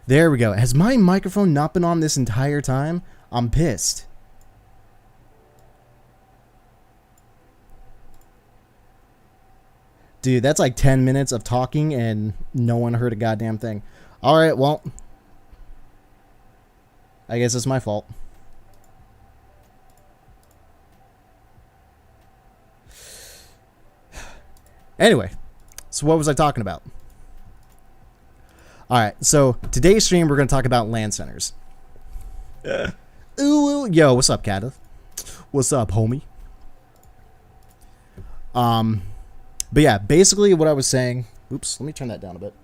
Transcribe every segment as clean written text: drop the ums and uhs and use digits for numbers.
There we go. Has my microphone not been on this entire time? I'm pissed. Dude, that's like 10 minutes of talking and no one heard a goddamn thing. Alright, well, I guess it's my fault. Anyway, so what was I talking about? Alright, so today's stream we're going to talk about LAN Centers. Ooh, yo, what's up, Kata? What's up, homie? But yeah, basically what I was saying. Oops, let me turn that down a bit.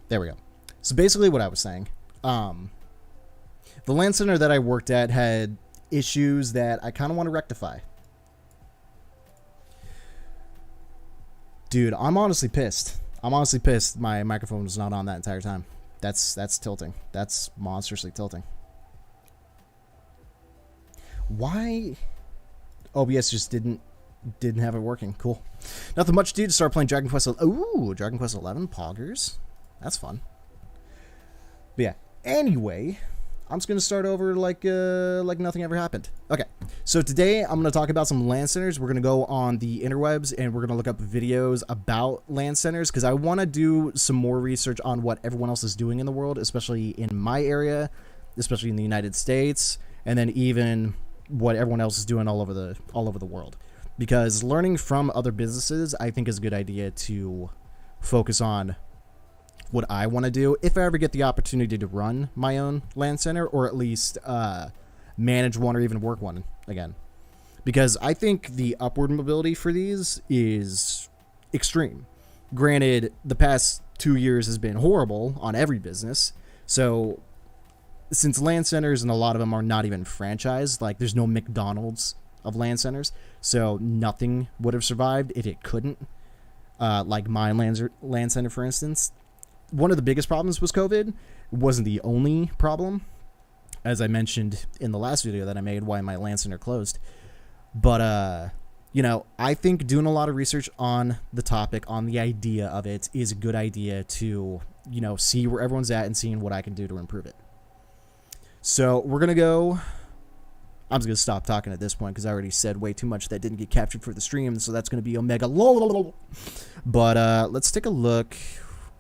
There we go. So basically what I was saying. The LAN center that I worked at had issues that I kind of want to rectify. Dude, I'm honestly pissed. My microphone was not on that entire time. That's tilting. That's monstrously tilting. Why? OBS just didn't have it working. Cool. Nothing much, dude. Start playing Dragon Quest. Ooh, Dragon Quest 11 poggers. That's fun. But yeah. Anyway, I'm just gonna start over like nothing ever happened. Okay. So today I'm gonna talk about some LAN centers. We're gonna go on the interwebs and we're gonna look up videos about LAN centers because I want to do some more research on what everyone else is doing in the world, especially in my area, especially in the United States, and then even what everyone else is doing all over the world. Because learning from other businesses, I think, is a good idea to focus on what I want to do if I ever get the opportunity to run my own LAN center, or at least manage one or even work one again. Because I think the upward mobility for these is extreme. Granted, the past 2 years has been horrible on every business. So since LAN centers, and a lot of them are not even franchised, like there's no McDonald's of LAN centers, so nothing would have survived if it couldn't. Like my LAN center, for instance. One of the biggest problems was COVID. It wasn't the only problem, as I mentioned in the last video that I made, why my LAN center closed. But, you know, I think doing a lot of research on the topic, on the idea of it, is a good idea to, you know, see where everyone's at and seeing what I can do to improve it. So we're going to go... I'm just going to stop talking at this point because I already said way too much that didn't get captured for the stream, so that's going to be omega lol. But let's take a look.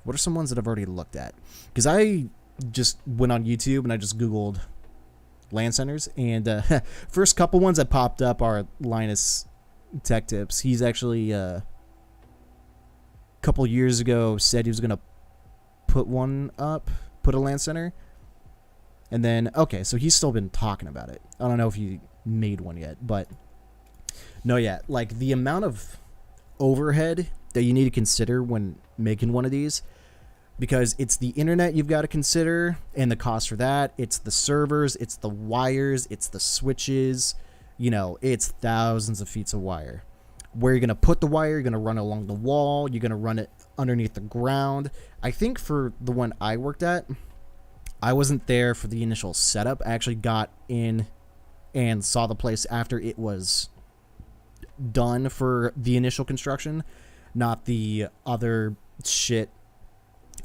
What are some ones that I've already looked at? Because I just went on YouTube and I just Googled LAN centers, and first couple ones that popped up are Linus Tech Tips. He's actually a couple years ago said he was going to put a LAN center. And then, okay, so he's still been talking about it. I don't know if he made one yet, but no, yeah, like the amount of overhead that you need to consider when making one of these, because it's the internet you've got to consider and the cost for that. It's the servers, it's the wires, it's the switches, you know, it's thousands of feet of wire. Where you're going to put the wire, you're going to run it along the wall, you're going to run it underneath the ground. I think for the one I worked at, I wasn't there for the initial setup. I actually got in and saw the place after it was done for the initial construction, not the other shit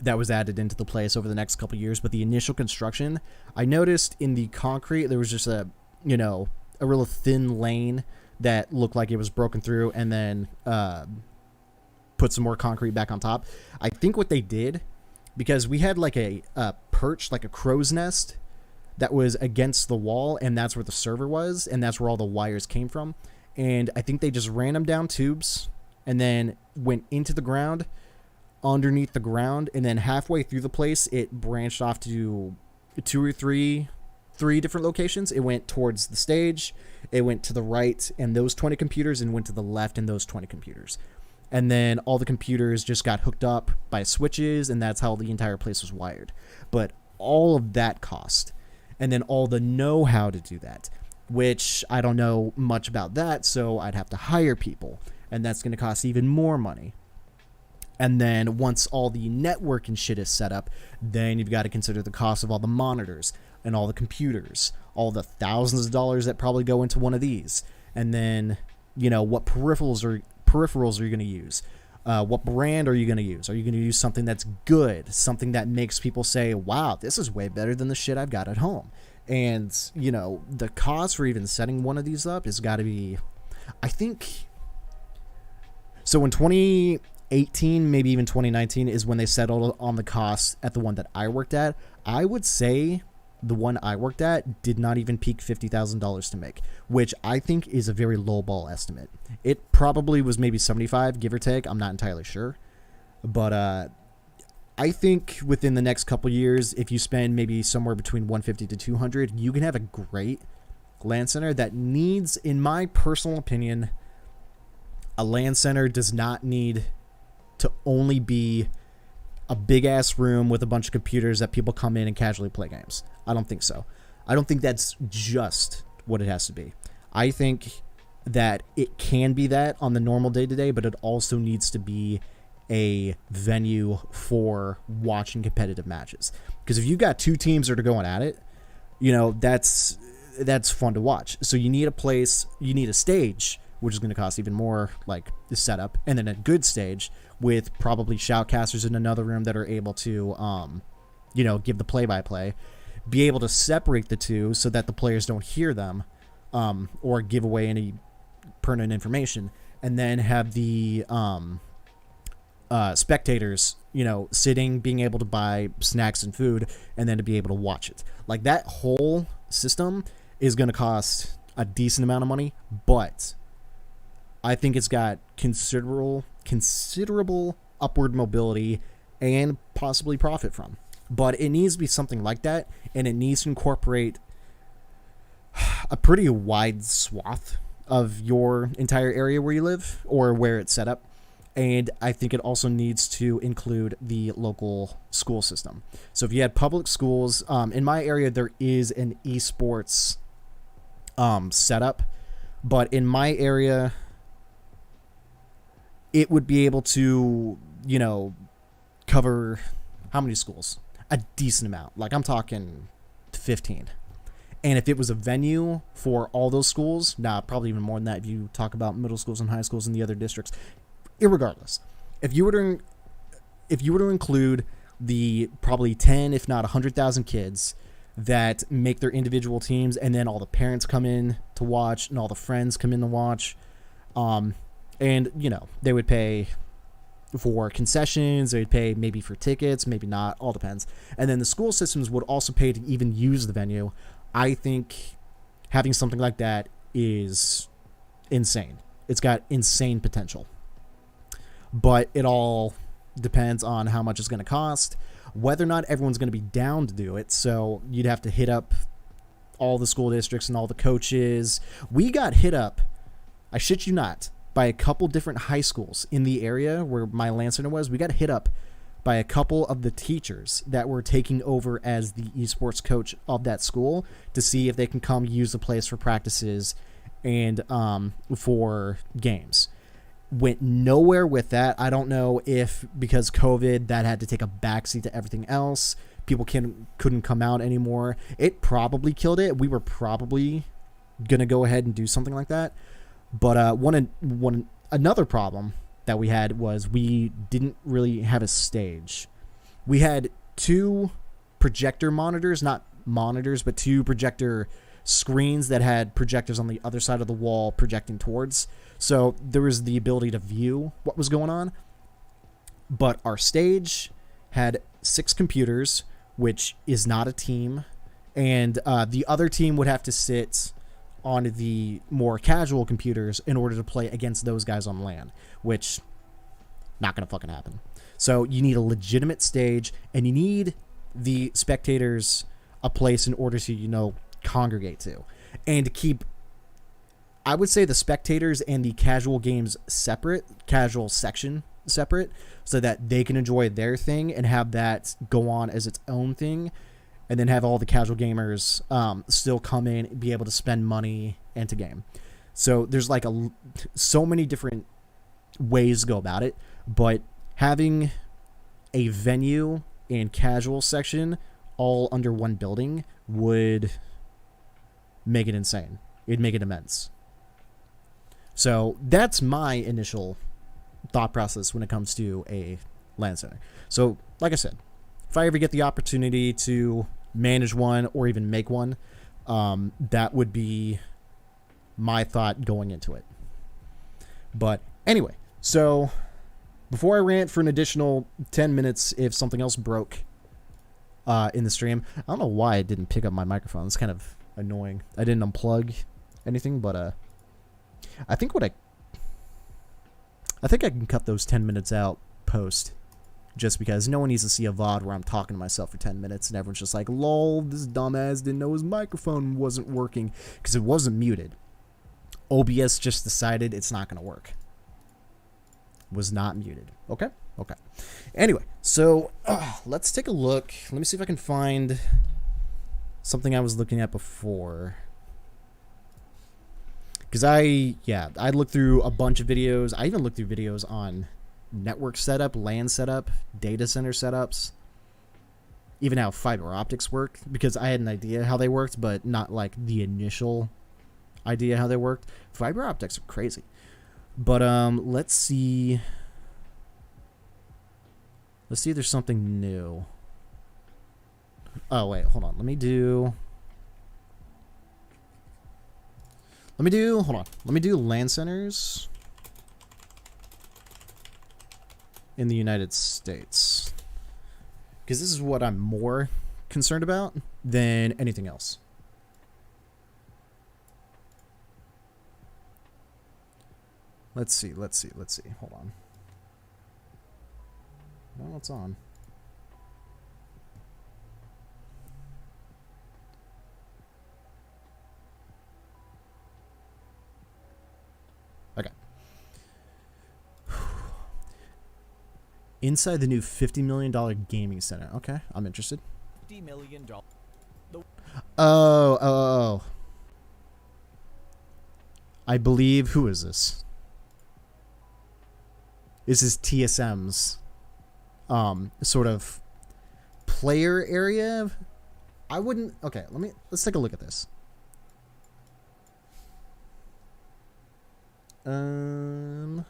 that was added into the place over the next couple years, but the initial construction. I noticed in the concrete there was just a real thin lane that looked like it was broken through, and then put some more concrete back on top. I think what they did, because we had like a perch, like a crow's nest that was against the wall, and that's where the server was, and that's where all the wires came from. And I think they just ran them down tubes and then went into the ground, underneath the ground, and then halfway through the place it branched off to three different locations. It went towards the stage, it went to the right and those 20 computers, and went to the left and those 20 computers. And then all the computers just got hooked up by switches, and that's how the entire place was wired. But all of that cost, and then all the know-how to do that, which I don't know much about that, so I'd have to hire people, and that's going to cost even more money. And then once all the network and shit is set up, then you've got to consider the cost of all the monitors and all the computers, all the thousands of dollars that probably go into one of these. And then, you know, what peripherals are you going to use? What brand are you going to use? Are you going to use something that's good, something that makes people say, wow, this is way better than the shit I've got at home? And, you know, the cost for even setting one of these up has got to be, I think, so in 2018, maybe even 2019 is when they settled on the cost at the one that I worked at. I would say the one I worked at did not even peak $50,000 to make, which I think is a very lowball estimate. It probably was maybe 75, give or take. I'm not entirely sure. But I think within the next couple years, if you spend maybe somewhere between 150 to 200, you can have a great LAN center that needs, in my personal opinion, a LAN center does not need to only be a big ass room with a bunch of computers that people come in and casually play games. I don't think so. I don't think that's just what it has to be. I think that it can be that on the normal day-to-day, but it also needs to be a venue for watching competitive matches. Because if you got two teams that are going at it, you know, that's fun to watch. So you need a place, you need a stage, which is going to cost even more, like the setup, and then a good stage with probably shoutcasters in another room that are able to, you know, give the play-by-play, be able to separate the two so that the players don't hear them, or give away any pertinent information, and then have the spectators, you know, sitting, being able to buy snacks and food, and then to be able to watch it. Like, that whole system is going to cost a decent amount of money, but I think it's got considerable upward mobility and possibly profit from. But it needs to be something like that, and it needs to incorporate a pretty wide swath of your entire area where you live or where it's set up. And I think it also needs to include the local school system. So if you had public schools, in my area there is an esports setup, but in my area it would be able to, you know, cover how many schools? A decent amount. Like, I'm talking 15. And if it was a venue for all those schools, probably even more than that if you talk about middle schools and high schools in the other districts. Irregardless, if you were to include the probably 10, if not 100,000 kids that make their individual teams, and then all the parents come in to watch and all the friends come in to watch, and, you know, they would pay for concessions, they'd pay maybe for tickets, maybe not, all depends. And then the school systems would also pay to even use the venue. I think having something like that is insane. It's got insane potential. But it all depends on how much it's going to cost, whether or not everyone's going to be down to do it. So you'd have to hit up all the school districts and all the coaches. We got hit up, I shit you not, by a couple different high schools in the area where my LAN center was. We got hit up by a couple of the teachers that were taking over as the esports coach of that school to see if they can come use the place for practices and for games. Went nowhere with that. I don't know if because COVID that had to take a backseat to everything else. People couldn't come out anymore. It probably killed it. We were probably gonna go ahead and do something like that. But another problem that we had was we didn't really have a stage. We had two projector monitors, not monitors, but two projector screens that had projectors on the other side of the wall projecting towards. So there was the ability to view what was going on. But our stage had 6 computers, which is not a team. And the other team would have to sit on the more casual computers in order to play against those guys on LAN, which not gonna fucking happen. So you need a legitimate stage, and you need the spectators a place in order to, you know, congregate to, and to keep, I would say, the spectators and the casual games separate, casual section separate, so that they can enjoy their thing and have that go on as its own thing, and then have all the casual gamers still come in and be able to spend money and to game. So there's like so many different ways to go about it, but having a venue and casual section all under one building would make it insane. It'd make it immense. So that's my initial thought process when it comes to a LAN center. So like I said, if I ever get the opportunity to manage one or even make one, that would be my thought going into it. But anyway, so before I rant for an additional 10 minutes if something else broke in the stream, I don't know why I didn't pick up my microphone. It's kind of annoying. I didn't unplug anything, but I think I can cut those 10 minutes out post just because no one needs to see a VOD where I'm talking to myself for 10 minutes and everyone's just like, lol, this dumbass didn't know his microphone wasn't working because it wasn't muted. OBS just decided it's not going to work. Was not muted. Okay? Okay. Anyway, so let's take a look. Let me see if I can find something I was looking at before. Because I looked through a bunch of videos. I even looked through videos on network setup, LAN setup, data center setups, even how fiber optics work, because I had an idea how they worked, but not like the initial idea how they worked. Fiber optics are crazy. But let's see if there's something new. Oh wait, hold on. Let me do LAN centers in the United States, because this is what I'm more concerned about than anything else. Let's see. Hold on. Well, it's on. Okay. Inside the new $50 million gaming center. Okay, I'm interested. $50 million. Oh. I believe, who is this? This is TSM's sort of player area. I wouldn't. Okay, let's take a look at this. The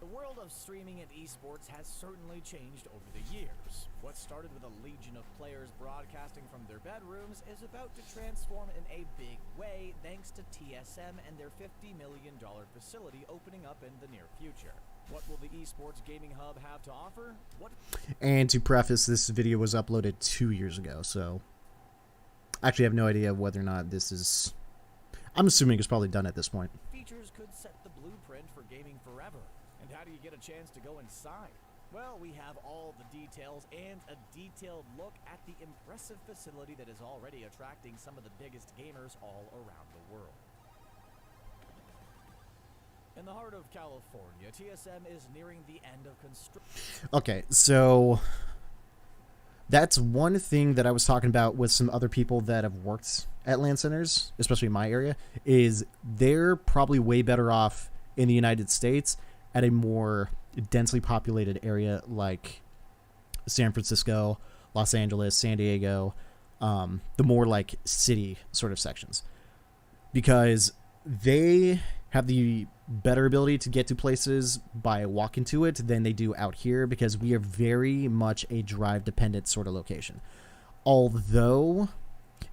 world of streaming and esports has certainly changed over the years. What started with a legion of players broadcasting from their bedrooms is about to transform in a big way thanks to TSM and their $50 million facility opening up in the near future. What will the esports gaming hub have to offer? And to preface, this video was uploaded 2 years ago, so actually I have no idea whether or not this is... I'm assuming it's probably done at this point. Features could set the blueprint for gaming forever. And how do you get a chance to go inside? Well, we have all the details and a detailed look at the impressive facility that is already attracting some of the biggest gamers all around the world. In the heart of California, TSM is nearing the end of construction. Okay, so that's one thing that I was talking about with some other people that have worked at LAN centers, especially in my area, is they're probably way better off in the United States at a more densely populated area like San Francisco, Los Angeles, San Diego, the more like city sort of sections, because they have the better ability to get to places by walking to it than they do out here, because we are very much a drive dependent sort of location. Although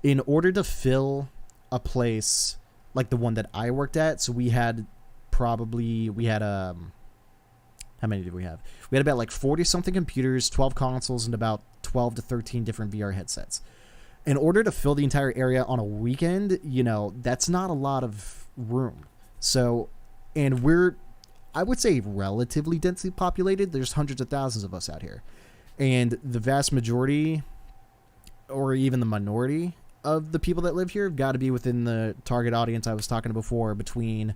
in order to fill a place like the one that I worked at, so we had how many did we have? We had about like 40 something computers, 12 consoles, and about 12 to 13 different VR headsets. In order to fill the entire area on a weekend, that's not a lot of room. So, and I would say relatively densely populated. There's hundreds of thousands of us out here. And the vast majority, or even the minority of the people that live here have got to be within the target audience I was talking before, between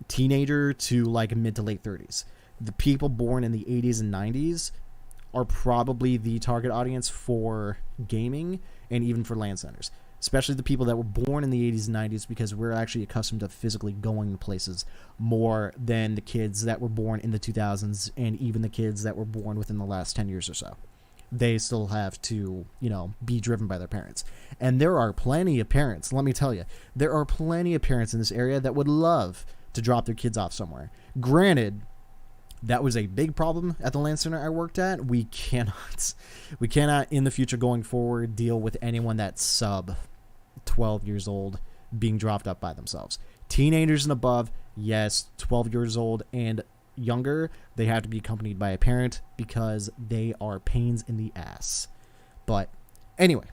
teenager to like mid to late 30s. The people born in the 80s and 90s are probably the target audience for gaming and even for LAN centers, especially the people that were born in the 80s and 90s, because we're actually accustomed to physically going to places more than the kids that were born in the 2000s and even the kids that were born within the last 10 years or so. They still have to, be driven by their parents. And there are plenty of parents, let me tell you, there are plenty of parents in this area that would love to drop their kids off somewhere. Granted, that was a big problem at the LAN center I worked at. We cannot in the future going forward deal with anyone that's sub 12 years old being dropped up by themselves. Teenagers and above, yes. 12 years old and younger, they have to be accompanied by a parent because they are pains in the ass. But anyway,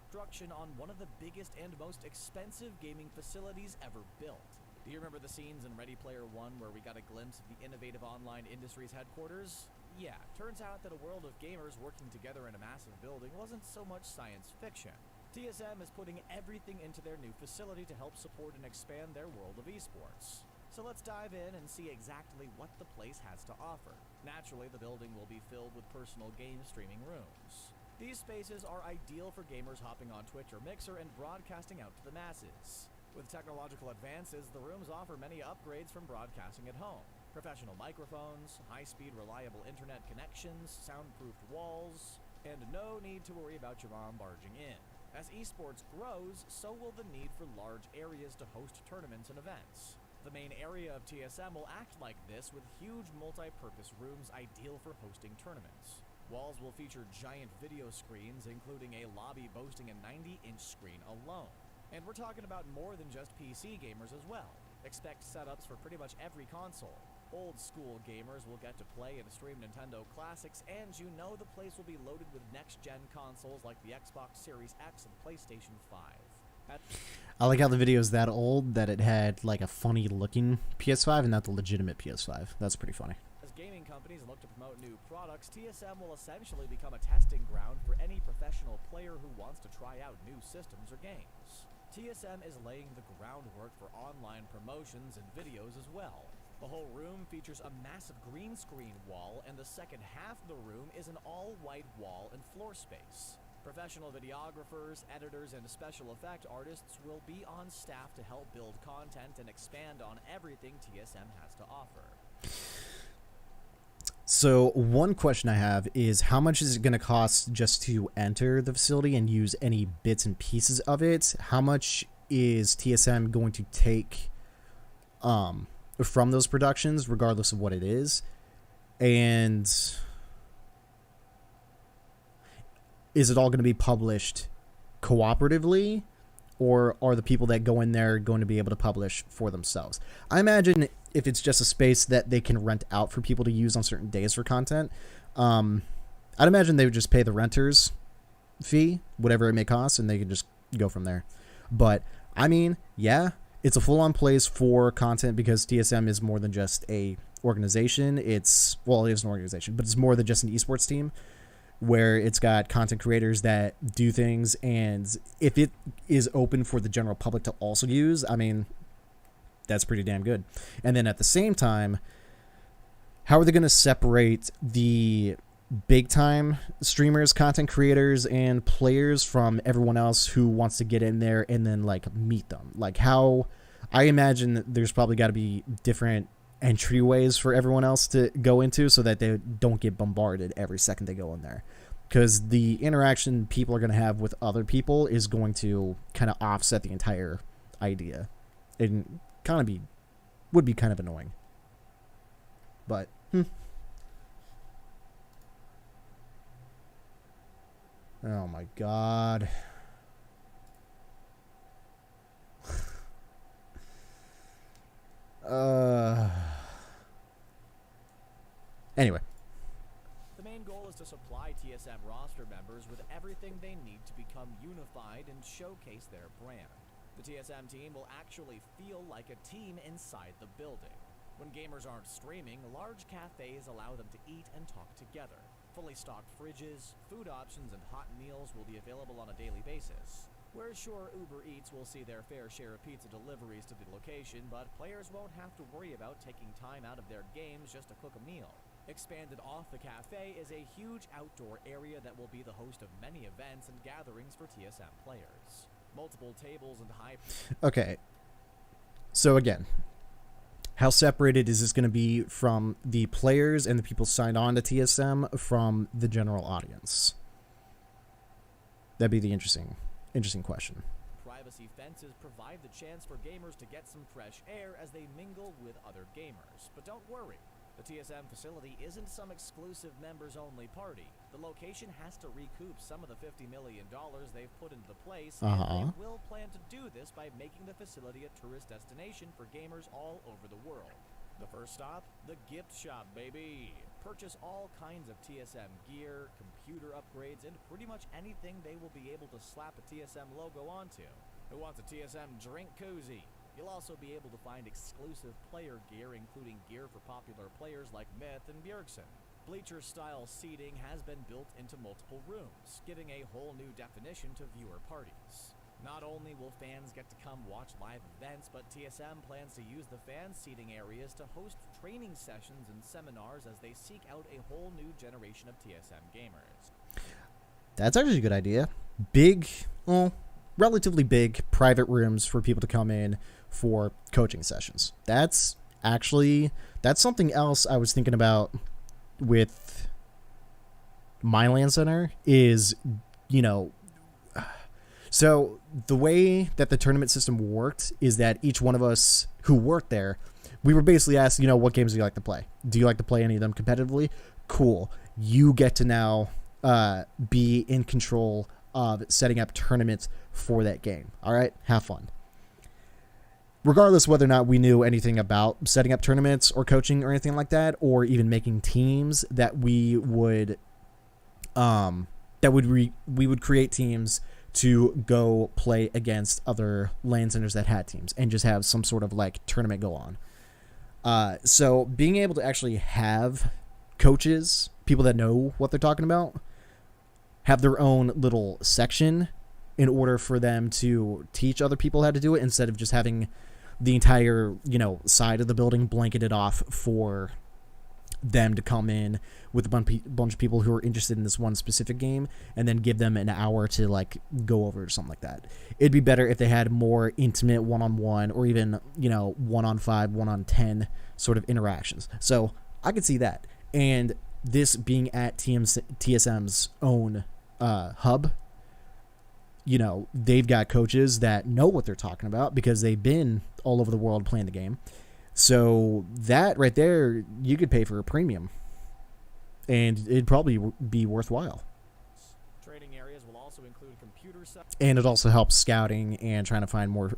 construction on one of the biggest and most expensive gaming facilities ever built. Do you remember the scenes in Ready Player One where we got a glimpse of the innovative online industry's headquarters? Yeah, turns out that a world of gamers working together in a massive building wasn't so much science fiction. TSM is putting everything into their new facility to help support and expand their world of esports. So let's dive in and see exactly what the place has to offer. Naturally, the building will be filled with personal game streaming rooms. These spaces are ideal for gamers hopping on Twitch or Mixer and broadcasting out to the masses. With technological advances, the rooms offer many upgrades from broadcasting at home. Professional microphones, high-speed reliable internet connections, soundproofed walls, and no need to worry about your mom barging in. As esports grows, so will the need for large areas to host tournaments and events. The main area of TSM will act like this with huge multi-purpose rooms ideal for hosting tournaments. Walls will feature giant video screens, including a lobby boasting a 90-inch screen alone. And we're talking about more than just PC gamers as well. Expect setups for pretty much every console. Old school gamers will get to play and stream Nintendo classics, and you know the place will be loaded with next-gen consoles like the Xbox Series X and PlayStation 5. I like how the video is that old that it had like a funny looking PS5 and not the legitimate PS5. That's pretty funny. As gaming companies look to promote new products, TSM will essentially become a testing ground for any professional player who wants to try out new systems or games. TSM is laying the groundwork for online promotions and videos as well. The whole room features a massive green screen wall, and the second half of the room is an all-white wall and floor space. Professional videographers, editors, and special effect artists will be on staff to help build content and expand on everything TSM has to offer. So one question I have is, how much is it going to cost just to enter the facility and use any bits and pieces of it? How much is TSM going to take from those productions, regardless of what it is? And is it all going to be published cooperatively, or are the people that go in there going to be able to publish for themselves? I imagine if it's just a space that they can rent out for people to use on certain days for content, I'd imagine they would just pay the renter's fee, whatever it may cost, and they could just go from there. But, I mean, yeah, it's a full-on place for content because TSM is more than just a organization. It's, well, it is an organization, but it's more than just an esports team, where it's got content creators that do things, and if it is open for the general public to also use, I mean, that's pretty damn good. And then at the same time, how are they going to separate the big time streamers, content creators, and players from everyone else who wants to get in there and then like meet them? Like, how, I imagine there's probably got to be different entryways for everyone else to go into so that they don't get bombarded every second they go in there, because the interaction people are going to have with other people is going to kind of offset the entire idea and kind of would be kind of annoying. But oh my god. Anyway. The main goal is to supply TSM roster members with everything they need to become unified and showcase their brand. The TSM team will actually feel like a team inside the building. When gamers aren't streaming, large cafes allow them to eat and talk together. Fully stocked fridges, food options, and hot meals will be available on a daily basis. Where sure, Uber Eats will see their fair share of pizza deliveries to the location, but players won't have to worry about taking time out of their games just to cook a meal. Expanded off the cafe is a huge outdoor area that will be the host of many events and gatherings for TSM players. Multiple tables and high... Okay. So again, how separated is this going to be from the players and the people signed on to TSM from the general audience? That'd be the interesting question. Privacy fences provide the chance for gamers to get some fresh air as they mingle with other gamers. But don't worry. The TSM facility isn't some exclusive members-only party. The location has to recoup some of the $50 million they've put into the place, and they will plan to do this by making the facility a tourist destination for gamers all over the world. The first stop? The gift shop, baby! Purchase all kinds of TSM gear, computer upgrades, and pretty much anything they will be able to slap a TSM logo onto. Who wants a TSM drink koozie? You'll also be able to find exclusive player gear, including gear for popular players like Myth and Bjergsen. Bleacher-style seating has been built into multiple rooms, giving a whole new definition to viewer parties. Not only will fans get to come watch live events, but TSM plans to use the fan seating areas to host training sessions and seminars as they seek out a whole new generation of TSM gamers. That's actually a good idea. Big, well, relatively big private rooms for people to come in for coaching sessions. That's something else I was thinking about with my LAN Center is, so the way that the tournament system worked is that each one of us who worked there, we were basically asked, what games do you like to play? Do you like to play any of them competitively? Cool. You get to now be in control of setting up tournaments for that game. All right, have fun. Regardless whether or not we knew anything about setting up tournaments or coaching or anything like that, or even making teams, that we would create teams to go play against other LAN centers that had teams and just have some sort of like tournament go on. So being able to actually have coaches, people that know what they're talking about, have their own little section in order for them to teach other people how to do it, instead of just having the entire, side of the building blanketed off for them to come in with a bunch of people who are interested in this one specific game and then give them an hour to like go over or something like that. It'd be better if they had more intimate one-on-one or even, 1-on-5, 1-on-10 sort of interactions. So I could see that. And this being at TSM's own hub, they've got coaches that know what they're talking about because they've been all over the world playing the game. So that right there, you could pay for a premium, and it'd probably be worthwhile. Training areas will also include computer sets. And it also helps scouting and trying to find more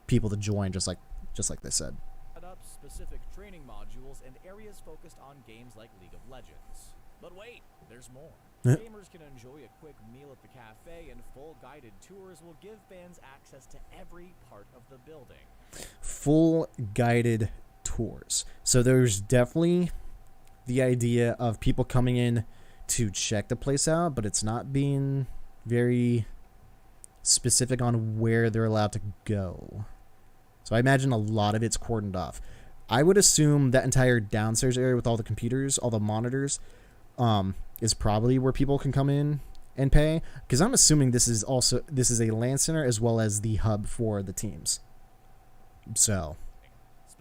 people to join, just like they said. Set up specific training modules and areas focused on games like League of Legends. But wait, there's more. Gamers can enjoy a quick meal at the cafe, and full guided tours will give fans access to every part of the building. Full guided tours. So there's definitely the idea of people coming in to check the place out, but it's not being very specific on where they're allowed to go. So I imagine a lot of it's cordoned off. I would assume that entire downstairs area with all the computers, all the monitors, is probably where people can come in and pay, because I'm assuming this is a LAN center as well as the hub for the teams. So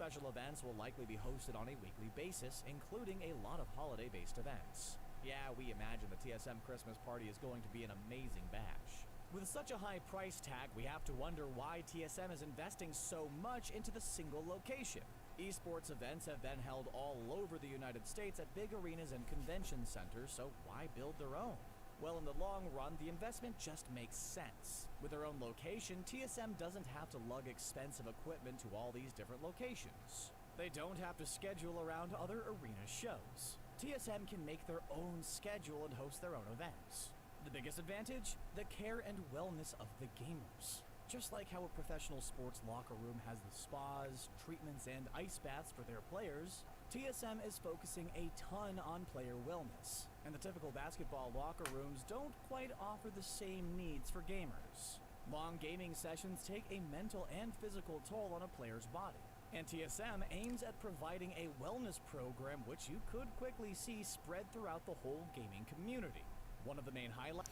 Special events will likely be hosted on a weekly basis, including a lot of holiday-based events. Yeah, we imagine the TSM Christmas party is going to be an amazing bash. With such a high price tag, we have to wonder why TSM is investing so much into the single location. Esports events have been held all over the United States at big arenas and convention centers, so why build their own? Well, in the long run, the investment just makes sense. With their own location, TSM doesn't have to lug expensive equipment to all these different locations. They don't have to schedule around other arena shows. TSM can make their own schedule and host their own events. The biggest advantage? The care and wellness of the gamers. Just like how a professional sports locker room has the spas, treatments, and ice baths for their players, TSM is focusing a ton on player wellness, and the typical basketball locker rooms don't quite offer the same needs for gamers. Long gaming sessions take a mental and physical toll on a player's body, and TSM aims at providing a wellness program which you could quickly see spread throughout the whole gaming community. One of the main highlights...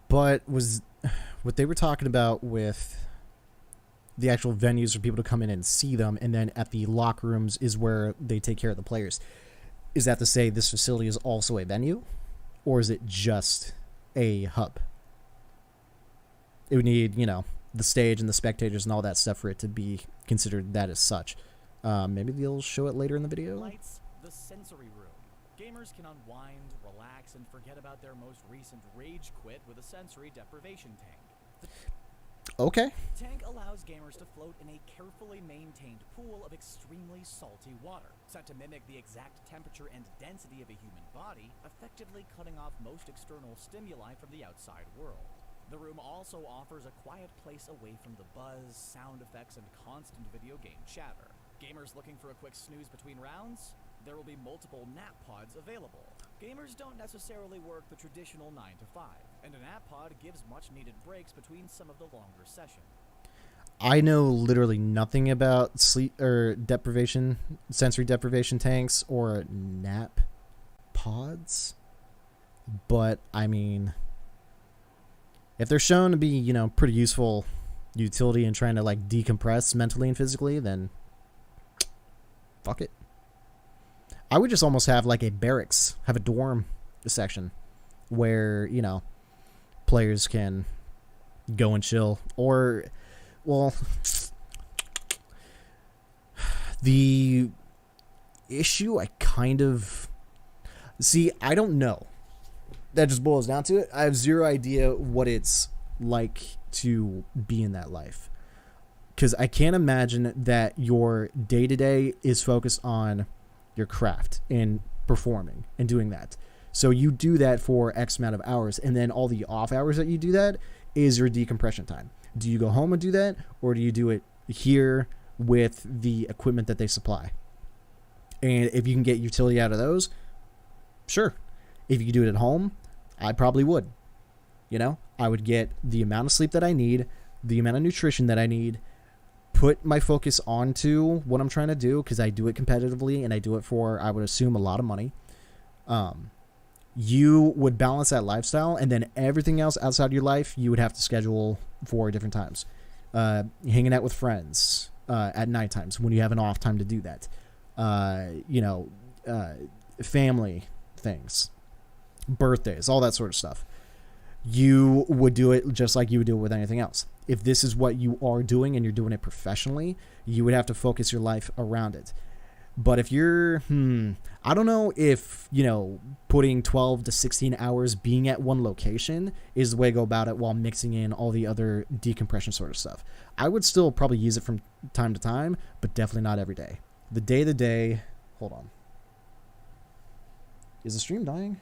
But was what they were talking about with the actual venues for people to come in and see them, and then at the locker rooms is where they take care of the players. Is that to say this facility is also a venue, or is it just a hub? It would need, the stage and the spectators and all that stuff for it to be considered that as such. Maybe they'll show it later in the video. Lights, the sensory room. Gamers can unwind, relax, and forget about their most recent rage quit with a sensory deprivation tank. Okay. The tank allows gamers to float in a carefully maintained pool of extremely salty water, set to mimic the exact temperature and density of a human body, effectively cutting off most external stimuli from the outside world. The room also offers a quiet place away from the buzz, sound effects, and constant video game chatter. Gamers looking for a quick snooze between rounds? There will be multiple nap pods available. Gamers don't necessarily work the traditional 9 to 5, and a nap pod gives much needed breaks between some of the longer sessions. I know literally nothing about sleep or deprivation, sensory deprivation tanks or nap pods, but I mean, if they're shown to be, you know, pretty useful utility in trying to like decompress mentally and physically, then fuck it. I would just almost have like a barracks, have a dorm section where, you know, players can go and chill. Or, well, the issue I kind of see, I don't know. That just boils down to it. I have zero idea what it's like to be in that life. Because I can't imagine that your day-to-day is focused on your craft and performing and doing that. So you do that for X amount of hours, and then all the off hours that you do that is your decompression time. Do you go home and do that, or do you do it here with the equipment that they supply? And if you can get utility out of those, sure. If you do it at home, I probably would. You know, I would get the amount of sleep that I need, the amount of nutrition that I need, put my focus onto what I'm trying to do, because I do it competitively and I do it for, I would assume, a lot of money. You would balance that lifestyle, and then everything else outside your life you would have to schedule for different times. Hanging out with friends at night times when you have an off time to do that. Family things, birthdays, all that sort of stuff. You would do it just like you would do it with anything else. If this is what you are doing and you're doing it professionally, you would have to focus your life around it. But if you're, I don't know if, you know, putting 12 to 16 hours being at one location is the way to go about it while mixing in all the other decompression sort of stuff. I would still probably use it from time to time, but definitely not every day. The day, hold on. Is the stream dying?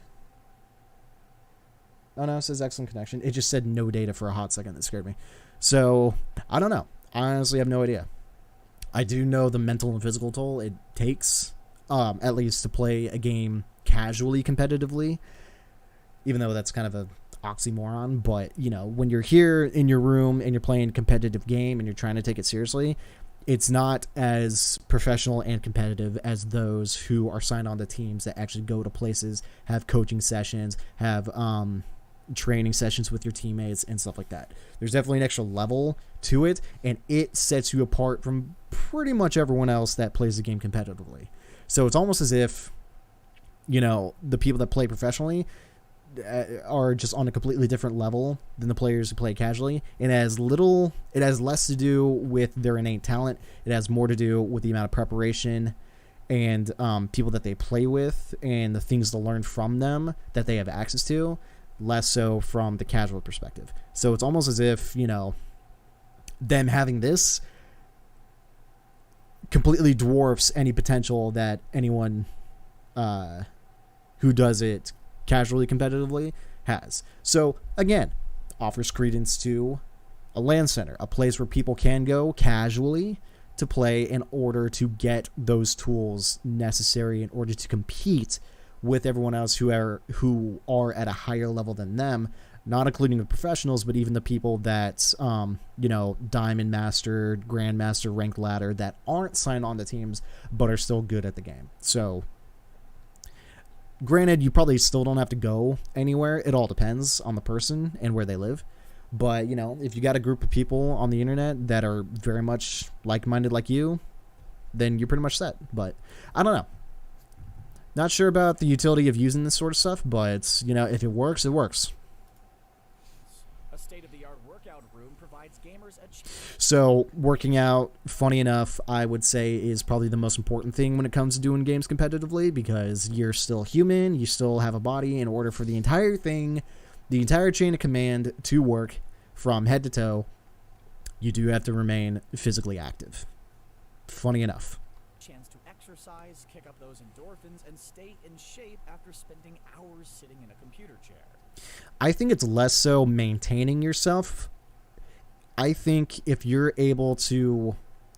Oh no, it says excellent connection. It just said no data for a hot second. That scared me. So, I don't know. I honestly have no idea. I do know the mental and physical toll it takes, at least to play a game casually, competitively, even though that's kind of a oxymoron. But, you know, when you're here in your room and you're playing a competitive game and you're trying to take it seriously, it's not as professional and competitive as those who are signed on to teams that actually go to places, have coaching sessions, have training sessions with your teammates and stuff like that. There's definitely an extra level to it, and it sets you apart from pretty much everyone else that plays the game competitively. So it's almost as if, you know, the people that play professionally are just on a completely different level than the players who play casually. It has less to do with their innate talent. It has more to do with the amount of preparation and people that they play with and the things to learn from them that they have access to, less so from the casual perspective. So it's almost as if, you know, them having this completely dwarfs any potential that anyone who does it casually competitively has. So again, offers credence to a LAN center, a place where people can go casually to play in order to get those tools necessary in order to compete with everyone else who are at a higher level than them, not including the professionals, but even the people that, you know, Diamond Master, Grandmaster, Ranked Ladder, that aren't signed on to teams, but are still good at the game. So, granted, you probably still don't have to go anywhere. It all depends on the person and where they live. But, you know, if you got a group of people on the internet that are very much like-minded like you, then you're pretty much set. But, I don't know. Not sure about the utility of using this sort of stuff, but, you know, if it works, it works. A state-of-the-art workout room provides gamers a So, working out, funny enough, I would say is probably the most important thing when it comes to doing games competitively, because you're still human, you still have a body. In order for the entire thing, the entire chain of command to work from head to toe, you do have to remain physically active. Funny enough. chance to exercise, kick up those endorphins, and stay in shape after spending hours sitting in a computer chair. I think it's less so maintaining yourself. I think if you're able to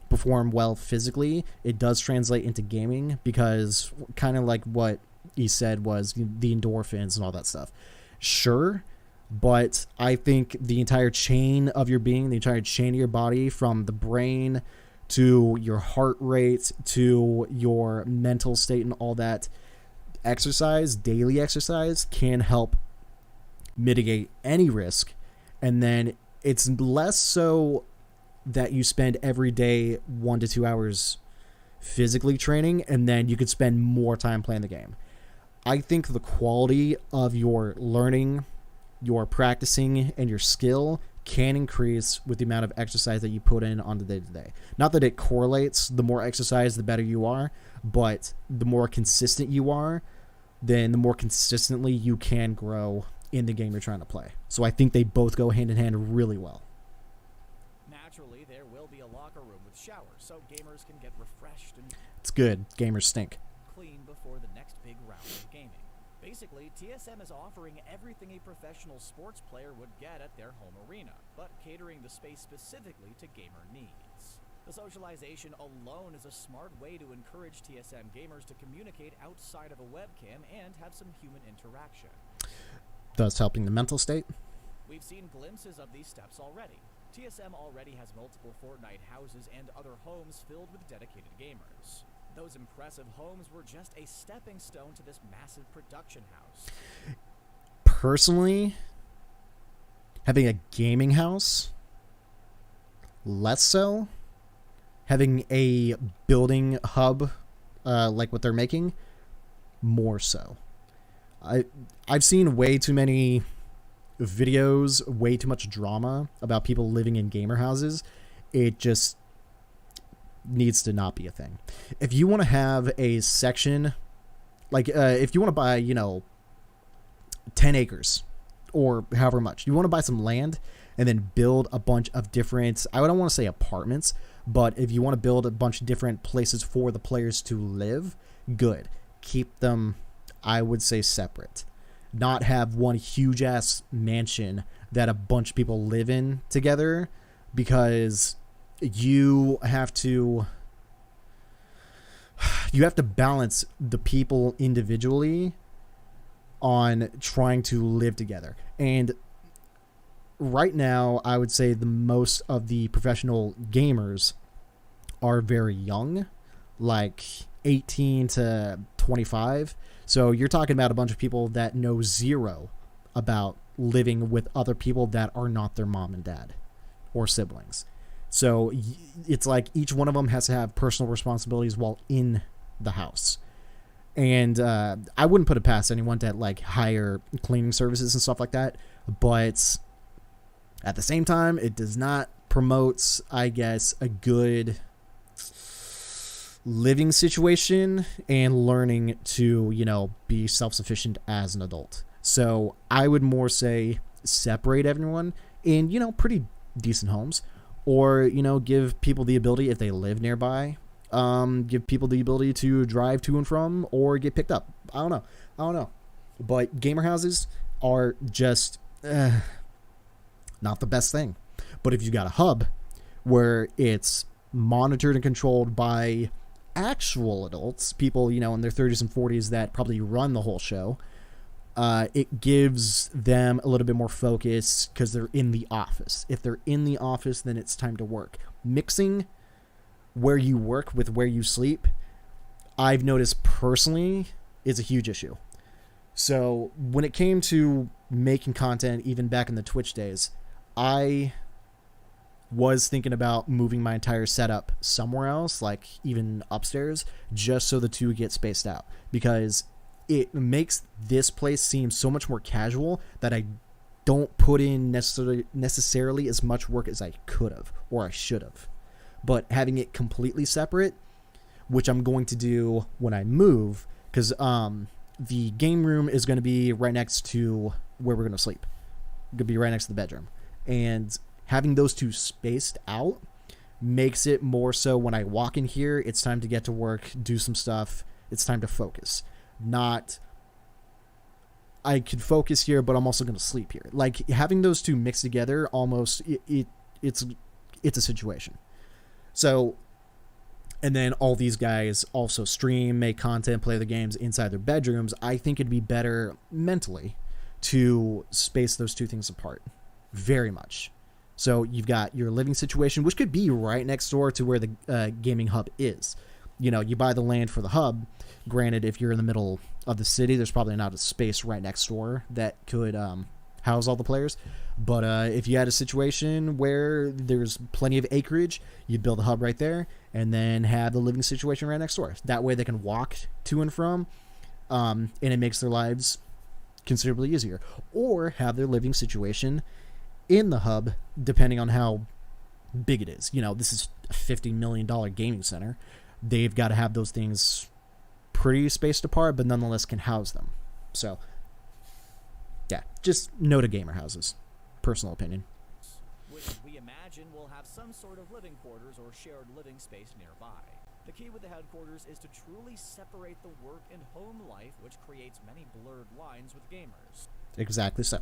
perform well physically, it does translate into gaming, because kind of like what he said was the endorphins and all that stuff. Sure, but I think the entire chain of your being, the entire chain of your body, from the brain to your heart rate to your mental state and all that, exercise, daily exercise, can help mitigate any risk. And then it's less so that you spend every day 1 to 2 hours physically training and then you could spend more time playing the game. I think the quality of your learning, your practicing, and your skill can increase with the amount of exercise that you put in on the day-to-day. Not that it correlates, the more exercise, the better you are, but the more consistent you are, then the more consistently you can grow in the game you're trying to play. So I think they both go hand in hand really well. Naturally, there will be a locker room with showers, so gamers can get refreshed and It's good. Gamers stink. clean before the next big round of gaming. Basically, TSM is offering everything a professional sports player would get at their home arena, but catering the space specifically to gamer needs. The socialization alone is a smart way to encourage TSM gamers to communicate outside of a webcam and have some human interaction. Thus helping the mental state. We've seen glimpses of these steps already. TSM already has multiple Fortnite houses and other homes filled with dedicated gamers. Those impressive homes were just a stepping stone to this massive production house. Personally, having a gaming house, less so. Having a building hub, like what they're making, more so. I've seen way too many videos, way too much drama about people living in gamer houses. It just needs to not be a thing. If you want to have a section, like if you want to buy, 10 acres or however much, you want to buy some land and then build a bunch of different, I don't want to say apartments, but if you want to build a bunch of different places for the players to live, good. Keep them, I would say, separate. Not have one huge ass mansion that a bunch of people live in together, because you have to balance the people individually on trying to live together. And right now, I would say the most of the professional gamers are very young, like 18 to 25. So you're talking about a bunch of people that know zero about living with other people that are not their mom and dad or siblings. So it's like each one of them has to have personal responsibilities while in the house. And I wouldn't put it past anyone to like hire cleaning services and stuff like that. But at the same time, it does not promote, I guess, a good living situation and learning to, be self-sufficient as an adult. So I would more say separate everyone in, pretty decent homes, or, give people the ability, if they live nearby, give people the ability to drive to and from or get picked up. I don't know. But gamer houses are just not the best thing. But if you got a hub where it's monitored and controlled by actual adults, people, in their 30s and 40s that probably run the whole show, it gives them a little bit more focus because they're in the office. If they're in the office, then it's time to work. Mixing where you work with where you sleep, I've noticed personally, is a huge issue. So when it came to making content, even back in the Twitch days, I was thinking about moving my entire setup somewhere else, like even upstairs, just so the two get spaced out, because it makes this place seem so much more casual that I don't put in necessarily as much work as I could have or I should have. But having it completely separate, which I'm going to do when I move, because the game room is going to be right next to where we're going to sleep. Going to be right next to the bedroom. And having those two spaced out makes it more so when I walk in here, it's time to get to work, do some stuff. It's time to focus. Not I could focus here, but I'm also going to sleep here. Like having those two mixed together, almost it's a situation. So, and then all these guys also stream, make content, play the games inside their bedrooms. I think it'd be better mentally to space those two things apart, very much. So you've got your living situation, which could be right next door to where the gaming hub is. You know, you buy the land for the hub. Granted, if you're in the middle of the city, there's probably not a space right next door that could house all the players. But if you had a situation where there's plenty of acreage, you'd build a hub right there and then have the living situation right next door. That way they can walk to and from, and it makes their lives considerably easier. Or have their living situation in the hub, depending on how big it is. You know, this is a $50 million gaming center. They've got to have those things pretty spaced apart, but nonetheless can house them. So, yeah, just no to gamer houses. Personal opinion. Which we imagine will have some sort of living quarters or shared living space nearby. The key with the headquarters is to truly separate the work and home life, which creates many blurred lines with gamers. Exactly so.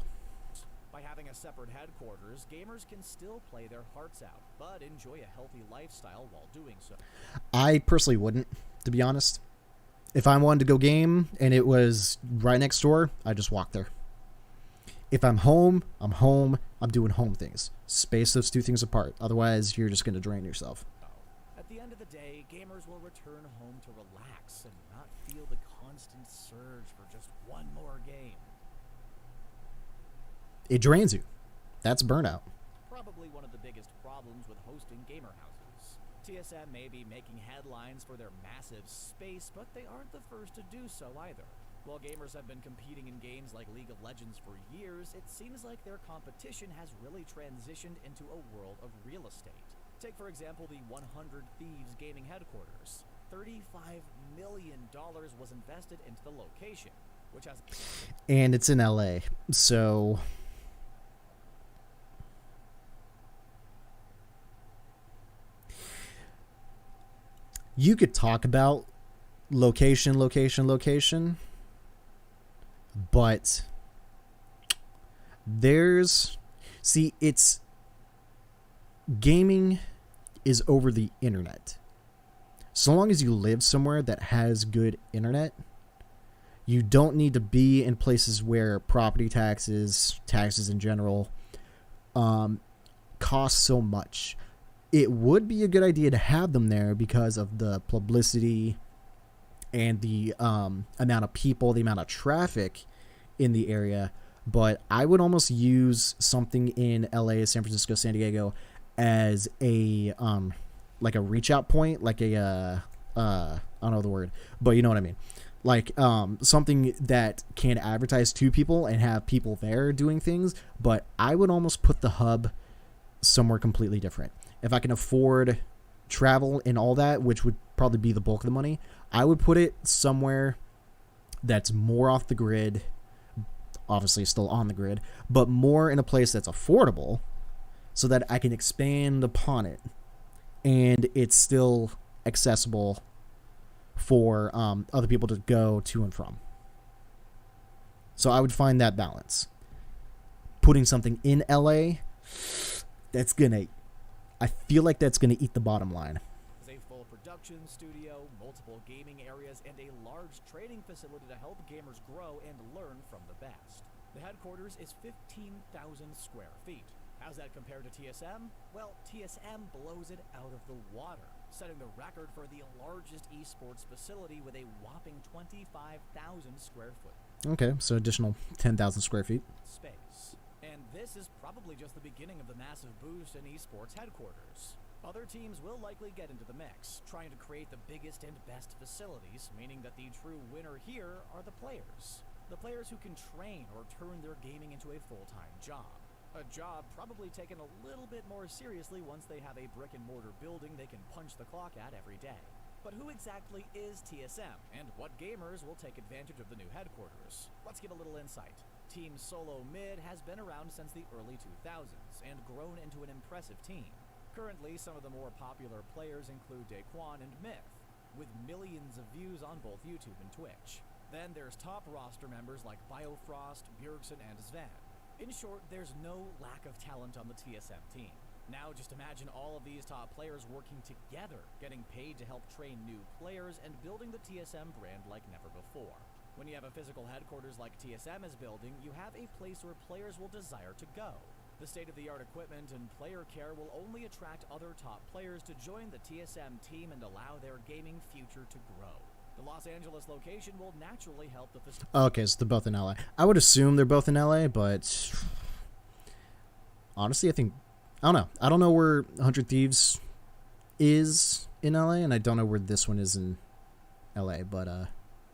By having a separate headquarters, gamers can still play their hearts out, but enjoy a healthy lifestyle while doing so. I personally wouldn't, to be honest. If I wanted to go game and it was right next door, I'd just walk there. If I'm home, I'm home. I'm doing home things. Space those two things apart. Otherwise, you're just going to drain yourself. At the end of the day, gamers will return home to relax and not feel the constant surge for just one more game. It drains you. That's burnout. Probably one of the biggest problems with hosting gamer houses. TSM may be making headlines for their massive space, but they aren't the first to do so either. While gamers have been competing in games like League of Legends for years, it seems like their competition has really transitioned into a world of real estate. Take, for example, the 100 Thieves gaming headquarters. $35 million was invested into the location, which has... And it's in LA, so... You could talk about location, but it's gaming is over the internet. So long as you live somewhere that has good internet, you don't need to be in places where property taxes in general, cost so much. It would be a good idea to have them there because of the publicity and the amount of people, the amount of traffic in the area. But I would almost use something in LA, San Francisco, San Diego as a like a reach out point, like a I don't know the word, but you know what I mean. Like something that can advertise to people and have people there doing things. But I would almost put the hub somewhere completely different. If I can afford travel and all that, which would probably be the bulk of the money, I would put it somewhere that's more off the grid, obviously still on the grid, but more in a place that's affordable so that I can expand upon it and it's still accessible for other people to go to and from. So I would find that balance. Putting something in LA, I feel like that's gonna eat the bottom line. A full production studio, multiple gaming areas, and a large trading facility to help gamers grow and learn from the best. The headquarters is 15,000 square feet. How's that compared to TSM? Well, TSM blows it out of the water, setting the record for the largest esports facility with a whopping 25,000 square foot. Okay, so additional 10,000 square feet. Space. And this is probably just the beginning of the massive boost in esports headquarters. Other teams will likely get into the mix, trying to create the biggest and best facilities, meaning that the true winner here are the players. The players who can train or turn their gaming into a full-time job. A job probably taken a little bit more seriously once they have a brick-and-mortar building they can punch the clock at every day. But who exactly is TSM, and what gamers will take advantage of the new headquarters? Let's give a little insight. Team Solo Mid has been around since the early 2000s and grown into an impressive team. Currently, some of the more popular players include Daquan and Myth, with millions of views on both YouTube and Twitch. Then there's top roster members like Biofrost, Bjergsen, and Svan. In short, there's no lack of talent on the TSM team. Now just imagine all of these top players working together, getting paid to help train new players and building the TSM brand like never before. When you have a physical headquarters like TSM is building, you have a place where players will desire to go. The state-of-the-art equipment and player care will only attract other top players to join the TSM team and allow their gaming future to grow. The Los Angeles location will naturally help the facility. Okay, so they're both in LA. I would assume they're both in LA, but honestly, I don't know. I don't know where 100 Thieves is in LA, and I don't know where this one is in LA, but,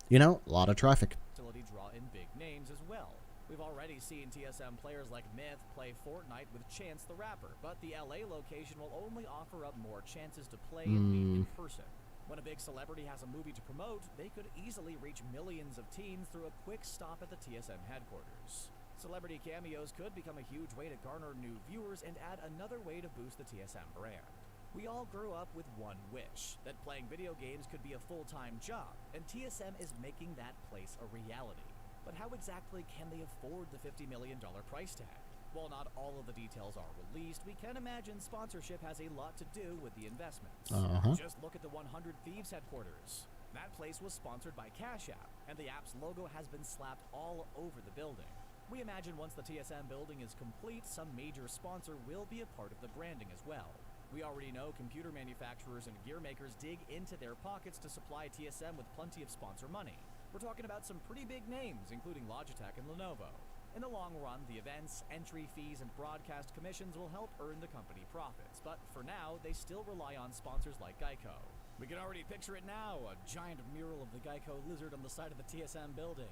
you know, a lot of traffic. Draw in big names as well. We've already seen TSM players like Myth play Fortnite with Chance the Rapper, but the LA location will only offer up more chances to play and meet in person. When a big celebrity has a movie to promote, they could easily reach millions of teens through a quick stop at the TSM headquarters. Celebrity cameos could become a huge way to garner new viewers and add another way to boost the TSM brand. We all grew up with one wish, that playing video games could be a full-time job, and TSM is making that place a reality. But how exactly can they afford the $50 million price tag? While not all of the details are released, we can imagine sponsorship has a lot to do with the investments. Just look at the 100 Thieves headquarters. That place was sponsored by Cash App, and the app's logo has been slapped all over the building. We imagine once the TSM building is complete, some major sponsor will be a part of the branding as well. We already know computer manufacturers and gear makers dig into their pockets to supply TSM with plenty of sponsor money. We're talking about some pretty big names, including Logitech and Lenovo. In the long run, the events, entry fees, and broadcast commissions will help earn the company profits, but for now, they still rely on sponsors like Geico. We can already picture it now, a giant mural of the Geico lizard on the side of the TSM building.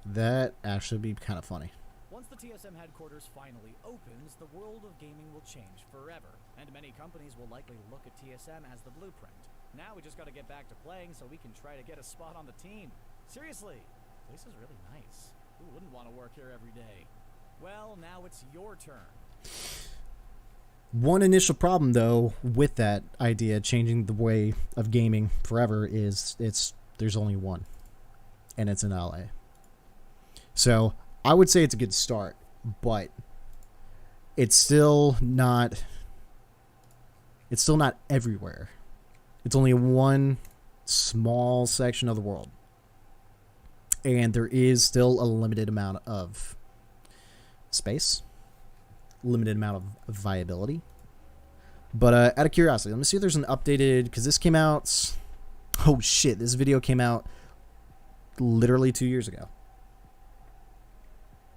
That actually be kind of funny. Once the TSM headquarters finally opens, the world of gaming will change forever, and many companies will likely look at TSM as the blueprint. Now we just gotta get back to playing so we can try to get a spot on the team. Seriously, this is really nice. Who wouldn't want to work here every day? Well, now it's your turn. One initial problem, though, with that idea, changing the way of gaming forever, is there's only one, and it's in LA. So I would say it's a good start, but it's still not everywhere. It's only one small section of the world. And there is still a limited amount of space, limited amount of viability. But out of curiosity, let me see if there's an updated, because this came out, oh shit, this video came out literally 2 years ago.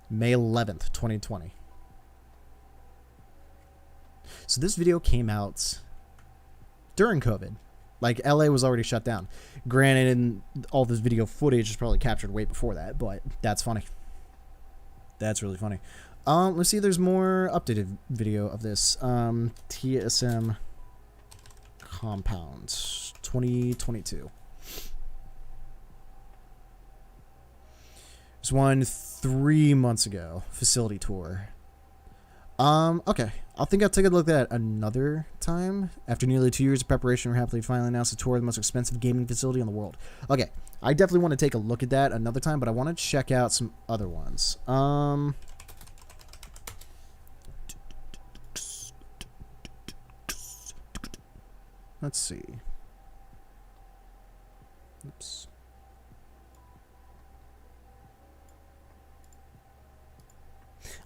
May 11th, 2020. So this video came out during COVID. Like, LA was already shut down. Granted, all this video footage is probably captured way before that, but that's funny. That's really funny. Let's see if there's more updated video of this. TSM Compound 2022. There's one 3 months ago. Facility tour. Okay. I think I'll take a look at that another time. After nearly 2 years of preparation, we're happily finally announced a tour of the most expensive gaming facility in the world. Okay. I definitely want to take a look at that another time, but I want to check out some other ones. Let's see. Oops.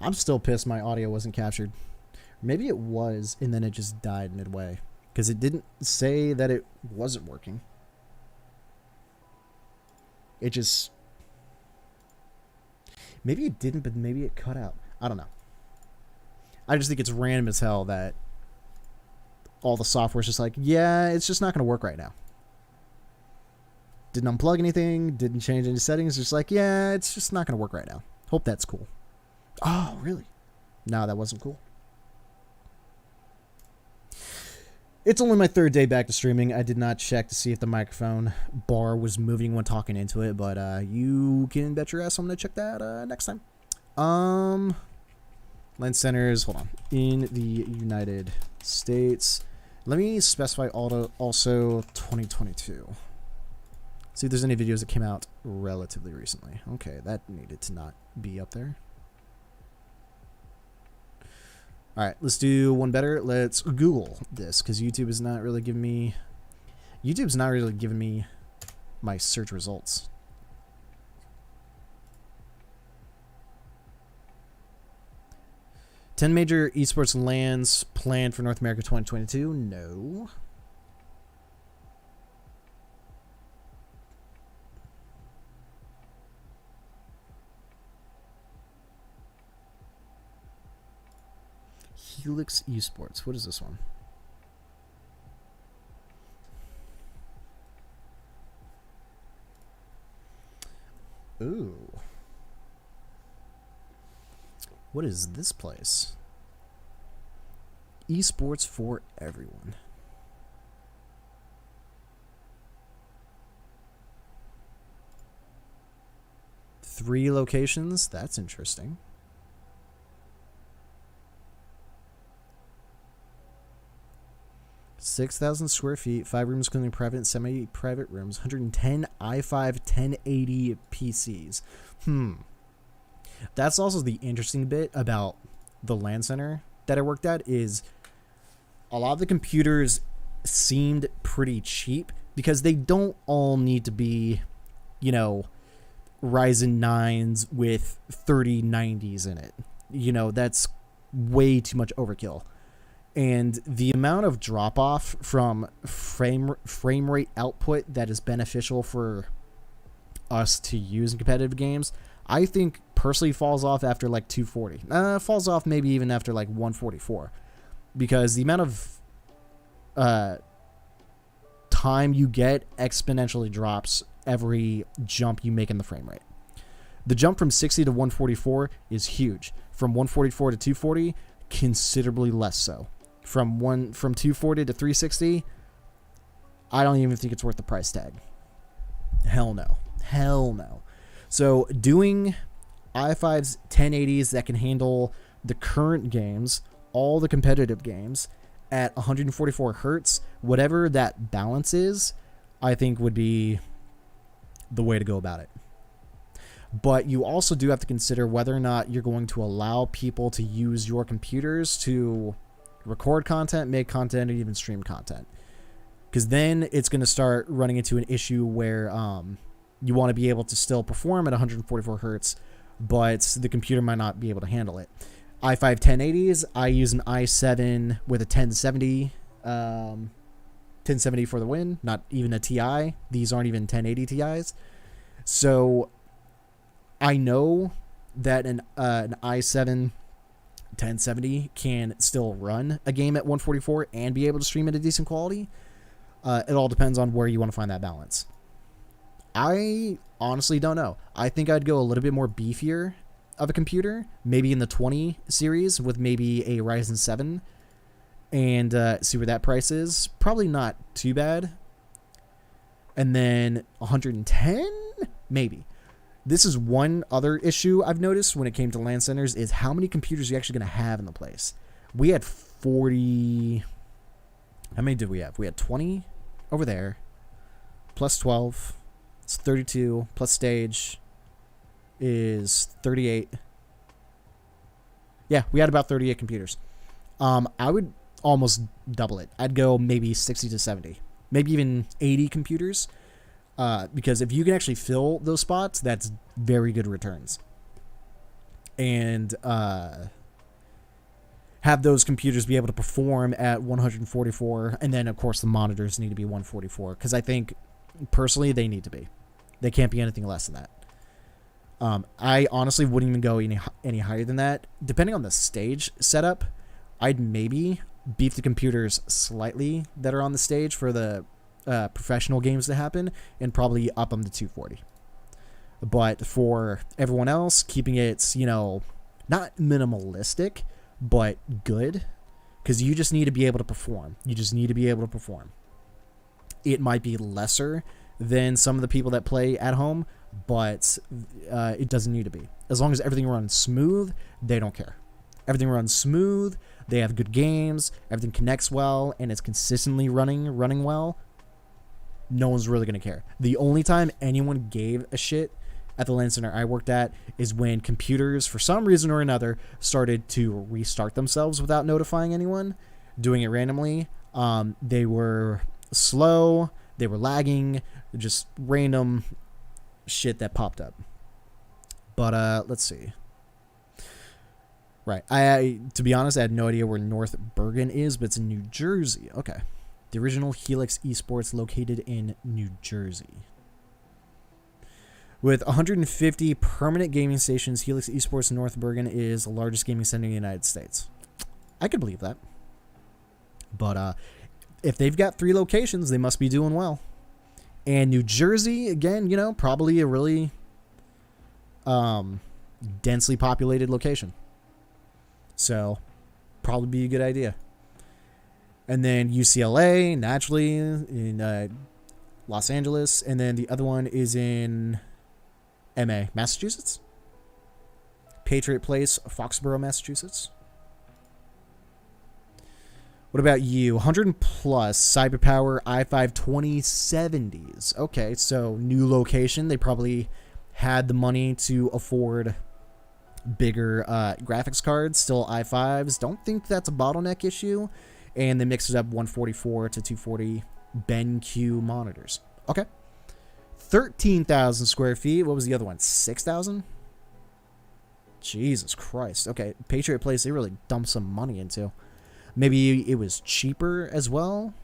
I'm still pissed my audio wasn't captured. Maybe it was, and then it just died midway. Because it didn't say that it wasn't working. It just... Maybe it didn't, but maybe it cut out. I don't know. I just think it's random as hell that all the software's just like, yeah, it's just not going to work right now. Didn't unplug anything, didn't change any settings. Just like, yeah, it's just not going to work right now. Hope that's cool. Oh, really? No, that wasn't cool. It's only my third day back to streaming. I did not check to see if the microphone bar was moving when talking into it, but you can bet your ass I'm going to check that next time. LAN Centers, hold on. In the United States. Let me specify also 2022. See if there's any videos that came out relatively recently. Okay, that needed to not be up there. All right, let's do one better. Let's Google this because YouTube is not really giving me. YouTube's not really giving me my search results. Ten major esports LANs planned for North America 2022. No. Helix Esports. What is this one? Ooh. What is this place? Esports for everyone. Three locations? That's interesting. 6,000 square feet, 5 rooms including private and semi-private rooms, 110 i5 1080 PCs. That's also the interesting bit about the LAN center that I worked at is a lot of the computers seemed pretty cheap because they don't all need to be, you know, Ryzen 9s with 3090s in it. You know, that's way too much overkill. And the amount of drop-off from frame rate output that is beneficial for us to use in competitive games, I think personally falls off after like 240. Falls off maybe even after like 144. Because the amount of time you get exponentially drops every jump you make in the frame rate. The jump from 60 to 144 is huge. From 144 to 240, considerably less so. From 240 to 360, I don't even think it's worth the price tag. Hell no. Hell no. So doing i5's 1080s that can handle the current games, all the competitive games at 144 hertz, whatever that balance is, I think would be the way to go about it. But you also do have to consider whether or not you're going to allow people to use your computers to record content, make content, and even stream content. Because then it's going to start running into an issue where you want to be able to still perform at 144 hertz, but the computer might not be able to handle it. i5 1080s, I use an i7 with a 1070, 1070 for the win, not even a Ti. These aren't even 1080 Ti's. So I know that an i7 1070 can still run a game at 144 and be able to stream at a decent quality. It all depends on where you want to find that balance. I honestly don't know. I think I'd go a little bit more beefier of a computer, maybe in the 20 series with maybe a Ryzen 7 and see where that price is. Probably not too bad. And then 110, maybe. This is one other issue I've noticed when it came to LAN centers is how many computers you're actually going to have in the place. We had 40... How many did we have? We had 20 over there, plus 12. It's 32, plus stage is 38. Yeah, we had about 38 computers. I would almost double it. I'd go maybe 60 to 70. Maybe even 80 computers. Because if you can actually fill those spots, that's very good returns. And have those computers be able to perform at 144. And then, of course, the monitors need to be 144. Because I think, personally, they need to be. They can't be anything less than that. I honestly wouldn't even go any higher than that. Depending on the stage setup, I'd maybe beef the computers slightly that are on the stage for the professional games to happen and probably up them to 240. But for everyone else, keeping it, you know, not minimalistic, but good, because you just need to be able to perform. You just need to be able to perform. It might be lesser than some of the people that play at home, but it doesn't need to be. As long as everything runs smooth, they don't care. Everything runs smooth, they have good games, everything connects well, and it's consistently running well. no one's really going to care. The only time anyone gave a shit at the LAN Center I worked at is when computers, for some reason or another, started to restart themselves without notifying anyone, doing it randomly. They were slow, they were lagging, just random shit that popped up. But let's see. Right. To be honest, I had no idea where North Bergen is, but it's in New Jersey. Okay. The original Helix Esports located in New Jersey. With 150 permanent gaming stations, Helix Esports North Bergen is the largest gaming center in the United States. I could believe that. But if they've got 3 locations, they must be doing well. And New Jersey, again, you know, probably a really densely populated location. So, probably be a good idea. And then UCLA, naturally, in Los Angeles. And then the other one is in MA, Massachusetts. Patriot Place, Foxborough, Massachusetts. What about you? 100 plus CyberPower i5 2070s. Okay, so new location. They probably had the money to afford bigger graphics cards, still i5s. Don't think that's a bottleneck issue. And they mixed it up 144 to 240 BenQ monitors. Okay. 13,000 square feet. What was the other one? 6,000? Jesus Christ. Okay, Patriot Place, they really dumped some money into. Maybe it was cheaper as well.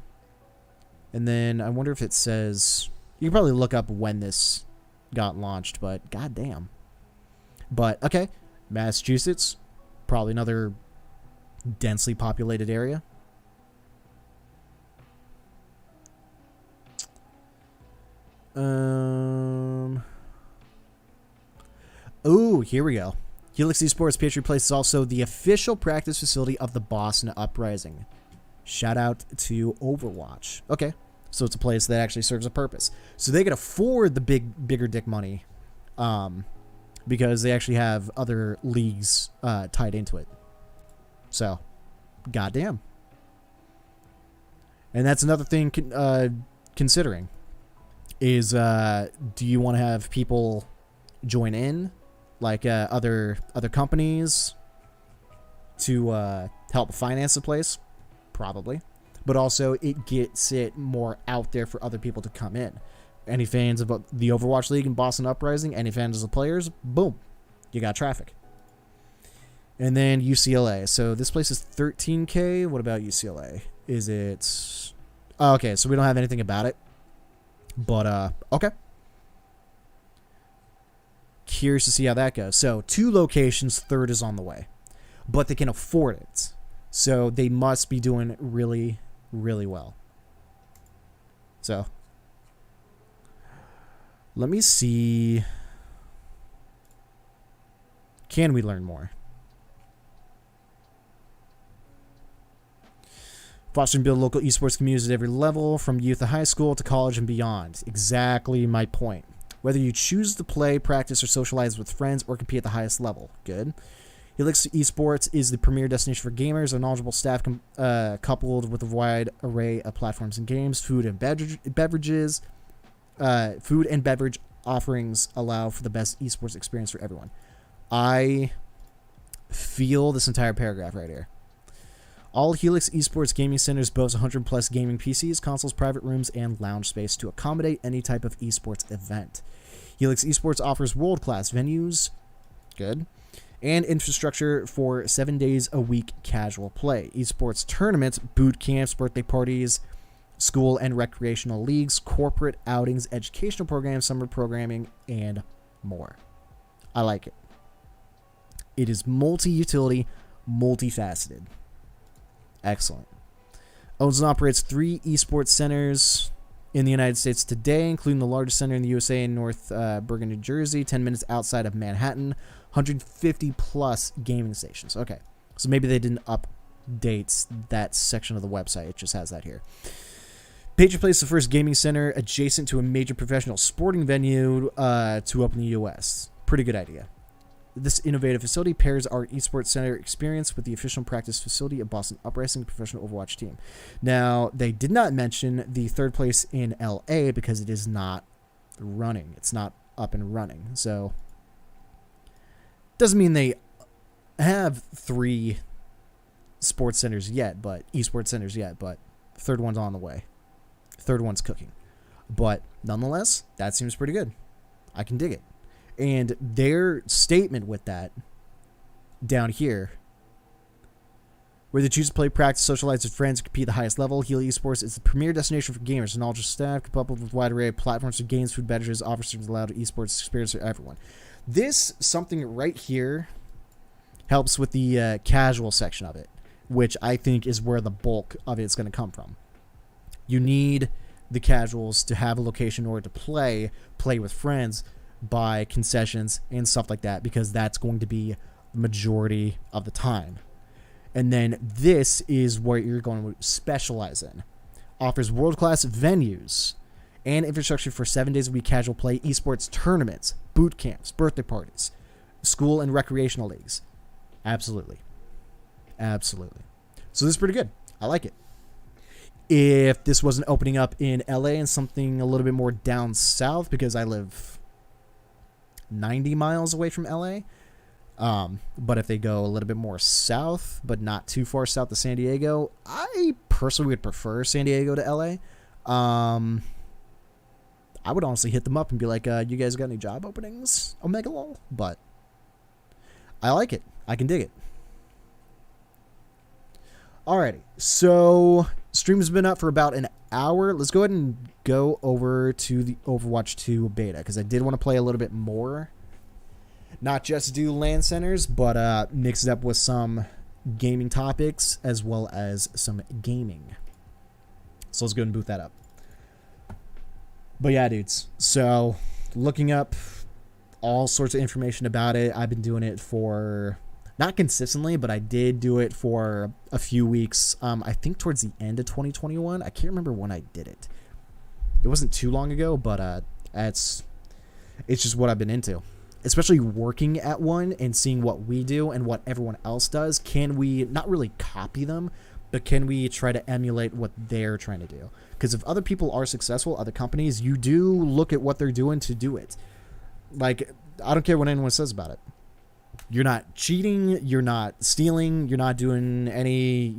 And then I wonder if it says... You can probably look up when this got launched, but goddamn. But, okay. Massachusetts. Probably another densely populated area. Oh, here we go. Helix Esports Patriot Place is also the official practice facility of the Boston Uprising. Shout out to Overwatch. Okay, so it's a place that actually serves a purpose. So they can afford the bigger dick money, because they actually have other leagues tied into it. So, goddamn. And that's another thing considering is do you want to have people join in? Like other companies to help finance the place? Probably. But also, it gets it more out there for other people to come in. Any fans of the Overwatch League and Boston Uprising, any fans of the players, boom, you got traffic. And then UCLA. So this place is 13K. What about UCLA? Is it... Oh, okay, so we don't have anything about it. But, okay. Curious to see how that goes. So 2 locations, 3rd is on the way, but they can afford it, so they must be doing really, really well. So let me see. Can we learn more? Foster and build local esports communities at every level, from youth to high school to college and beyond. Exactly my point. Whether you choose to play, practice, or socialize with friends or compete at the highest level. Good. Helix Esports is the premier destination for gamers. A knowledgeable staff coupled with a wide array of platforms and games. Food and beverage offerings allow for the best esports experience for everyone. I feel this entire paragraph right here. All Helix Esports gaming centers boast 100 plus gaming PCs, consoles, private rooms, and lounge space to accommodate any type of esports event. Helix Esports offers world-class venues, good, and infrastructure for 7 days a week casual play. Esports tournaments, boot camps, birthday parties, school and recreational leagues, corporate outings, educational programs, summer programming, and more. I like it. It is multi-utility, multifaceted. Excellent. Owns and operates 3 esports centers in the United States today, including the largest center in the USA in North Bergen, New Jersey, 10 minutes outside of Manhattan, 150 plus gaming stations. Okay, so maybe they didn't update that section of the website. It just has that here. Patriot Place is the first gaming center adjacent to a major professional sporting venue to open in the U.S. Pretty good idea. This innovative facility pairs our esports center experience with the official practice facility of Boston Uprising professional Overwatch team. Now, they did not mention the third place in LA because it is not running. It's not up and running. So, doesn't mean they have 3 sports centers yet, but esports centers yet, but third one's on the way. Third one's cooking. But nonetheless, that seems pretty good. I can dig it. And their statement with that down here, where they choose to play, practice, socialize with friends, and compete at the highest level, Healy Esports is the premier destination for gamers. Knowledgeable staff, coupled with a wide array of platforms for games, food, beverages, offers allowed esports experience for everyone. This, something right here, helps with the casual section of it, which I think is where the bulk of it's going to come from. You need the casuals to have a location in order to play with friends, buy concessions and stuff like that, because that's going to be the majority of the time. And then this is where you're going to specialize in. Offers world-class venues and infrastructure for 7 days a week casual play, esports tournaments, boot camps, birthday parties, school and recreational leagues. Absolutely. Absolutely. So this is pretty good. I like it. If this wasn't opening up in LA and something a little bit more down south, because I live 90 miles away from LA. But if they go a little bit more south, but not too far south to San Diego, I personally would prefer San Diego to LA. I would honestly hit them up and be like, you guys got any job openings? Omega lol. But I like it. I can dig it. Alrighty. So stream has been up for about an hour. Let's go ahead and go over to the Overwatch 2 beta, because I did want to play a little bit more. Not just do LAN Centers, but mix it up with some gaming topics as well as some gaming. So let's go ahead and boot that up. But yeah, dudes. So looking up all sorts of information about it. I've been doing it for, not consistently, but I did do it for a few weeks. I think towards the end of 2021. I can't remember when I did it. It wasn't too long ago, but it's just what I've been into. Especially working at one and seeing what we do and what everyone else does. Can we not really copy them, but can we try to emulate what they're trying to do? Because if other people are successful, other companies, you do look at what they're doing to do it. Like, I don't care what anyone says about it. You're not cheating, you're not stealing, you're not doing any,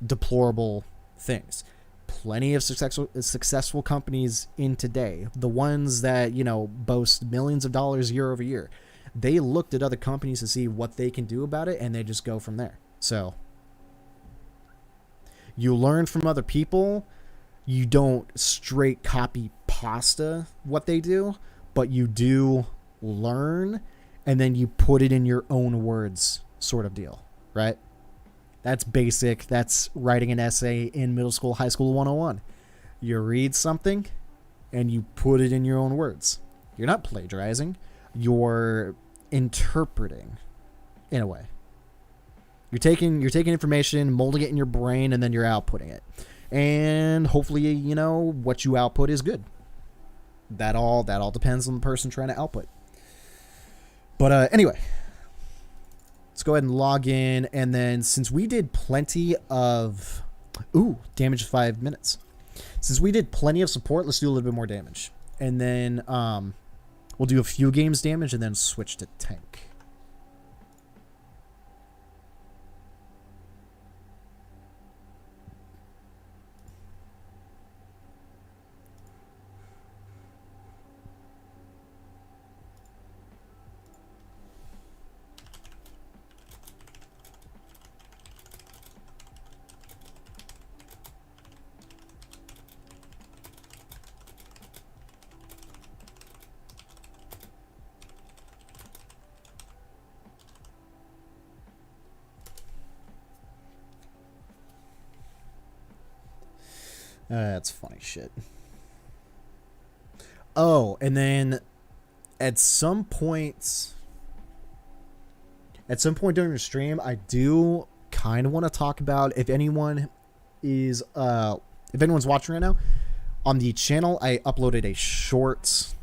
deplorable things. Plenty of successful companies in today, the ones that, boast millions of dollars year over year, they looked at other companies to see what they can do about it, and they just go from there. So you learn from other people. You don't straight copy pasta what they do, but you do learn, and then you put it in your own words, sort of deal, right? That's basic. That's writing an essay in middle school, high school 101. You read something and you put it in your own words. You're not plagiarizing. You're interpreting in a way. You're taking information, molding it in your brain, and then you're outputting it. And hopefully, what you output is good. That all depends on the person trying to output. But anyway, let's go ahead and log in, and then since we did plenty of... damage 5 minutes. Since we did plenty of support, let's do a little bit more damage. And then we'll do a few games damage and then switch to tank. That's funny shit. Oh, and then at some point during the stream, I do kind of want to talk about, if anyone's watching right now, on the channel, I uploaded a short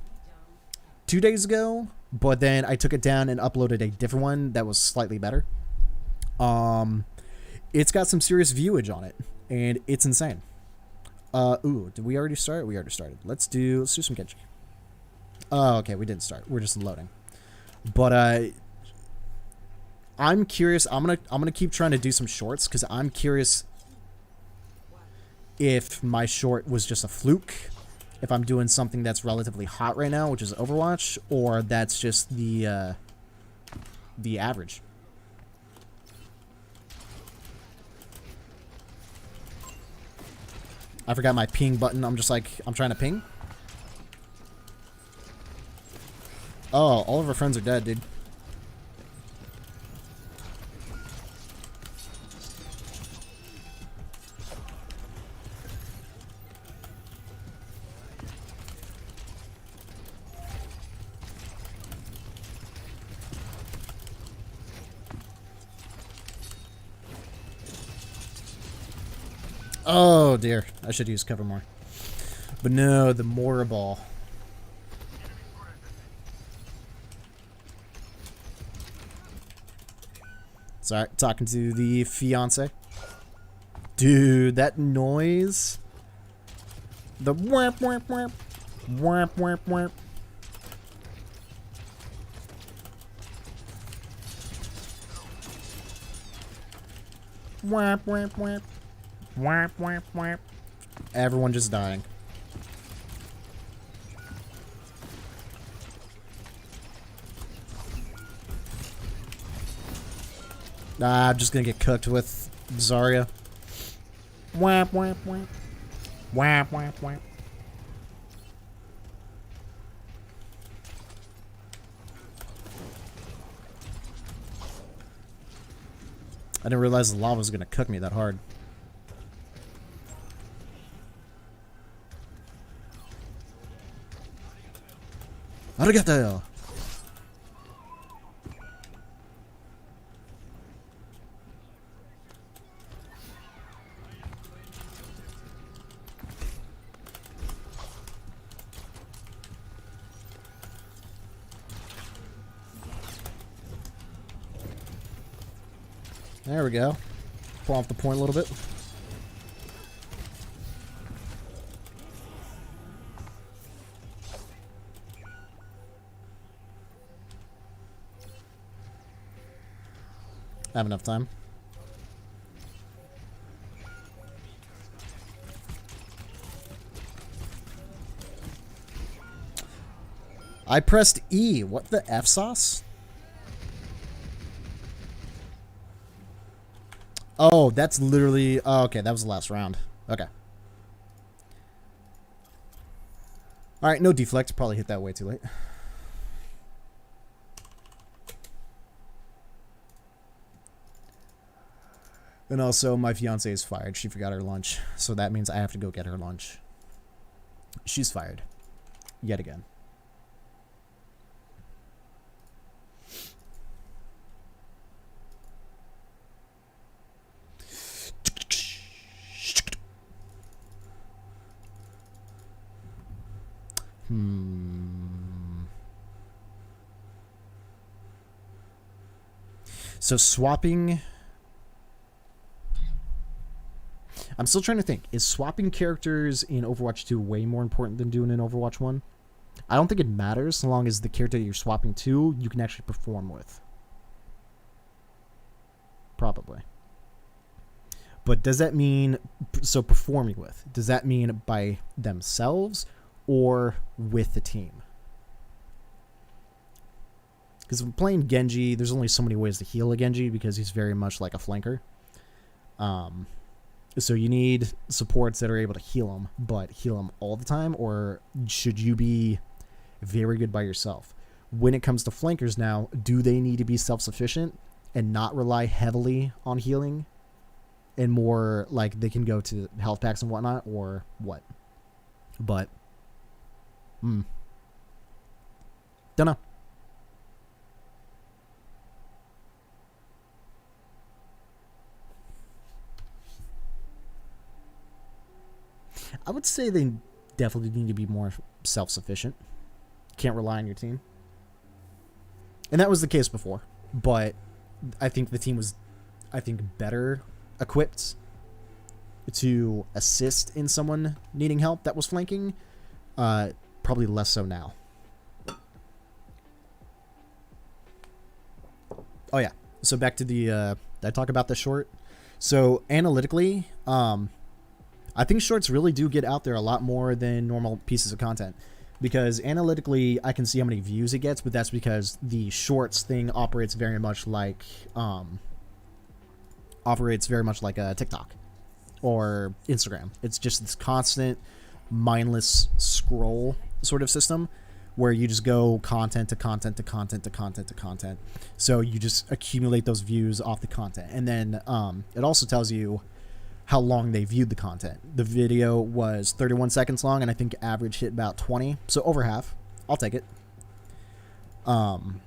2 days ago, but then I took it down and uploaded a different one that was slightly better. It's got some serious viewage on it, and it's insane. Ooh, did we already start? We already started. Let's do some Genji. Oh, okay, we didn't start. We're just loading. But I'm curious. I'm gonna keep trying to do some shorts because I'm curious if my short was just a fluke, if I'm doing something that's relatively hot right now, which is Overwatch, or that's just the average. I forgot my ping button. I'm just like, I'm trying to ping. Oh, all of our friends are dead, dude. Oh dear, I should use cover more. But no, the Mora ball. Sorry, talking to the fiance. Dude, that noise. The whap whap whap. Whap whap whap. Whap whap whap. Whap whap whap. Everyone just dying. I'm just gonna get cooked with Zarya. Whap whap whap. Whap whap whap. I didn't realize the lava was gonna cook me that hard. Arigato. There we go. Pull off the point a little bit. I have enough time. I pressed E. What the F sauce? Oh, that's literally... Oh, okay, that was the last round. Okay. Alright, no deflect. Probably hit that way too late. And also, my fiance is fired. She forgot her lunch. So that means I have to go get her lunch. She's fired. Yet again. So swapping... I'm still trying to think. Is swapping characters in Overwatch 2 way more important than doing in Overwatch 1? I don't think it matters so long as the character you're swapping to, you can actually perform with. Probably. But does that mean... So performing with. Does that mean by themselves or with the team? Because when playing Genji, there's only so many ways to heal a Genji because he's very much like a flanker. So you need supports that are able to heal him, but heal him all the time, or should you be very good by yourself? When it comes to flankers now, do they need to be self-sufficient and not rely heavily on healing? And more like they can go to health packs and whatnot, or what? But, don't know. I would say they definitely need to be more self-sufficient. Can't rely on your team. And that was the case before. But I think the team was, better equipped to assist in someone needing help that was flanking. Probably less so now. Oh yeah. So back to the, did I talk about the short? So analytically, I think shorts really do get out there a lot more than normal pieces of content. Because analytically, I can see how many views it gets, but that's because the shorts thing operates very much like TikTok or Instagram. It's just this constant, mindless scroll sort of system where you just go content to content to content to content to content. So you just accumulate those views off the content, and then it also tells you how long they viewed the content. The video was 31 seconds long, and I think average hit about 20, so over half. I'll take it. And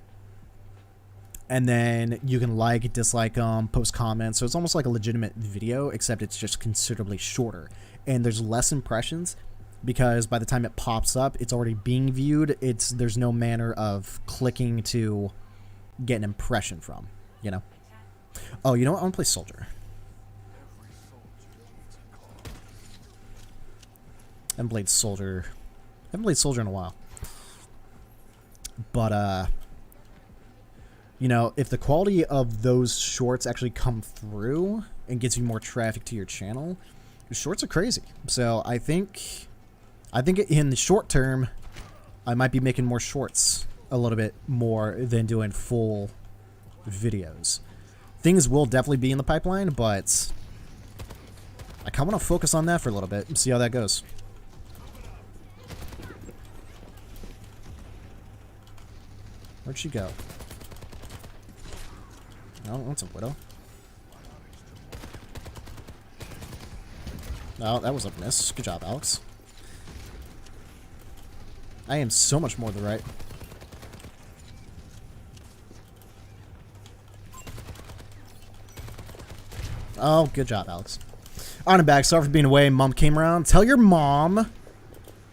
then you can like, dislike them, post comments, so it's almost like a legitimate video, except it's just considerably shorter. And there's less impressions, because by the time it pops up, it's already being viewed. There's no manner of clicking to get an impression from, you know? Oh, you know what? I want to play Soldier. I haven't played Soldier in a while. But, you know, if the quality of those shorts actually come through and gets you more traffic to your channel, shorts are crazy. So I think in the short term, I might be making more shorts a little bit more than doing full videos. Things will definitely be in the pipeline, but I kind of want to focus on that for a little bit and see how that goes. Where'd she go? No, that's a widow. Oh, that was a miss. Good job, Alex. I am so much more to the right. Oh, good job, Alex. On and back. Sorry for being away. Mom came around. Tell your mom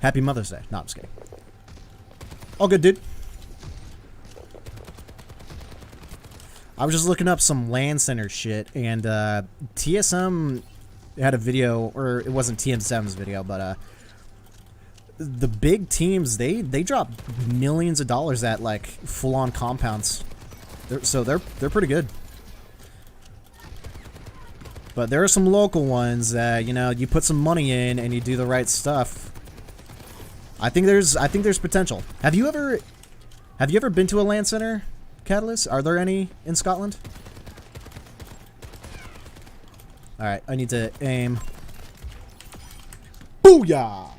Happy Mother's Day. No, I'm just kidding. All good, dude. I was just looking up some LAN Centers shit, and TSM had a video, or it wasn't TM7's video, but the big teams, they drop millions of dollars at like full-on compounds. They're pretty good. But there are some local ones that, you know, you put some money in and you do the right stuff. I think there's potential. Have you ever been to a LAN Center, Catalyst? Are there any in Scotland? Alright, I need to aim. Booyah!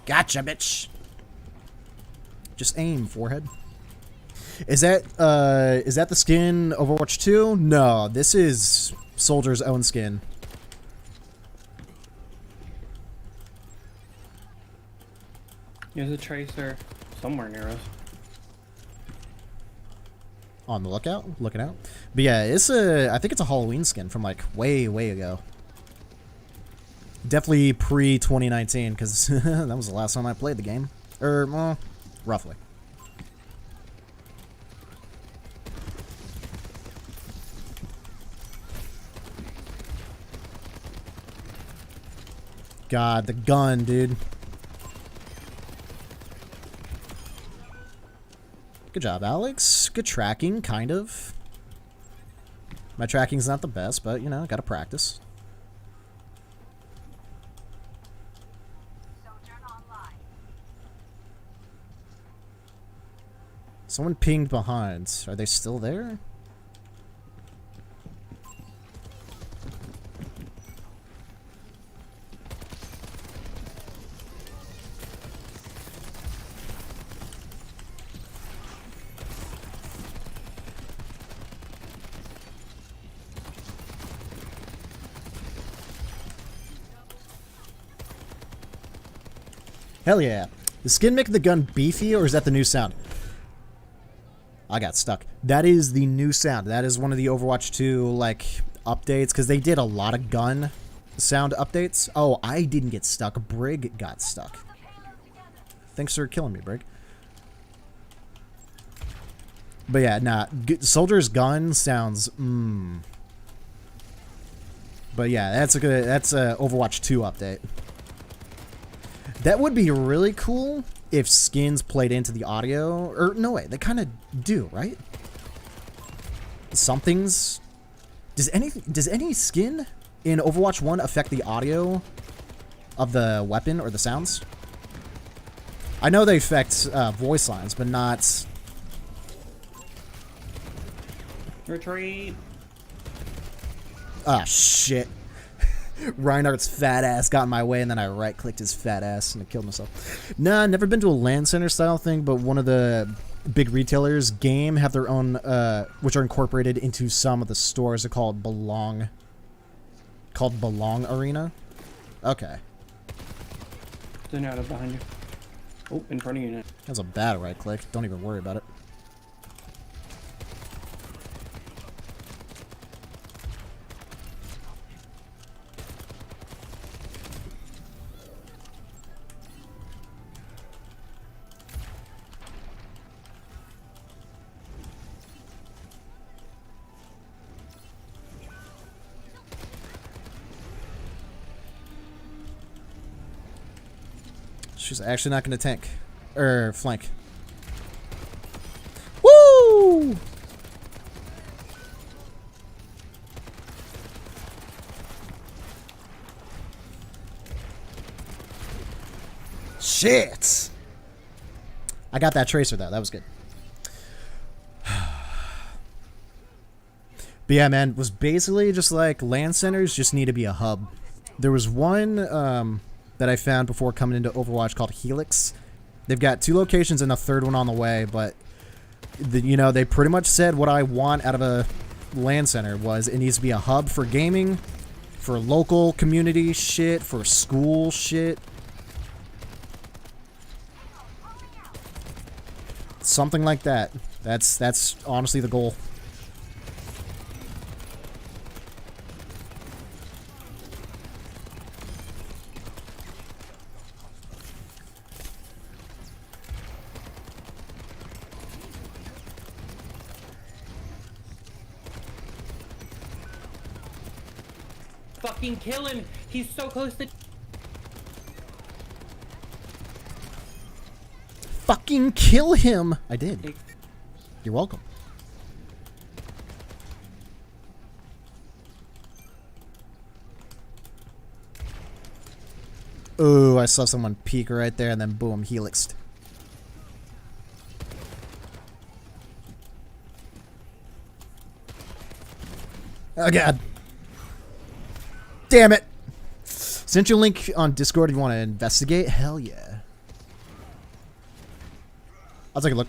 Gotcha, bitch! Just aim, forehead. Is that the skin Overwatch 2? No, this is Soldier's own skin. There's a tracer somewhere near us. On the lookout, looking out. But yeah, I think it's a Halloween skin from like way ago. Definitely pre-2019, because that was the last time I played the game. Well, roughly. God, the gun, dude. Good job, Alex. Good tracking, kind of. My tracking's not the best, but, you know, gotta practice. Someone pinged behind. Are they still there? Hell yeah. Is skin making the gun beefy, or is that the new sound? I got stuck. That is the new sound. That is one of the Overwatch 2, like, updates, because they did a lot of gun sound updates. Oh, I didn't get stuck. Brig got stuck. Thanks for killing me, Brig. But yeah, nah. Soldier's Gun sounds. But yeah, that's a Overwatch 2 update. That would be really cool if skins played into the audio. Or no way, they kind of do, right? Something's. Does any skin in Overwatch 1 affect the audio of the weapon or the sounds? I know they affect voice lines, but not. Retreat. Ah, shit. Reinhardt's fat ass got in my way, and then I right-clicked his fat ass, and I killed myself. Nah, never been to a LAN Center style thing, but one of the big retailers, Game, have their own, which are incorporated into some of the stores. They're called Belong. Called Belong Arena. Okay. Then out of behind you. Oh, in front of you now. That's a bad right-click. Don't even worry about it. She's actually not going to tank. Or flank. Woo! Shit! I got that tracer though. That was good. But yeah, man, was basically just like LAN centers just need to be a hub. There was one that I found before coming into Overwatch called Helix. They've got 2 locations and a 3rd one on the way, but you know, they pretty much said what I want out of a LAN center was it needs to be a hub for gaming, for local community shit, for school shit. Something like that. That's honestly the goal. Fucking kill him! He's so close to. Fucking kill him! I did. You're welcome. Ooh, I saw someone peek right there and then boom, helixed. Oh god. Damn it! Sent you a link on Discord if you want to investigate. Hell yeah. I'll take a look.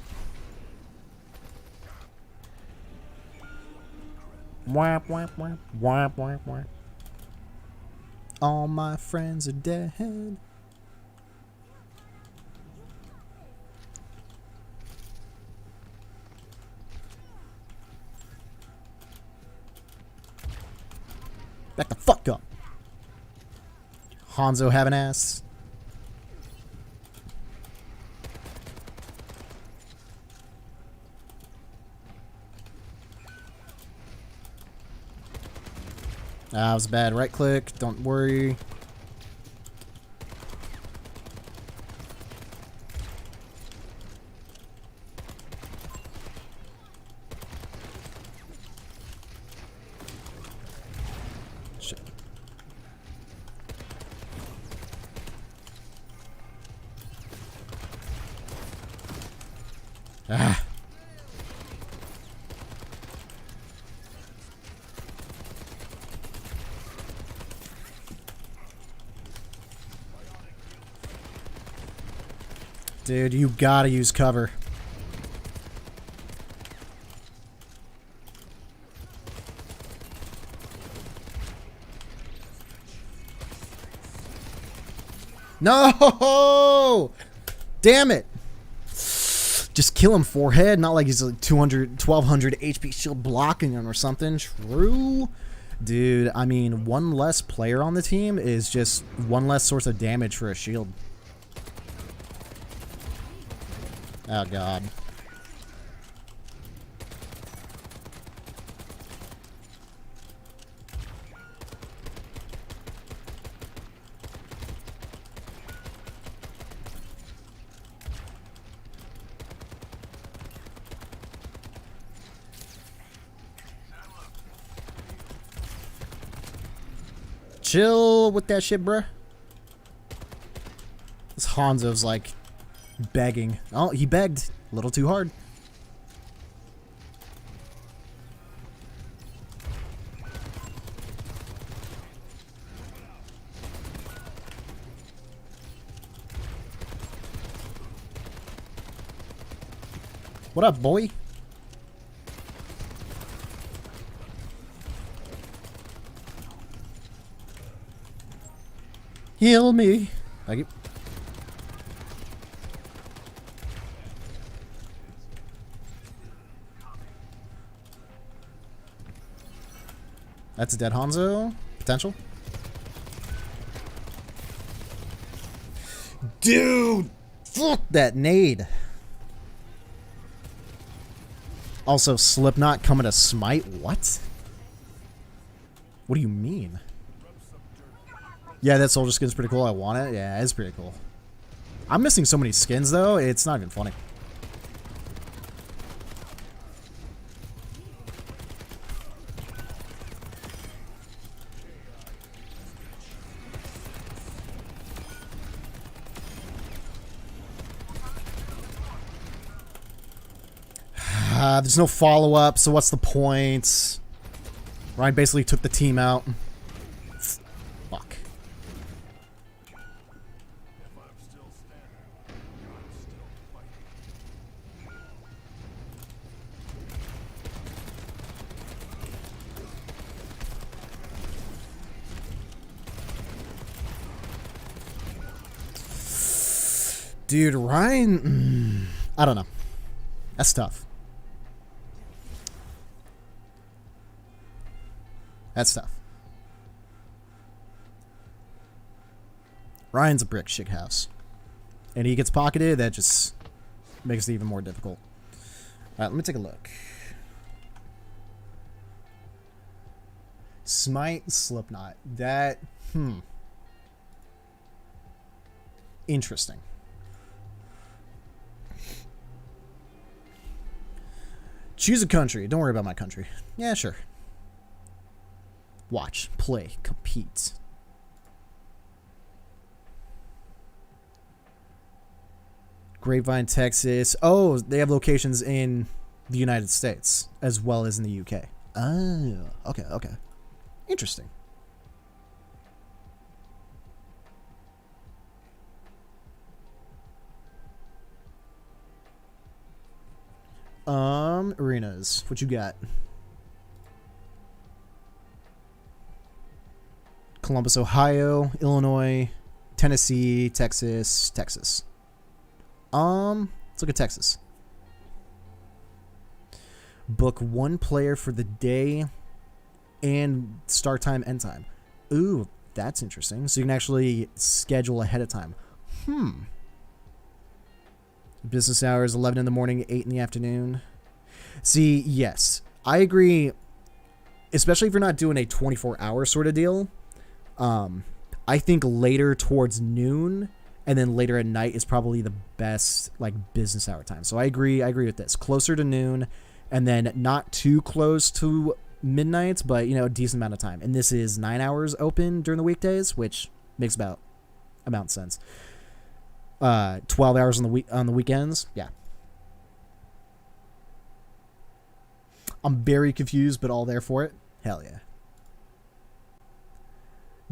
Whap, whap, whap, whap, whap, whap. All my friends are dead. Back the fuck up. Hanzo have an ass. That was bad. Right click. Don't worry. Shit. Ah. Dude, you gotta use cover. No! Damn it! Just kill him forehead, not like he's like 1200 HP shield blocking him or something. True. Dude, I mean, one less player on the team is just one less source of damage for a shield. Oh god. Chill with that shit, bruh. This Hanzo's like begging. Oh, he begged a little too hard. What up, boy? Heal me. Thank you. That's a dead Hanzo. Potential. Dude! Fuck that nade. Also, Slipknot coming to smite? What? What do you mean? Yeah, that soldier skin's pretty cool. I want it. Yeah, it's pretty cool. I'm missing so many skins, though. It's not even funny. There's no follow-up, so what's the point? Ryan basically took the team out. Fuck. Dude, Ryan... I don't know. That's tough. That's tough. Ryan's a brick shit house. And he gets pocketed, that just makes it even more difficult. Alright, let me take a look. Smite Slipknot. That, interesting. Choose a country. Don't worry about my country. Yeah, sure. Watch, play, compete. Grapevine, Texas. Oh, they have locations in the United States as well as in the UK. Oh, okay, okay. Interesting. Arenas. What you got? Columbus, Ohio, Illinois, Tennessee, Texas, Texas. Let's look at Texas. Book one player for the day and start time, end time. Ooh, that's interesting. So you can actually schedule ahead of time. Business hours, 11 in the morning, 8 in the afternoon. See, yes, I agree. Especially if you're not doing a 24-hour sort of deal. I think later towards noon and then later at night is probably the best like business hour time. So I agree with this. Closer to noon and then not too close to midnight, but you know, a decent amount of time. And this is 9 hours open during the weekdays, which makes about amount of sense. 12 hours on the weekends. Yeah. I'm very confused, but all there for it. Hell yeah.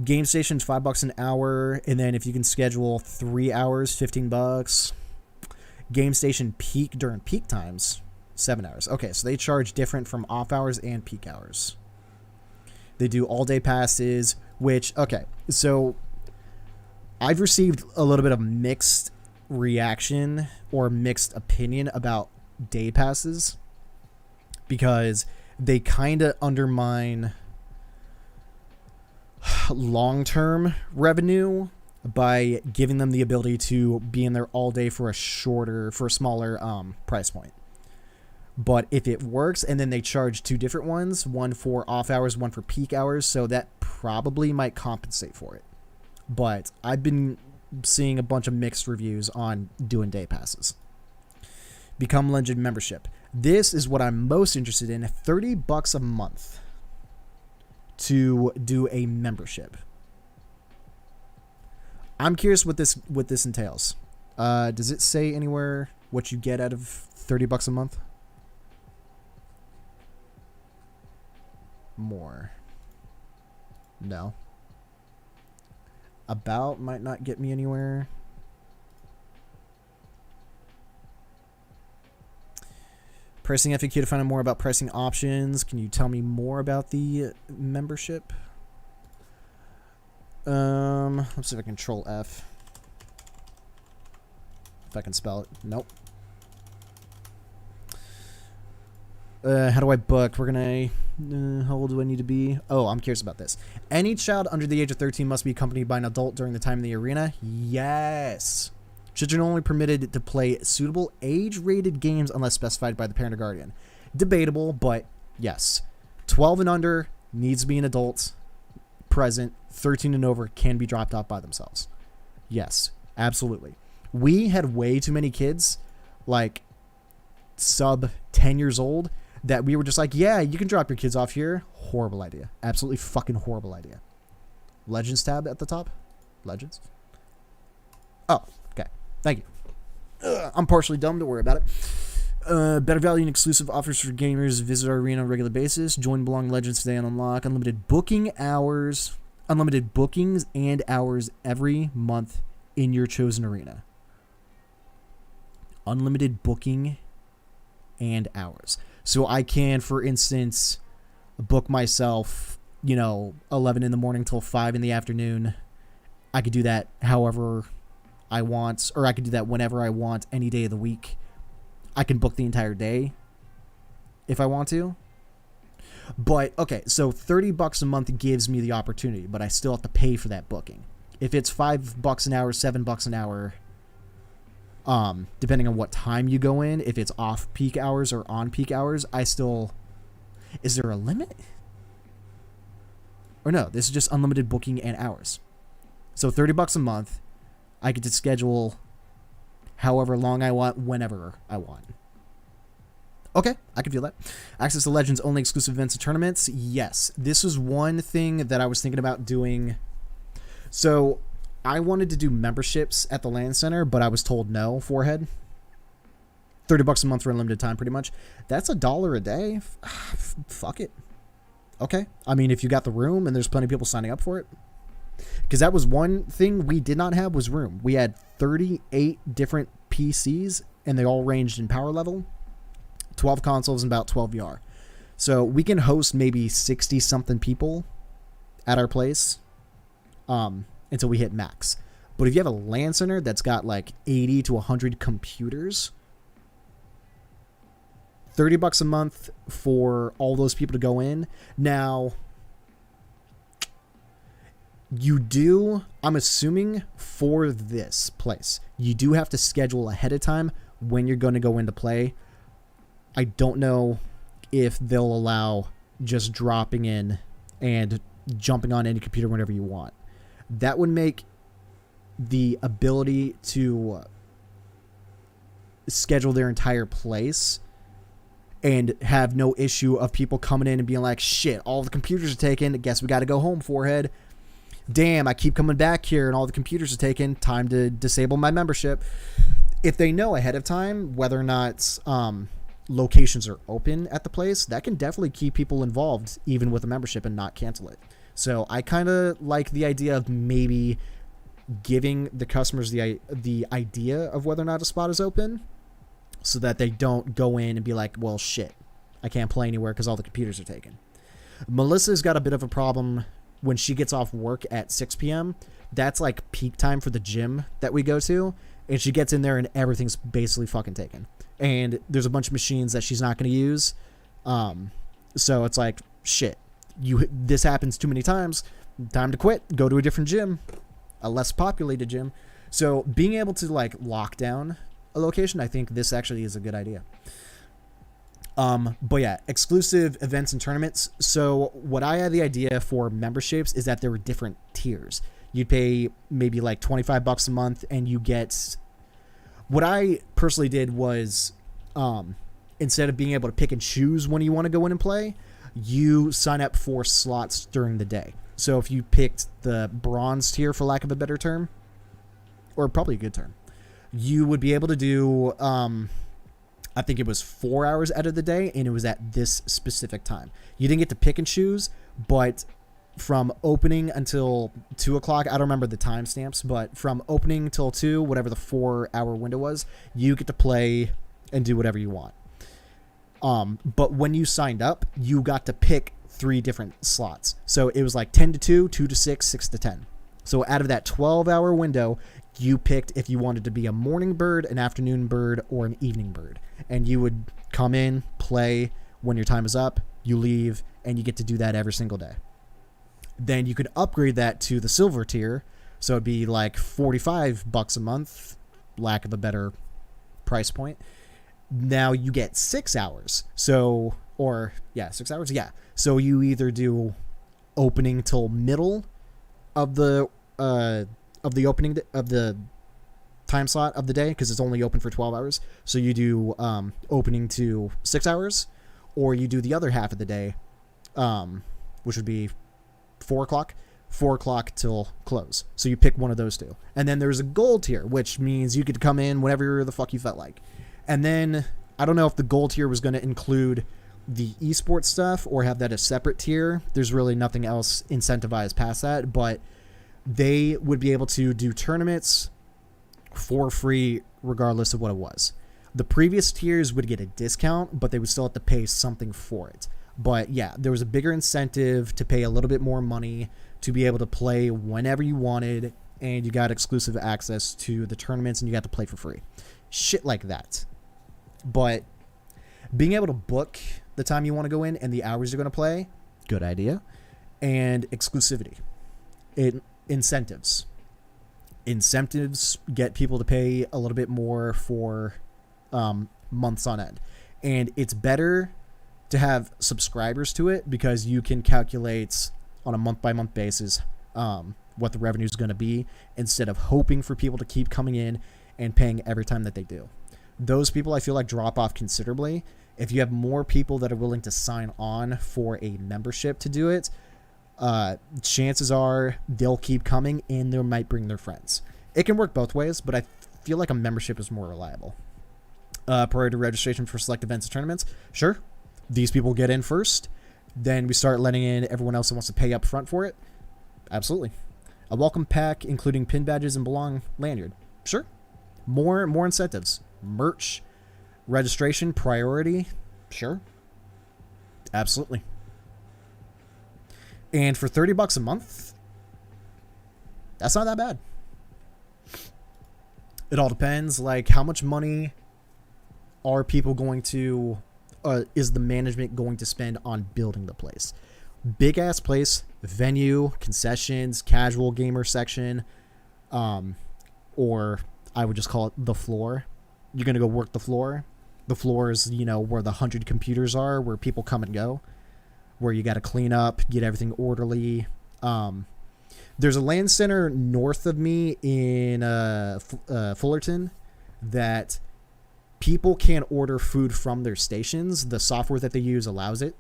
Game station's $5 an hour, and then if you can schedule 3 hours, $15. Game station peak during peak times, 7 hours. Okay, so they charge different from off hours and peak hours. They do all day passes, which, okay, so I've received a little bit of mixed reaction or mixed opinion about day passes because they kind of undermine long-term revenue by giving them the ability to be in there all day for a smaller price point. But if it works and then they charge two different ones, one for off hours, one for peak hours, so that probably might compensate for it. But I've been seeing a bunch of mixed reviews on doing day passes. Become Legend membership. This is what I'm most interested in. $30 a month to do a membership. I'm curious what this entails. Does it say anywhere what you get out of $30 a month? More. No. About might not get me anywhere. Pricing FAQ to find out more about pricing options. Can you tell me more about the membership? Let's see if I can control F. If I can spell it. Nope. How do I book? We're gonna... how old do I need to be? Oh, I'm curious about this. Any child under the age of 13 must be accompanied by an adult during the time in the arena? Yes. Children are only permitted to play suitable age-rated games unless specified by the parent or guardian. Debatable, but yes. 12 and under needs to be an adult present. 13 and over can be dropped off by themselves. Yes, absolutely. We had way too many kids, like sub 10 years old, that we were just like, yeah, you can drop your kids off here. Horrible idea. Absolutely fucking horrible idea. Legends tab at the top. Legends. Oh, okay. Thank you. I'm partially dumb. Don't worry about it. Better value and exclusive offers for gamers. Visit our arena on a regular basis. Join Belong Legends today and unlock unlimited booking hours. Unlimited bookings and hours every month in your chosen arena. Unlimited booking and hours. So I can, for instance, book myself, 11 in the morning till 5 in the afternoon. I could do that however I want, or I could do that whenever I want, any day of the week. I can book the entire day if I want to. But, okay, so $30 a month gives me the opportunity, but I still have to pay for that booking. If it's $5 an hour, $7 an hour, depending on what time you go in, if it's off-peak hours or on-peak hours, is there a limit? Or no, this is just unlimited booking and hours. So $30 a month, I get to schedule however long I want, whenever I want. Okay, I can feel that. Access to Legends only exclusive events and tournaments. Yes, this was one thing that I was thinking about doing. So I wanted to do memberships at the LAN Center, but I was told no, forehead. $30 a month for unlimited time, pretty much. That's $1 a day. Fuck it. Okay. I mean, if you got the room and there's plenty of people signing up for it. Because that was one thing we did not have was room. We had 38 different PCs, and they all ranged in power level. 12 consoles and about 12 VR. So we can host maybe 60-something people at our place until we hit max. But if you have a LAN center that's got like 80 to 100 computers, $30 a month for all those people to go in. Now, I'm assuming for this place, you do have to schedule ahead of time when you're going to go into play. I don't know if they'll allow just dropping in and jumping on any computer whenever you want. That would make the ability to schedule their entire place and have no issue of people coming in and being like, shit, all the computers are taken. Guess we got to go home, forehead. Damn, I keep coming back here and all the computers are taken. Time to disable my membership. If they know ahead of time whether or not locations are open at the place, that can definitely keep people involved even with a membership and not cancel it. So I kind of like the idea of maybe giving the customers the idea of whether or not a spot is open so that they don't go in and be like, well, shit, I can't play anywhere because all the computers are taken. Melissa's got a bit of a problem when she gets off work at 6 p.m. That's like peak time for the gym that we go to. And she gets in there and everything's basically fucking taken. And there's a bunch of machines that she's not going to use. So it's like, shit, this happens too many times. Time to quit. Go to a different gym. A less populated gym. So being able to like lock down a location, I think this actually is a good idea. But yeah, exclusive events and tournaments. So what I had the idea for memberships is that there were different tiers. You'd pay maybe like $25 a month and you get... What I personally did was, instead of being able to pick and choose when you want to go in and play, you sign up for slots during the day. So if you picked the bronze tier, for lack of a better term, or probably a good term. You would be able to do, I think it was 4 hours out of the day, and it was at this specific time. You didn't get to pick and choose, but from opening until 2 o'clock, I don't remember the timestamps, but from opening till 2, whatever the 4-hour window was, you get to play and do whatever you want. But when you signed up, you got to pick 3 different slots. So it was like 10 to 2, 2 to 6, 6 to 10. So out of that 12-hour window, you picked if you wanted to be a morning bird, an afternoon bird, or an evening bird. And you would come in, play. When your time is up, you leave, and you get to do that every single day. Then you could upgrade that to the silver tier. So it'd be like $45 a month, lack of a better price point. Now you get 6 hours. 6 hours. Yeah. So you either do opening till middle of the opening of the time slot of the day, because it's only open for 12 hours. So you do opening to 6 hours, or you do the other half of the day, which would be 4 o'clock till close. So you pick one of those two. And then there's a gold tier, which means you could come in whenever the fuck you felt like. And then I don't know if the gold tier was going to include the esports stuff or have that a separate tier. There's really nothing else incentivized past that, but they would be able to do tournaments for free regardless of what it was. The previous tiers would get a discount, but they would still have to pay something for it. But yeah, there was a bigger incentive to pay a little bit more money to be able to play whenever you wanted, and you got exclusive access to the tournaments, and you got to play for free. Shit like that. But being able to book the time you want to go in and the hours you're going to play, good idea. And exclusivity. Incentives get people to pay a little bit more for months on end. And it's better to have subscribers to it, because you can calculate on a month-by-month basis what the revenue is going to be, instead of hoping for people to keep coming in and paying every time that they do. Those people, I feel like, drop off considerably. If you have more people that are willing to sign on for a membership to do it, chances are they'll keep coming, and they might bring their friends. It can work both ways, but I feel like a membership is more reliable. Priority registration for select events and tournaments. Sure. These people get in first. Then we start letting in everyone else that wants to pay up front for it. Absolutely. A welcome pack, including pin badges and belong lanyard. Sure. More incentives. Merch. Registration. Priority. Sure. Absolutely. And for $30 a month, that's not that bad. It all depends, like, how much money are people going to, is the management going to spend on building the place? Big ass place, venue, concessions, casual gamer section, or I would just call it the floor. You're going to go work the floor. The floor is, where the 100 computers are, where people come and go, where you got to clean up, get everything orderly. There's a LAN center north of me in Fullerton that people can't order food from their stations. The software that they use allows it.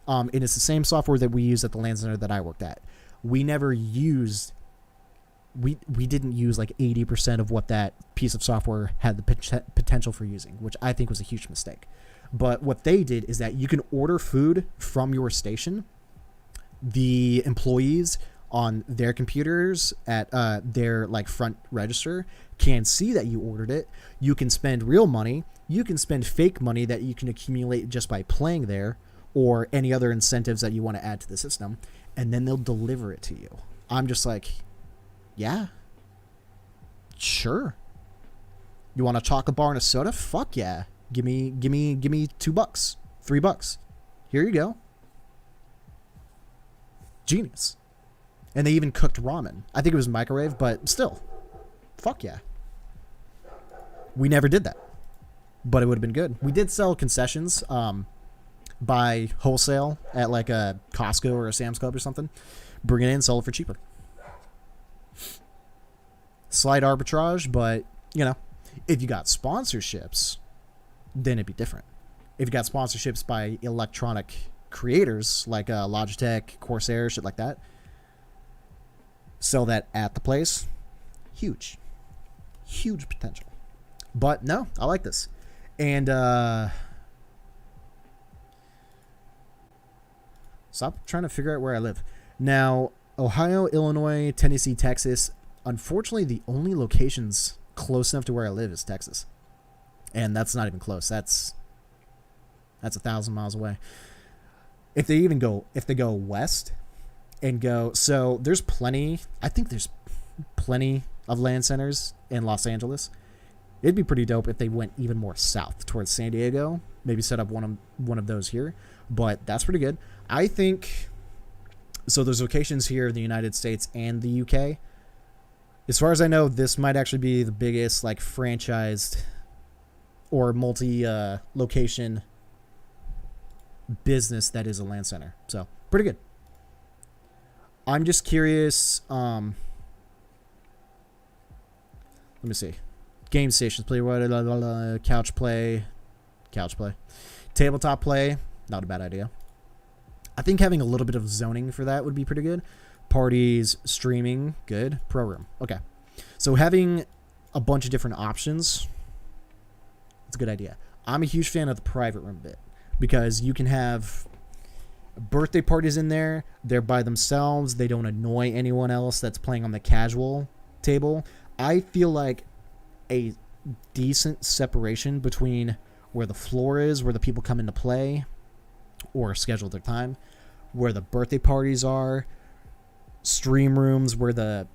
And it's the same software that we use at the LAN center that I worked at. We never used... We didn't use like 80% of what that piece of software had the potential for using, which I think was a huge mistake. But what they did is that you can order food from your station. The employees on their computers at their like front register can see that you ordered it. You can spend real money. You can spend fake money that you can accumulate just by playing there, or any other incentives that you want to add to the system, and then they'll deliver it to you. I'm just like, yeah, sure. You want a chocolate bar and a soda? Fuck yeah. Give me $2, $3. Here you go. Genius. And they even cooked ramen. I think it was microwave, but still. Fuck yeah. We never did that. But it would have been good. We did sell concessions by wholesale at like a Costco or a Sam's Club or something. Bring it in, sell it for cheaper. Slight arbitrage, but, if you got sponsorships, then it'd be different. If you got sponsorships by electronic creators like Logitech, Corsair, shit like that, sell that at the place. Huge. Huge potential. But no, I like this. And stop trying to figure out where I live. Now, Ohio, Illinois, Tennessee, Texas. Unfortunately, the only locations close enough to where I live is Texas. And that's not even close. That's 1,000 miles away. If they go west and go, so there's plenty, I think there's plenty of LAN centers in Los Angeles. It'd be pretty dope if they went even more south towards San Diego. Maybe set up one of those here. But that's pretty good. I think, so there's locations here in the United States and the UK. As far as I know, this might actually be the biggest like franchised or multi-location business that is a LAN center. So pretty good. I'm just curious. Let me see. Game stations, play, couch play, tabletop play. Not a bad idea. I think having a little bit of zoning for that would be pretty good. Parties, streaming, good. Pro room. Okay. So having a bunch of different options, it's a good idea. I'm a huge fan of the private room bit because you can have birthday parties in there. They're by themselves. They don't annoy anyone else that's playing on the casual table. I feel like a decent separation between where the floor is, where the people come in to play or schedule their time, where the birthday parties are, stream rooms where the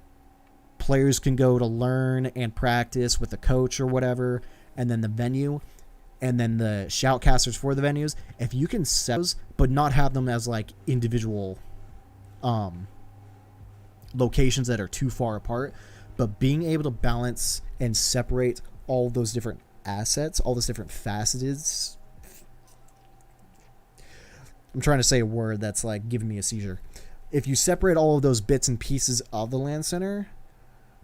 players can go to learn and practice with the coach or whatever, and then the venue, and then the shoutcasters for the venues. If you can set those, but not have them as like individual locations that are too far apart, but being able to balance and separate all those different assets, all those different facets. I'm trying to say a word that's like giving me a seizure. If you separate all of those bits and pieces of the LAN center,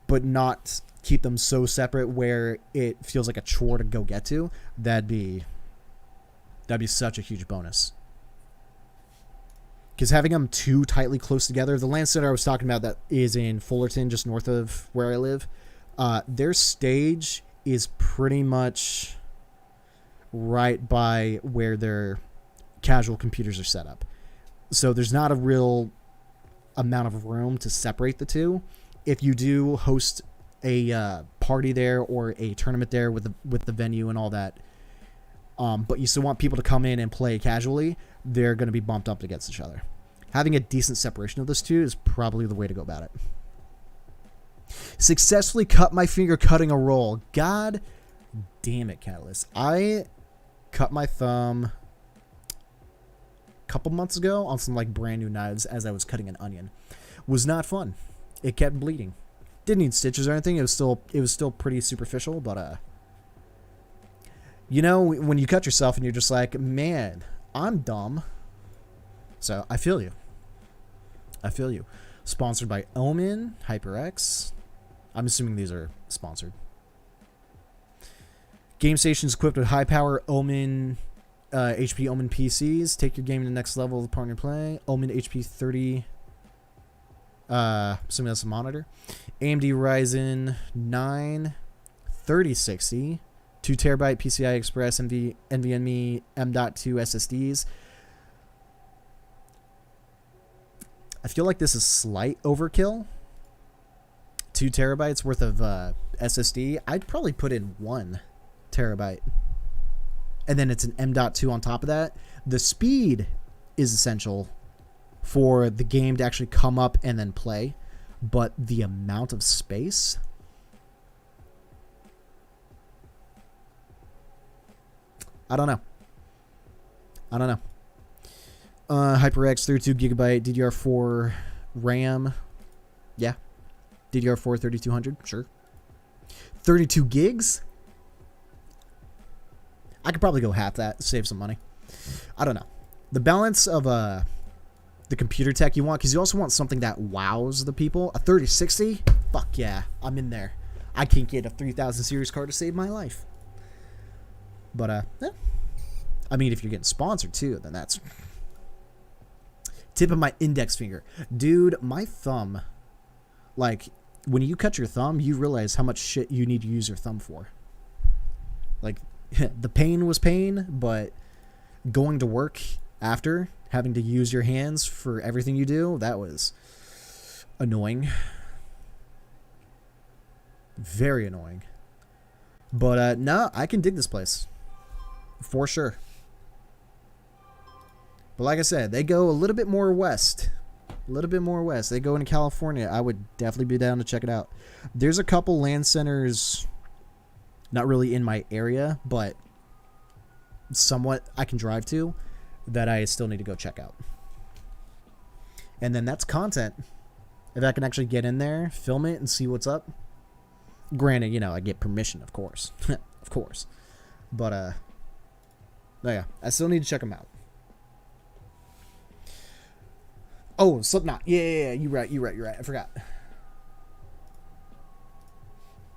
but not keep them so separate where it feels like a chore to go get to, that'd be such a huge bonus. Because having them too tightly close together, the LAN center I was talking about that is in Fullerton, just north of where I live, their stage is pretty much right by where their casual computers are set up. So there's not a real amount of room to separate the two. If you do host a party there or a tournament there with the venue and all that, but you still want people to come in and play casually, they're going to be bumped up against each other. Having a decent separation of those two is probably the way to go about it. Successfully cut my finger cutting a roll. God damn it, Catalyst. I cut my thumb a couple months ago on some like brand new knives as I was cutting an onion. Was not fun. It kept bleeding. Didn't need stitches or anything. It was still pretty superficial, but you know, when you cut yourself and you're just like, man, I'm dumb. So I feel you. Sponsored by Omen, HyperX. I'm assuming these are sponsored. Game stations equipped with high-power Omen, HP Omen PCs. Take your game to the next level with partner play. Omen HP 30. Assuming that's a monitor. AMD Ryzen 9 3060. 2TB PCI Express NVMe M.2 SSDs. I feel like this is slight overkill. 2 terabytes worth of SSD. I'd probably put in 1 terabyte. And then it's an M.2 on top of that. The speed is essential for the game to actually come up and then play. But the amount of space... I don't know. HyperX 32GB DDR4 RAM. Yeah. DDR4 3200. Sure. 32 gigs? I could probably go half that, save some money. I don't know. The balance of the computer tech you want, because you also want something that wows the people. A 3060? Fuck yeah. I'm in there. I can't get a 3000 series card to save my life. But, yeah. I mean, if you're getting sponsored, too, then that's... Tip of my index finger. Dude, my thumb, like, when you cut your thumb, you realize how much shit you need to use your thumb for. Like, the pain was pain, but going to work after, having to use your hands for everything you do, that was annoying. Very annoying. But, no, I can dig this place. For sure. But like I said, they go a little bit more west. A little bit more west. They go into California. I would definitely be down to check it out. There's a couple LAN centers, not really in my area, but somewhat I can drive to, that I still need to go check out. And then that's content. If I can actually get in there, film it, and see what's up. Granted, you know, I get permission, of course. Of course. But, oh yeah, I still need to check them out. Oh, Slipknot. Yeah, you're right. I forgot.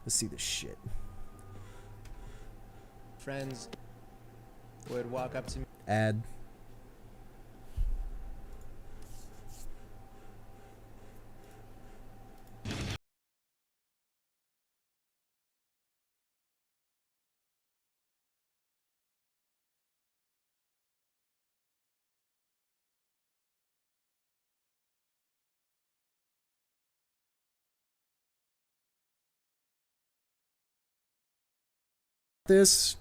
Let's see this shit. Friends would walk up to me. Ad. This,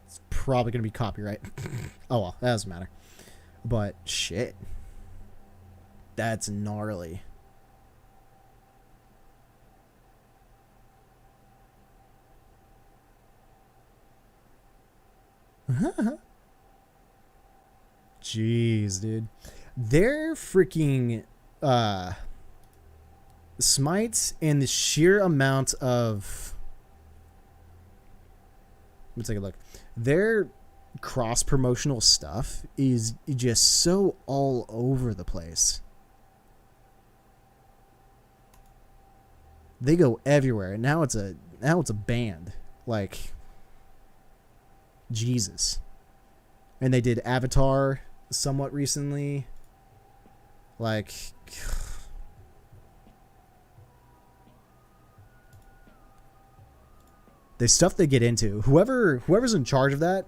it's probably gonna be copyright. Oh well, that doesn't matter. But shit, that's gnarly. Jeez, dude, their freaking smites and the sheer amount of. Let's take a look. Their cross-promotional stuff is just so all over the place. They go everywhere. And now it's a band. Like, Jesus. And they did Avatar somewhat recently. Like, the stuff they get into, whoever's in charge of that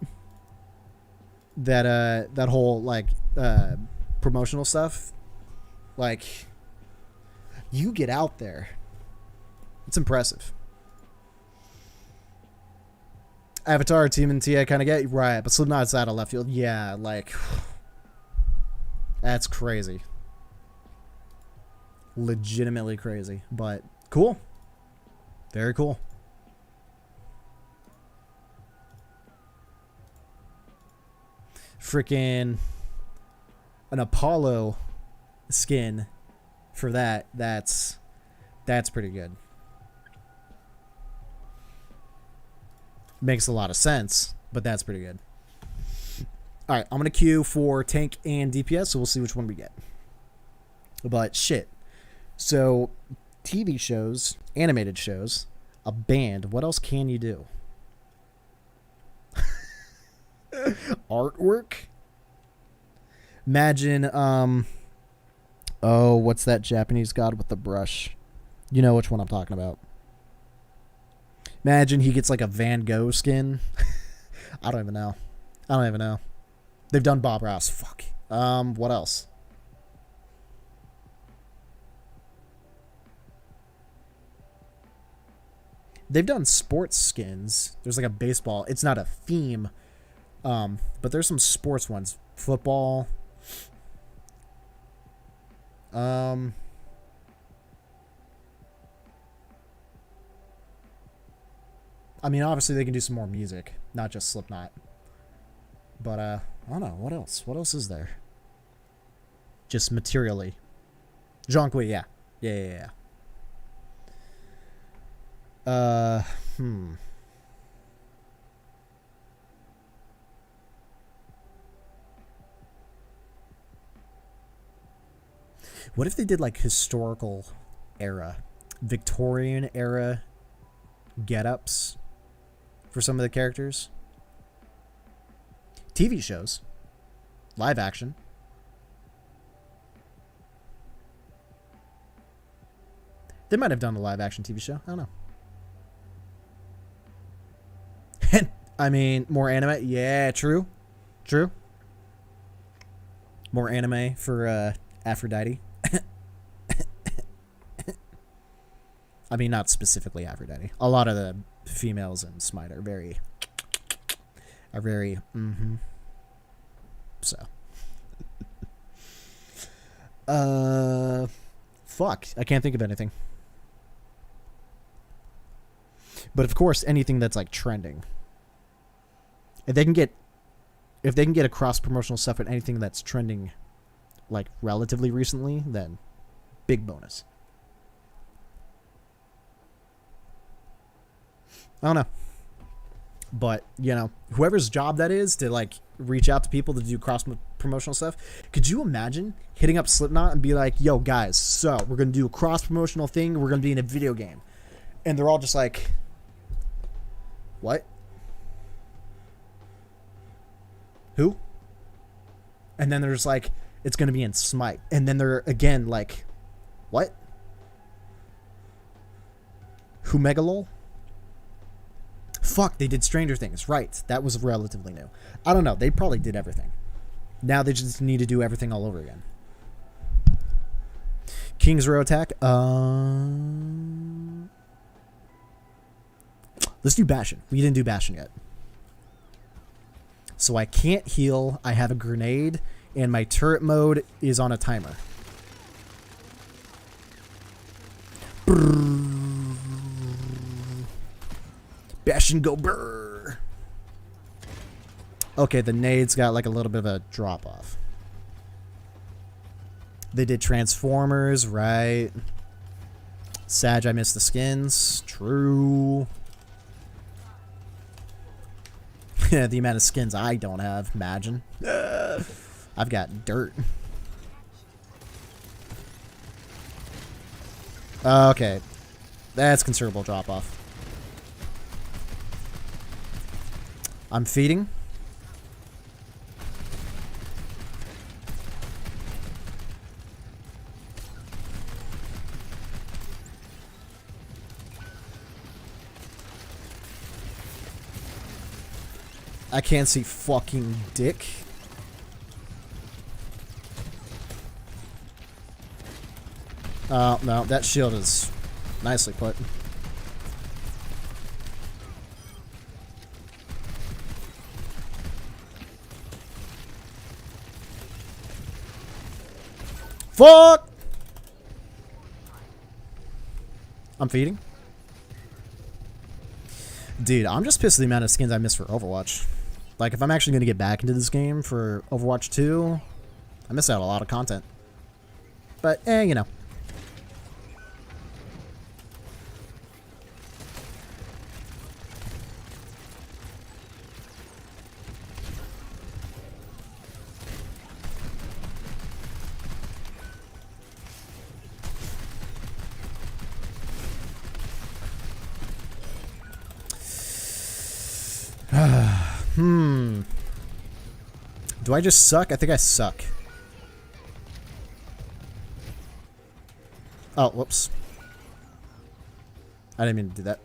whole like promotional stuff, like, you get out there, it's impressive. Avatar, TMNT, I kind of get right, but Slipknot's out of left field. Yeah, like, that's crazy, legitimately crazy, but cool, very cool. Freaking an Apollo skin for that's pretty good. Makes a lot of sense, but that's pretty good. All right, I'm gonna queue for tank and DPS, so we'll see which one we get. But shit, so TV shows, animated shows, a band, what else can you do? Artwork. Imagine oh, what's that Japanese god with the brush? You know which one I'm talking about. Imagine he gets like a Van Gogh skin. I don't even know. They've done Bob Ross. Fuck. What else? They've done sports skins. There's like a baseball. It's not a theme. But there's some sports ones. Football. I mean, obviously they can do some more music, not just Slipknot. But, I don't know. What else? What else is there? Just materially. Jonquil, yeah. Yeah. What if they did like historical era, Victorian era get-ups for some of the characters? TV shows, live action. They might have done a live action TV show. I don't know. I mean, more anime. Yeah, true. True. More anime for Aphrodite. I mean, not specifically Aphrodite. A lot of the females in Smite are very, So. Fuck. I can't think of anything. But of course, anything that's like trending. If they can get a cross promotional stuff with anything that's trending like relatively recently, then big bonus. I don't know. But, you know, whoever's job that is to like reach out to people to do cross promotional stuff. Could you imagine hitting up Slipknot and be like, yo guys, so we're going to do a cross promotional thing. We're going to be in a video game. And they're all just like, what? Who? And then there's like, it's going to be in Smite. And then they're again like, what? Who Megalol? Fuck, they did Stranger Things. Right. That was relatively new. I don't know. They probably did everything. Now they just need to do everything all over again. King's Row attack. Let's do Bastion. We didn't do Bastion yet. So I can't heal. I have a grenade. And my turret mode is on a timer. Brrr. Bastion go brrr. Okay, the nades got like a little bit of a drop off. They did Transformers, right? Sag, I missed the skins. True. Yeah, the amount of skins I don't have. Imagine. I've got dirt. Okay. That's considerable drop off. I'm feeding. I can't see fucking dick. Oh, no, that shield is nicely put. Fuck! I'm feeding. Dude, I'm just pissed at the amount of skins I missed for Overwatch. Like, if I'm actually going to get back into this game for Overwatch 2, I miss out a lot of content. But, you know. Do I just suck? I think I suck. Oh, whoops. I didn't mean to do that.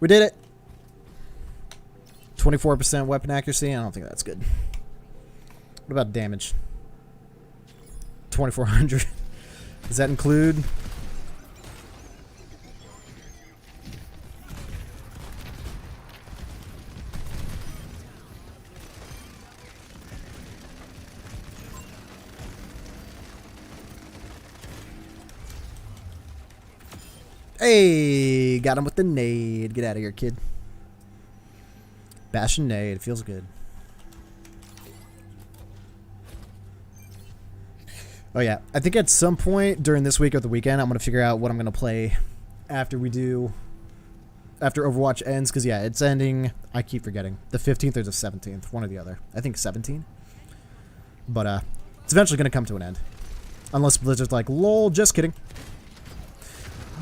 We did it. 24% weapon accuracy. I don't think that's good. What about damage? 2,400. Does that include? Hey, got him with the nade. Get out of here, kid. Bastion nade. Feels good. Oh yeah, I think at some point during this week or the weekend, I'm going to figure out what I'm going to play after Overwatch ends, because yeah, it's ending, I keep forgetting, the 15th or the 17th, one or the other. I think 17. But it's eventually going to come to an end. Unless Blizzard's like, lol, just kidding.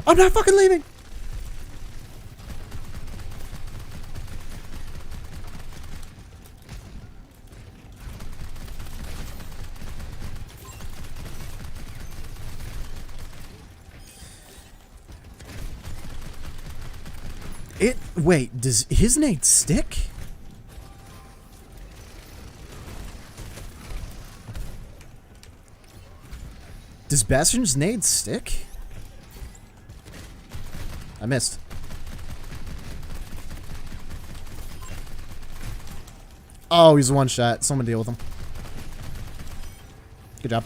I'm not fucking leaving! Wait, does his nade stick? Does Bastion's nade stick? I missed. Oh, he's one shot. Someone deal with him. Good job.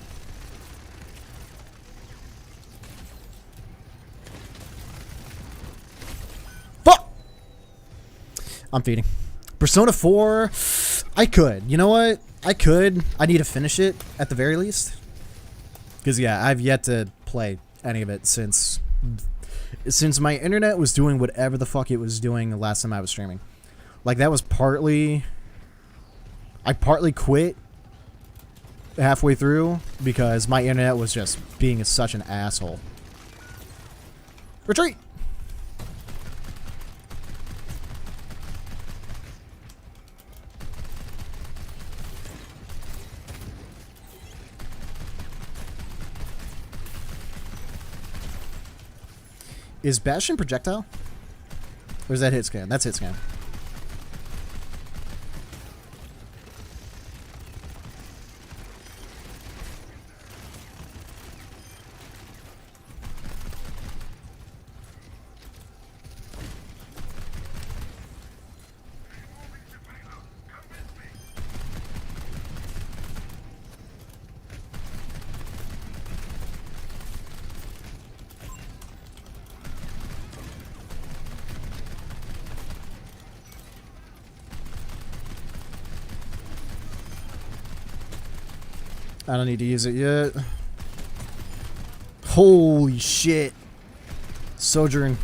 I'm feeding. Persona 4, I could. You know what? I could. I need to finish it at the very least. Because, yeah, I've yet to play any of it since my internet was doing whatever the fuck it was doing the last time I was streaming. Like, that was partly... I partly quit halfway through because my internet was just being such an asshole. Retreat! Is Bastion projectile? Or is that hit scan? That's hit scan. I don't need to use it yet. Holy shit. Sojourn.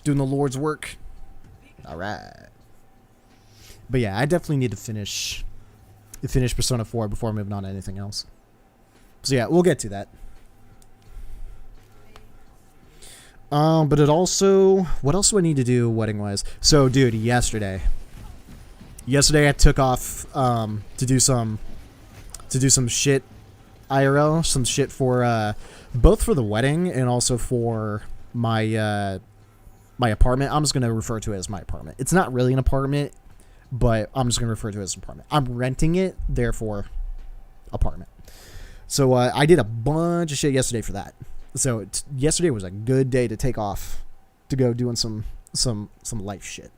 Doing the Lord's work. Alright. But yeah, I definitely need to finish Persona 4 before moving on to anything else. So yeah, we'll get to that. But it also... What else do I need to do wedding-wise? So, dude, yesterday I took off to do some shit IRL, some shit for both for the wedding and also for my my apartment. I'm just gonna refer to it as my apartment. It's not really an apartment, but I'm just gonna refer to it as an apartment. I'm renting it, therefore apartment. So I did a bunch of shit yesterday for that. So yesterday was a good day to take off to go doing some life shit.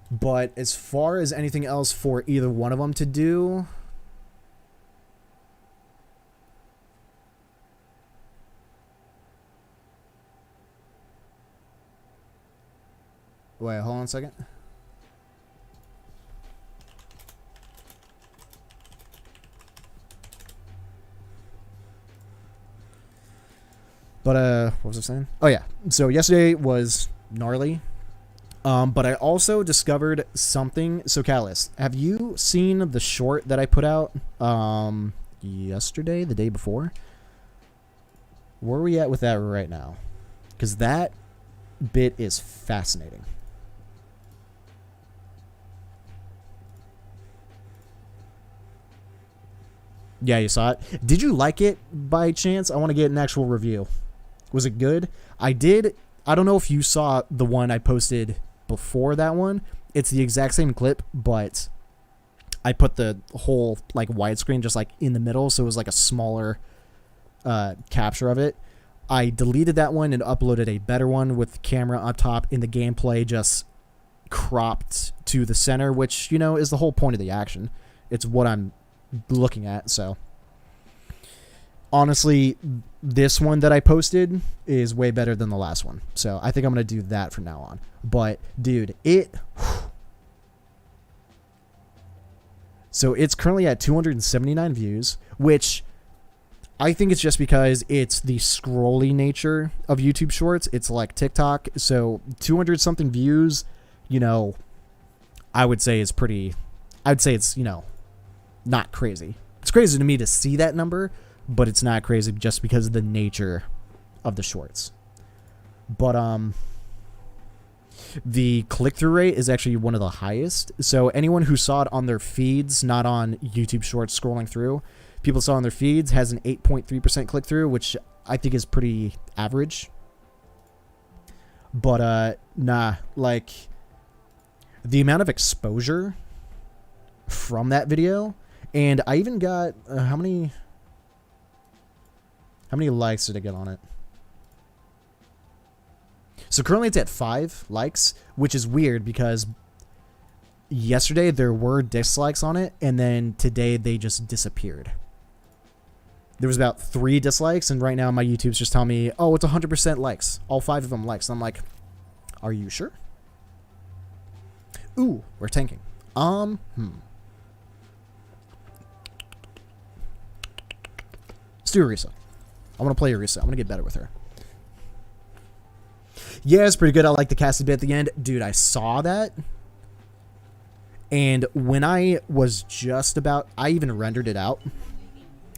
But as far as anything else for either one of them to do... Wait, hold on a second. But, what was I saying? Oh, yeah. So yesterday was gnarly. But I also discovered something. So, Callus, have you seen the short that I put out yesterday, the day before? Where are we at with that right now? Because that bit is fascinating. Yeah, you saw it. Did you like it by chance? I want to get an actual review. Was it good? I did. I don't know if you saw the one I posted before that one. It's the exact same clip, but I put the whole like widescreen just like in the middle, so it was like a smaller capture of it. I deleted that one and uploaded a better one with the camera up top and the gameplay just cropped to the center, which, you know, is the whole point of the action. It's what I'm looking at, so honestly, this one that I posted is way better than the last one. So I think I'm going to do that from now on. But, dude, So it's currently at 279 views, which I think it's just because it's the scrolly nature of YouTube Shorts. It's like TikTok. So 200 something views, you know, I would say it's, you know, not crazy. It's crazy to me to see that number, but it's not crazy just because of the nature of the shorts. But the click-through rate is actually one of the highest. So anyone who saw it on their feeds, not on YouTube Shorts scrolling through, people saw on their feeds, has an 8.3% click-through, which I think is pretty average. But nah, like the amount of exposure from that video, and I even got how many likes did I get on it? So currently it's at 5 likes, which is weird because yesterday there were dislikes on it, and then today they just disappeared. There was about 3 dislikes, and right now my YouTube's just telling me, oh, it's 100% likes. All 5 of them likes. And I'm like, are you sure? Ooh, we're tanking. Let's do Arisa. I want to play Arisa. I'm going to get better with her. Yeah, it's pretty good. I like the casted bit at the end. Dude, I saw that. And when I was I even rendered it out.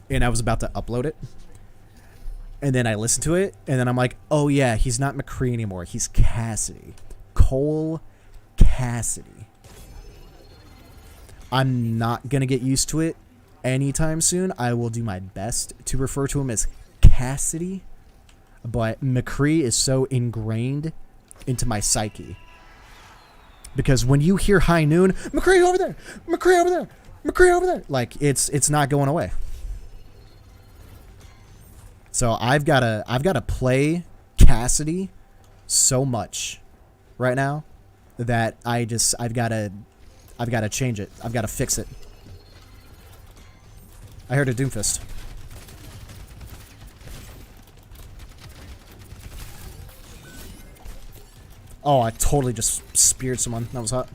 And I was about to upload it. And then I listened to it. And then I'm like, oh yeah, he's not McCree anymore. He's Cassidy. Cole Cassidy. I'm not going to get used to it anytime soon. I will do my best to refer to him as Cassidy. But McCree is so ingrained into my psyche. Because when you hear High Noon, McCree over there, McCree over there, McCree over there, like it's not going away. So I've gotta play Cassidy so much right now that I've gotta change it. I've gotta fix it. I heard a Doomfist. Oh, I totally just speared someone. That was hot.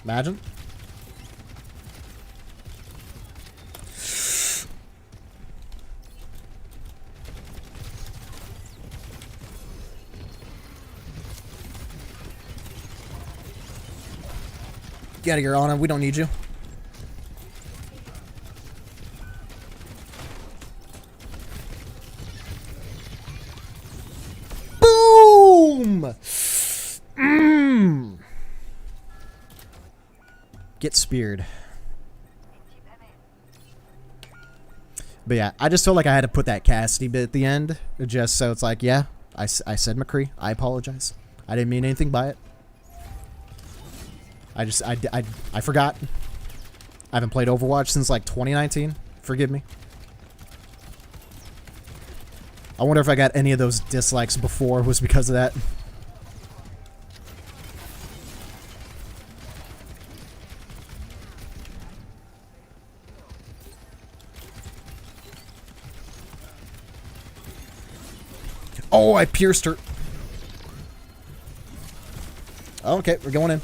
Imagine. Get out of here, Anna. We don't need you. Boom! Get speared. But yeah, I just felt like I had to put that Cassidy bit at the end. Just so it's like, yeah, I said McCree. I apologize. I didn't mean anything by it. I forgot. I haven't played Overwatch since like 2019. Forgive me. I wonder if I got any of those dislikes before was because of that. Oh, I pierced her. Okay, we're going in.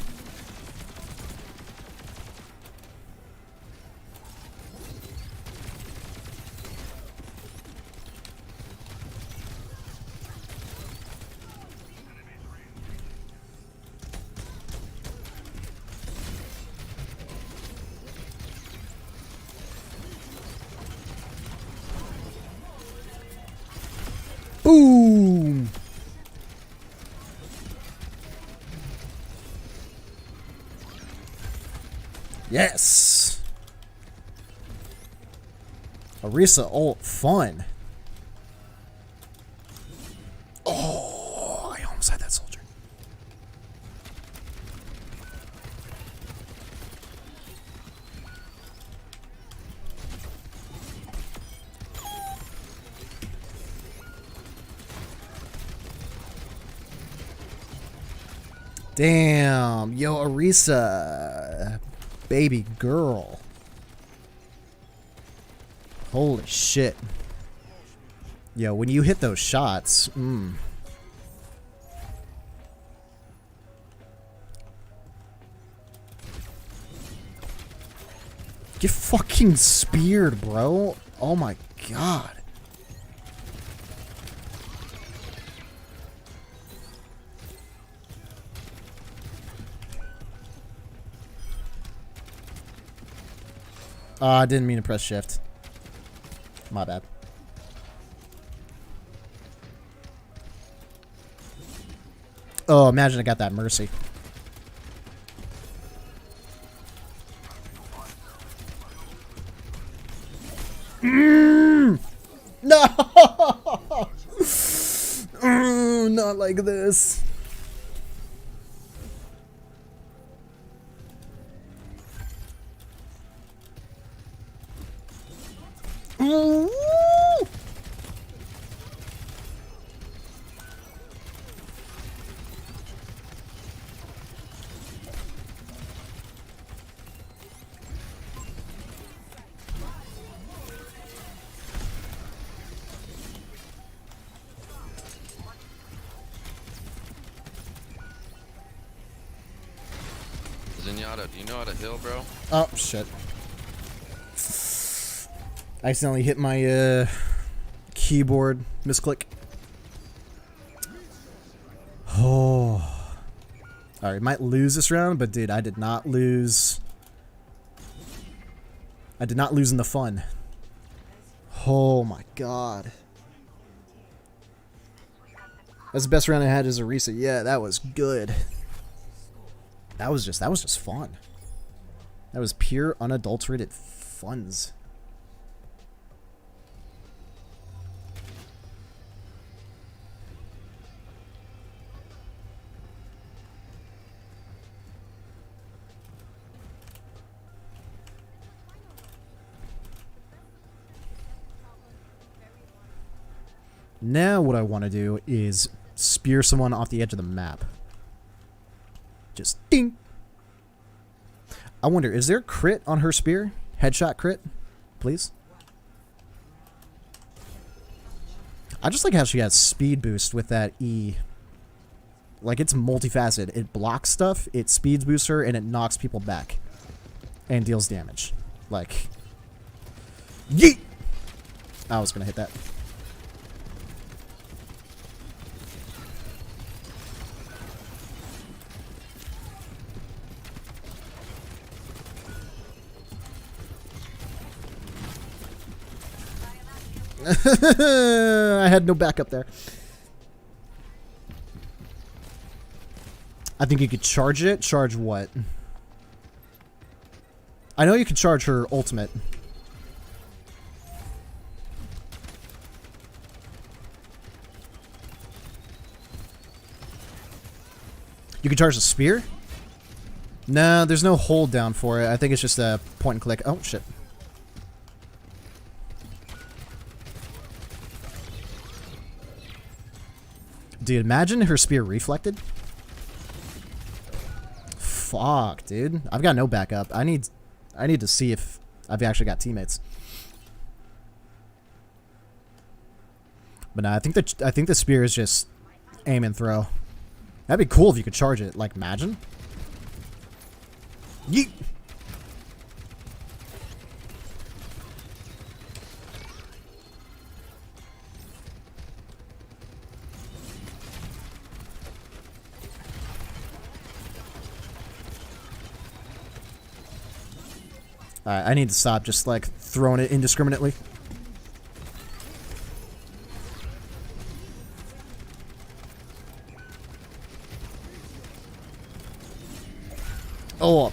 Boom! Yes! Arisa ult, fun. Oh, I almost had that soldier. Damn. Yo, Arisa. Baby girl. Holy shit. Yo, when you hit those shots, Get fucking speared, bro. Oh my god. I didn't mean to press shift. My bad. Oh, imagine I got that mercy. No! Not like this. Zenyatta, do you know how to heal, bro? Oh, shit. I accidentally hit my keyboard misclick. Oh. Alright, might lose this round, but dude, I did not lose. I did not lose in the fun. Oh my god. That's the best round I had as a Arisa. Yeah, that was good. That was just fun. That was pure unadulterated funs. Now what I want to do is spear someone off the edge of the map. Just ding. I wonder, is there crit on her spear? Headshot crit, please. I just like how she has speed boost with that E. Like, it's multifaceted. It blocks stuff, it speeds boosts her, and it knocks people back. And deals damage. Like, yeet! I was gonna hit that. I had no backup there. I think you could charge it. Charge what? I know you could charge her ultimate. You can charge the spear? No, there's no hold down for it. I think it's just a point and click. Oh, shit. Dude, imagine her spear reflected. Fuck, dude. I've got no backup. I need to see if I've actually got teammates. But no, I think the spear is just aim and throw. That'd be cool if you could charge it. Like, imagine. Yeet. Alright, I need to stop just, like, throwing it indiscriminately. Oh,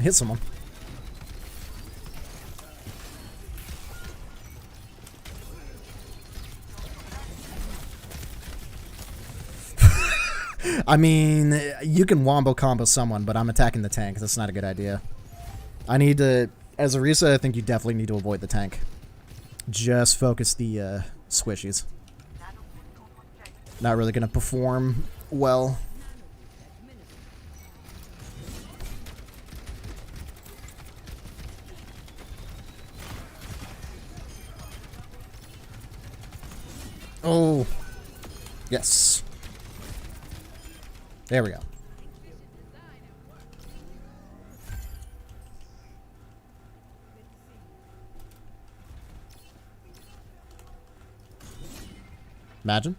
hit someone. I mean, you can wombo combo someone, but I'm attacking the tank. That's not a good idea. I need to, as Arisa, I think you definitely need to avoid the tank. Just focus the squishies. Not really going to perform well. Oh. Yes. There we go. Imagine.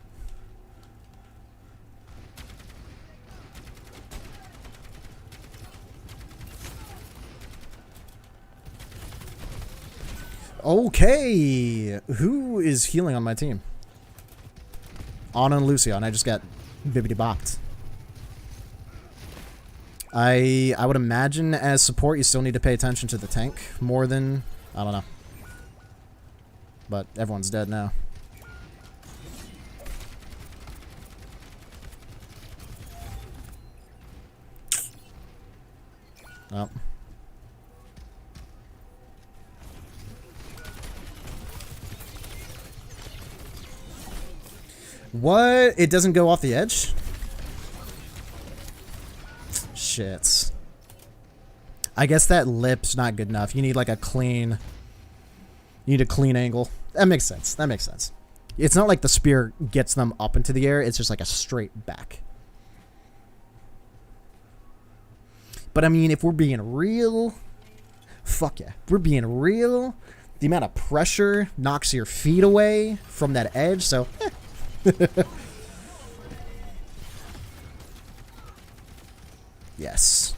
Okay. Who is healing on my team? Anna and Lucio, and I just got bibbity bopped. I would imagine as support you still need to pay attention to the tank more than, I don't know. But everyone's dead now. Oh. What? It doesn't go off the edge? Shit. I guess that lip's not good enough. You need like a clean... You need a clean angle. That makes sense. That makes sense. It's not like the spear gets them up into the air. It's just like a straight back. But I mean, if we're being real... Fuck yeah. If we're being real, the amount of pressure knocks your feet away from that edge, so... Yes.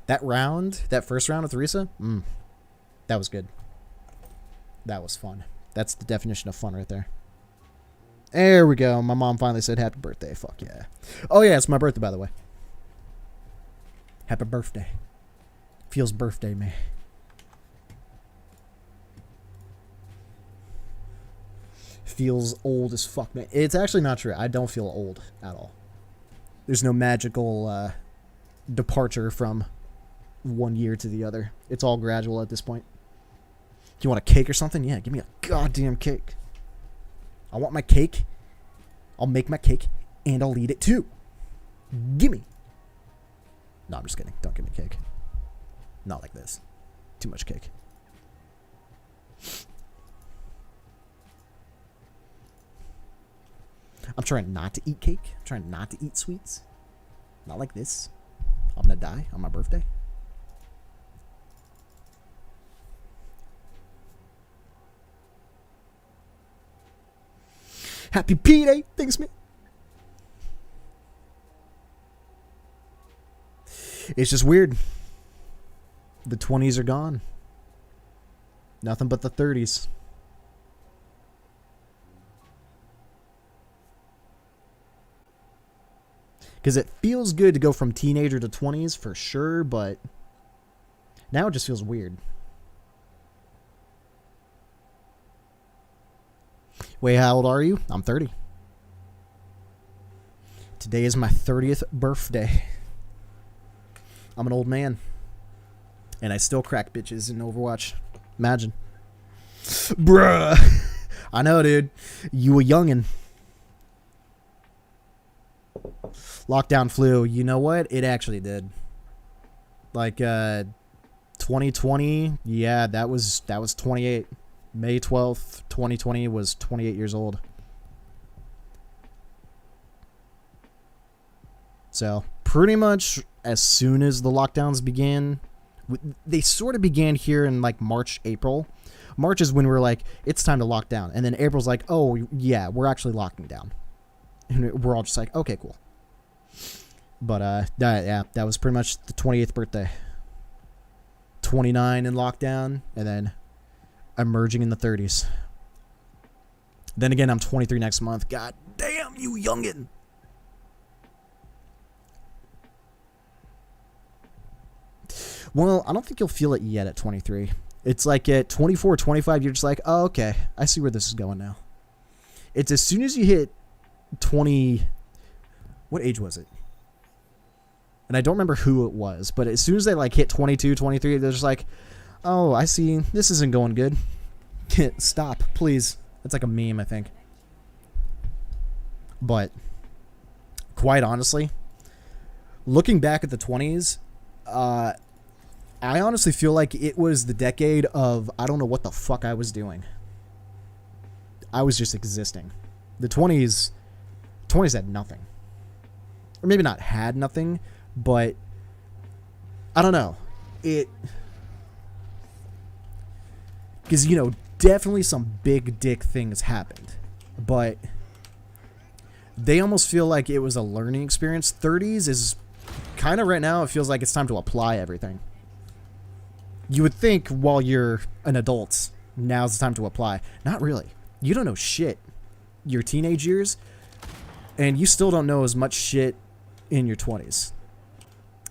That round, that first round with Risa, that was good. That was fun. That's the definition of fun right there. There we go. My mom finally said happy birthday. Fuck yeah. Oh yeah, it's my birthday, by the way. Happy birthday. Feels birthday, man. Feels old as fuck, man. It's actually not true. I don't feel old at all. There's no magical departure from one year to the other. It's all gradual at this point. Do you want a cake or something? Yeah, give me a goddamn cake. I want my cake. I'll make my cake and I'll eat it too. Gimme. No, I'm just kidding. Don't give me cake. Not like this. Too much cake. I'm trying not to eat cake. I'm trying not to eat sweets. Not like this. I'm gonna die on my birthday. Happy P-Day. Thanks, man. It's just weird. The 20s are gone. Nothing but the 30s. Because it feels good to go from teenager to 20s for sure, but now it just feels weird. Wait, how old are you? I'm 30. Today is my 30th birthday. I'm an old man. And I still crack bitches in Overwatch. Imagine. Bruh. I know, dude. You a youngin'. Lockdown flu. You know what? It actually did. Like, 2020. Yeah, that was 28. May 12th, 2020 was 28 years old. So, pretty much as soon as the lockdowns began, they sort of began here in like March, April. March is when we're like, it's time to lock down. And then April's like, oh, yeah, we're actually locking down. And we're all just like, okay, cool. But, yeah, that was pretty much the 28th birthday. 29 in lockdown, and then emerging in the 30s. Then again, I'm 23 next month. God damn, you youngin'. Well, I don't think you'll feel it yet at 23. It's like at 24, 25, you're just like, oh, okay, I see where this is going now. It's as soon as you hit 20... What age was it? And I don't remember who it was, but as soon as they like hit 22, 23, they're just like, oh, I see. This isn't going good. Stop, please. That's like a meme, I think. But, quite honestly, looking back at the 20s, I honestly feel like it was the decade of I don't know what the fuck I was doing. I was just existing. The 20s had nothing. Or maybe not had nothing, but I don't know. Because, you know, definitely some big dick things happened. But they almost feel like it was a learning experience. 30s is kind of right now, it feels like it's time to apply everything. You would think while you're an adult, now's the time to apply. Not really. You don't know shit your teenage years, and you still don't know as much shit in your 20s.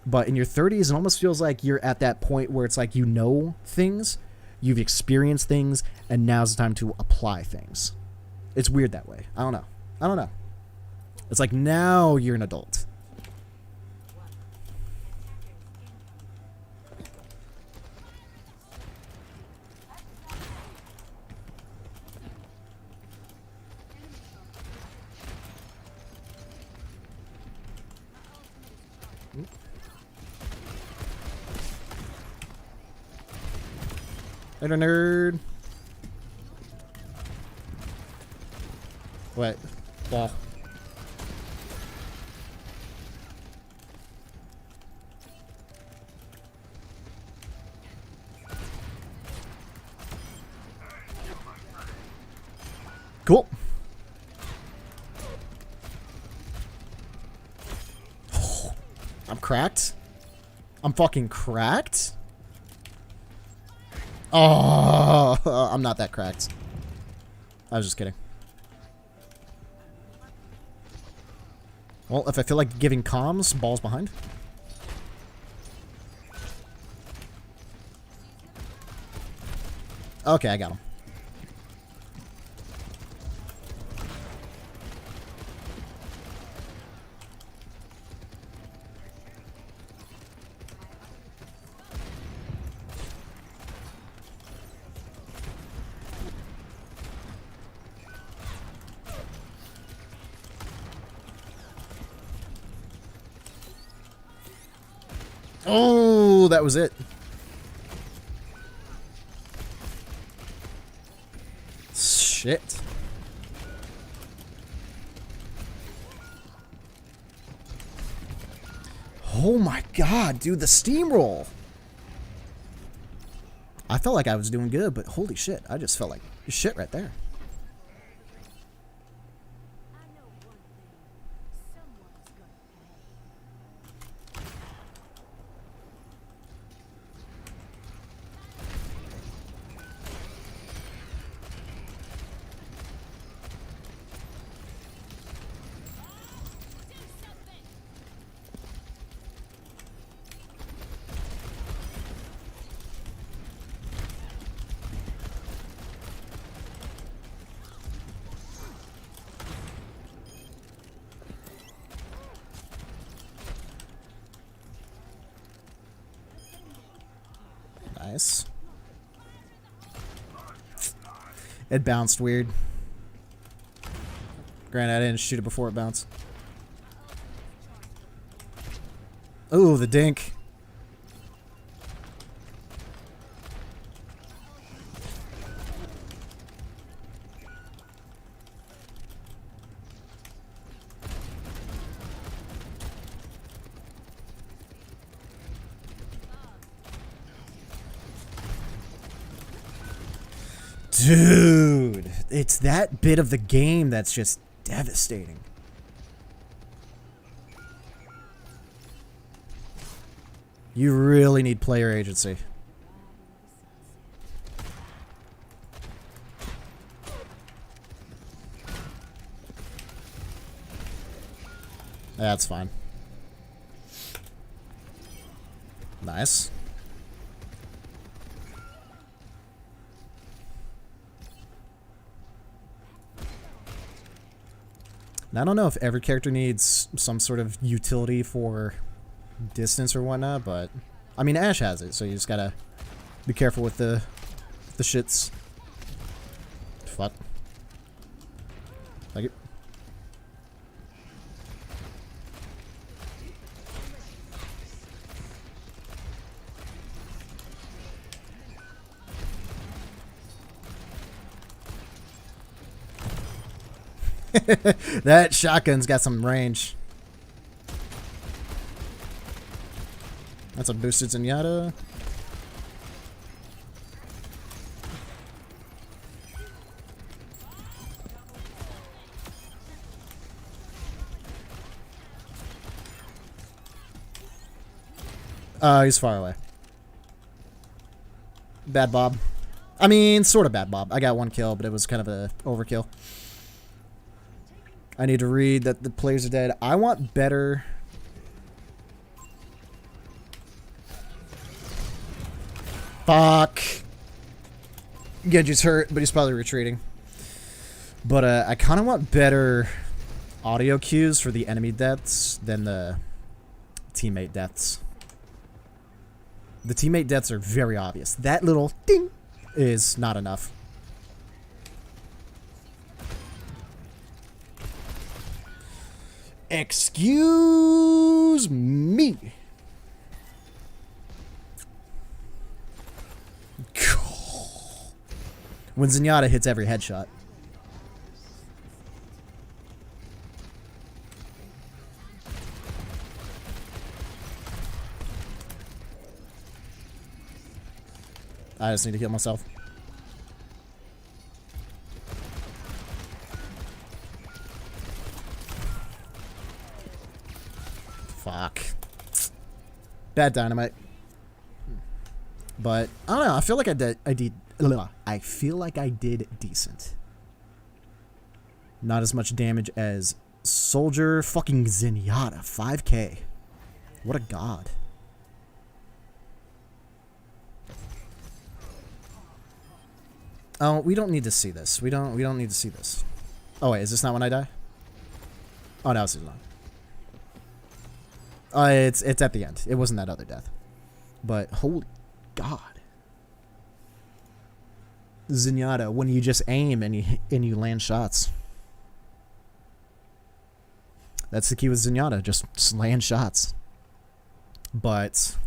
But in your 30s, it almost feels like you're at that point where it's like you know things, you've experienced things, and now's the time to apply things. It's weird that way. I don't know. It's like now you're an adult. Later, nerd. What? Ball. Cool. I'm cracked. I'm fucking cracked. Oh, I'm not that cracked. I was just kidding. Well, if I feel like giving comms, balls behind. Okay, I got him. Oh, that was it. Shit. Oh my god, dude, the steamroll. I felt like I was doing good, but holy shit, I just felt like shit right there. Nice. It bounced weird. Granted, I didn't shoot it before it bounced. Ooh, the dink. Dude, it's that bit of the game that's just devastating. You really need player agency. That's fine. Nice. And I don't know if every character needs some sort of utility for distance or whatnot, but I mean Ashe has it, so you just gotta be careful with the shits. Fuck. Like it. That shotgun's got some range. That's a boosted Zenyatta. He's far away. Bad Bob. I mean, sort of bad Bob. I got one kill, but it was kind of a overkill. I need to read that the players are dead. I want better... Fuck. Genji's hurt, but he's probably retreating. But I kind of want better audio cues for the enemy deaths than the teammate deaths. The teammate deaths are very obvious. That little ding is not enough. Excuse me. When Zenyatta hits every headshot. I just need to heal myself. Fuck. Bad dynamite. But I don't know. I feel like I feel like I did decent. Not as much damage as Soldier fucking Zenyatta. 5k. What a god. Oh, we don't need to see this. We don't need to see this. Oh wait, is this not when I die? Oh no, it's not. It's at the end. It wasn't that other death. But holy god. Zenyatta, when you just aim and you land shots. That's the key with Zenyatta, just land shots. But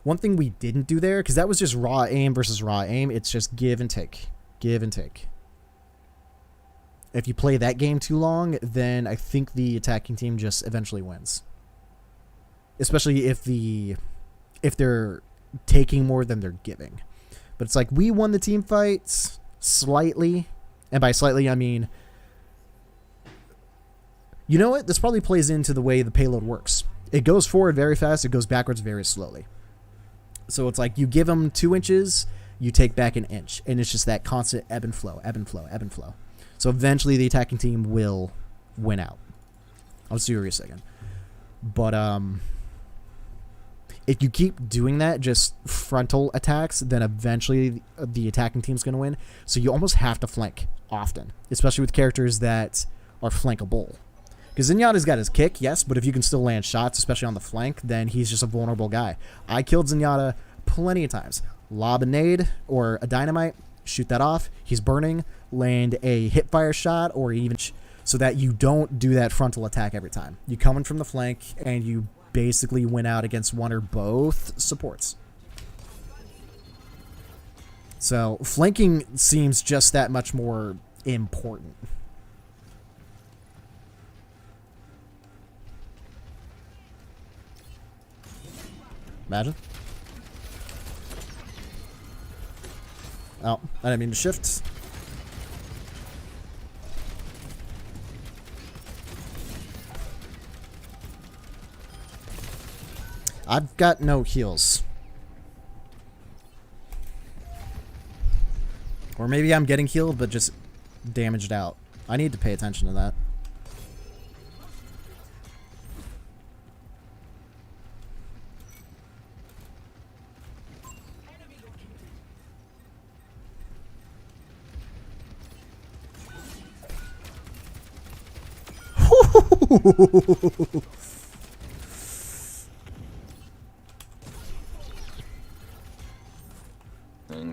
one thing we didn't do there, because that was just raw aim versus raw aim, it's just give and take. Give and take. If you play that game too long, then I think the attacking team just eventually wins. Especially if they're taking more than they're giving. But it's like, we won the team fights slightly. And by slightly, I mean, you know what? This probably plays into the way the payload works. It goes forward very fast. It goes backwards very slowly. So it's like you give them 2 inches, you take back an inch. And it's just that constant ebb and flow, ebb and flow, ebb and flow. So eventually the attacking team will win out. I'll see you in a second. But if you keep doing that, just frontal attacks, then eventually the attacking team's going to win. So you almost have to flank often, especially with characters that are flankable. Because Zenyatta's got his kick, yes, but if you can still land shots, especially on the flank, then he's just a vulnerable guy. I killed Zenyatta plenty of times. Lob a nade or a dynamite, shoot that off, he's burning, land a hipfire shot, or even so that you don't do that frontal attack every time. You come in from the flank, and you basically win out against one or both supports. So flanking seems just that much more important. Imagine. Oh, I didn't mean to shift. I've got no heals. Or maybe I'm getting healed, but just damaged out. I need to pay attention to that.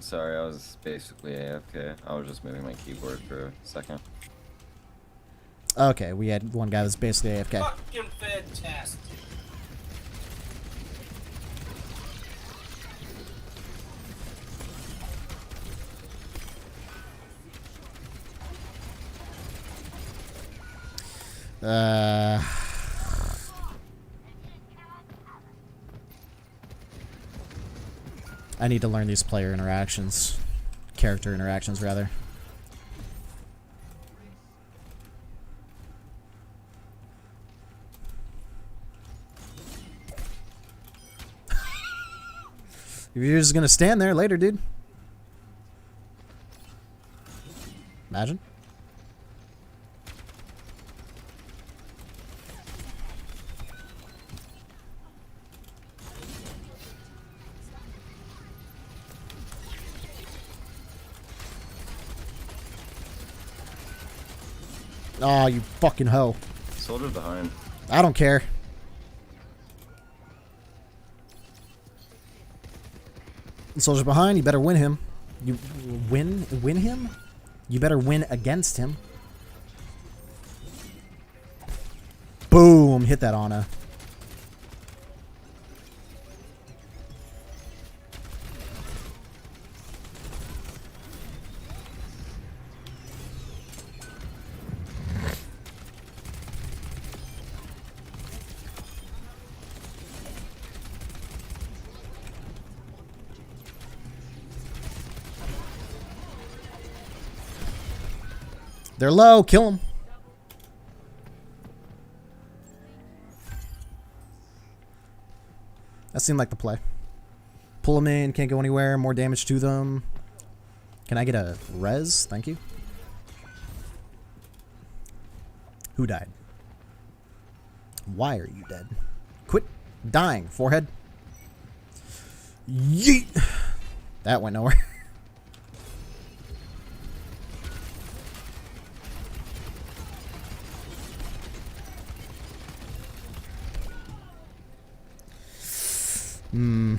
Sorry, I was basically AFK. I was just moving my keyboard for a second. Okay, we had one guy that was basically AFK. Fucking fantastic. Uh... I need to learn these player interactions. Character interactions, rather. You're just gonna stand there later, dude. Imagine. Oh, you fucking hoe. Soldier behind. I don't care. Soldier behind, you better win him. You win him? You better win against him. Boom, hit that Ana. They're low. Kill them. That seemed like the play. Pull them in. Can't go anywhere. More damage to them. Can I get a res? Thank you. Who died? Why are you dead? Quit dying. Forehead. Yeet. That went nowhere. Hmm.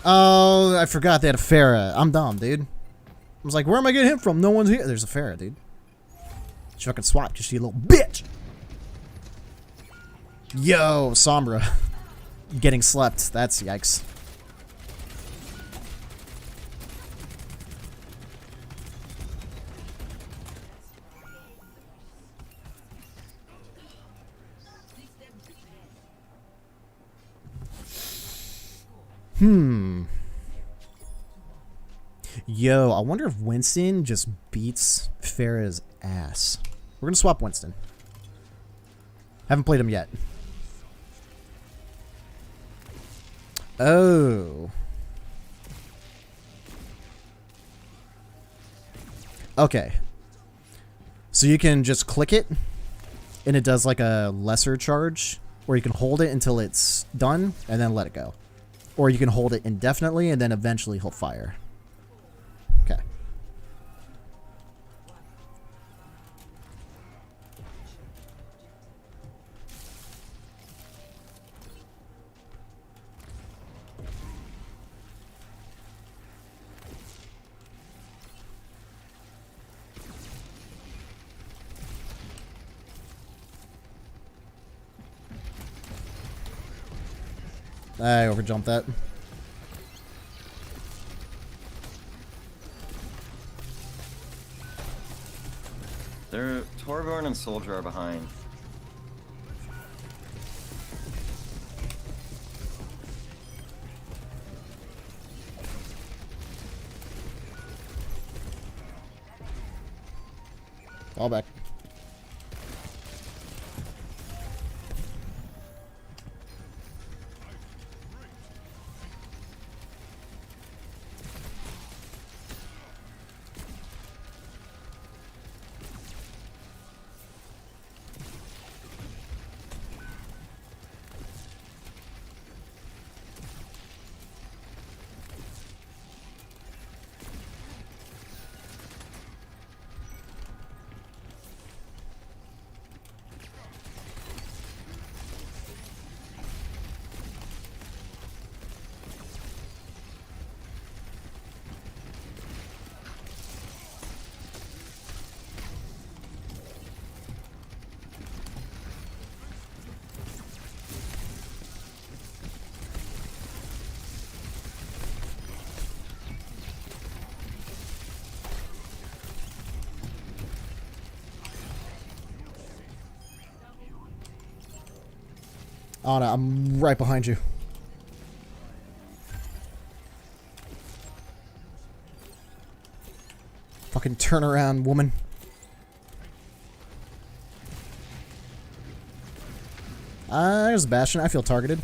Oh, I forgot they had a Pharah. I'm dumb, dude. I was like, where am I getting him from? No one's here. There's a Pharah, dude. She fucking swapped because she a little bitch. Yo, Sombra. Getting slept. That's yikes. Yo, I wonder if Winston just beats Pharah's ass. We're gonna swap Winston. Haven't played him yet. Oh. Okay. So you can just click it, and it does like a lesser charge, or you can hold it until it's done, and then let it go. Or you can hold it indefinitely, and then eventually he'll fire. Okay. I overjumped that. They're Torbjorn and Soldier are behind. Fall back. Anna, I'm right behind you. Fucking turn around, woman. There's Bastion. I feel targeted.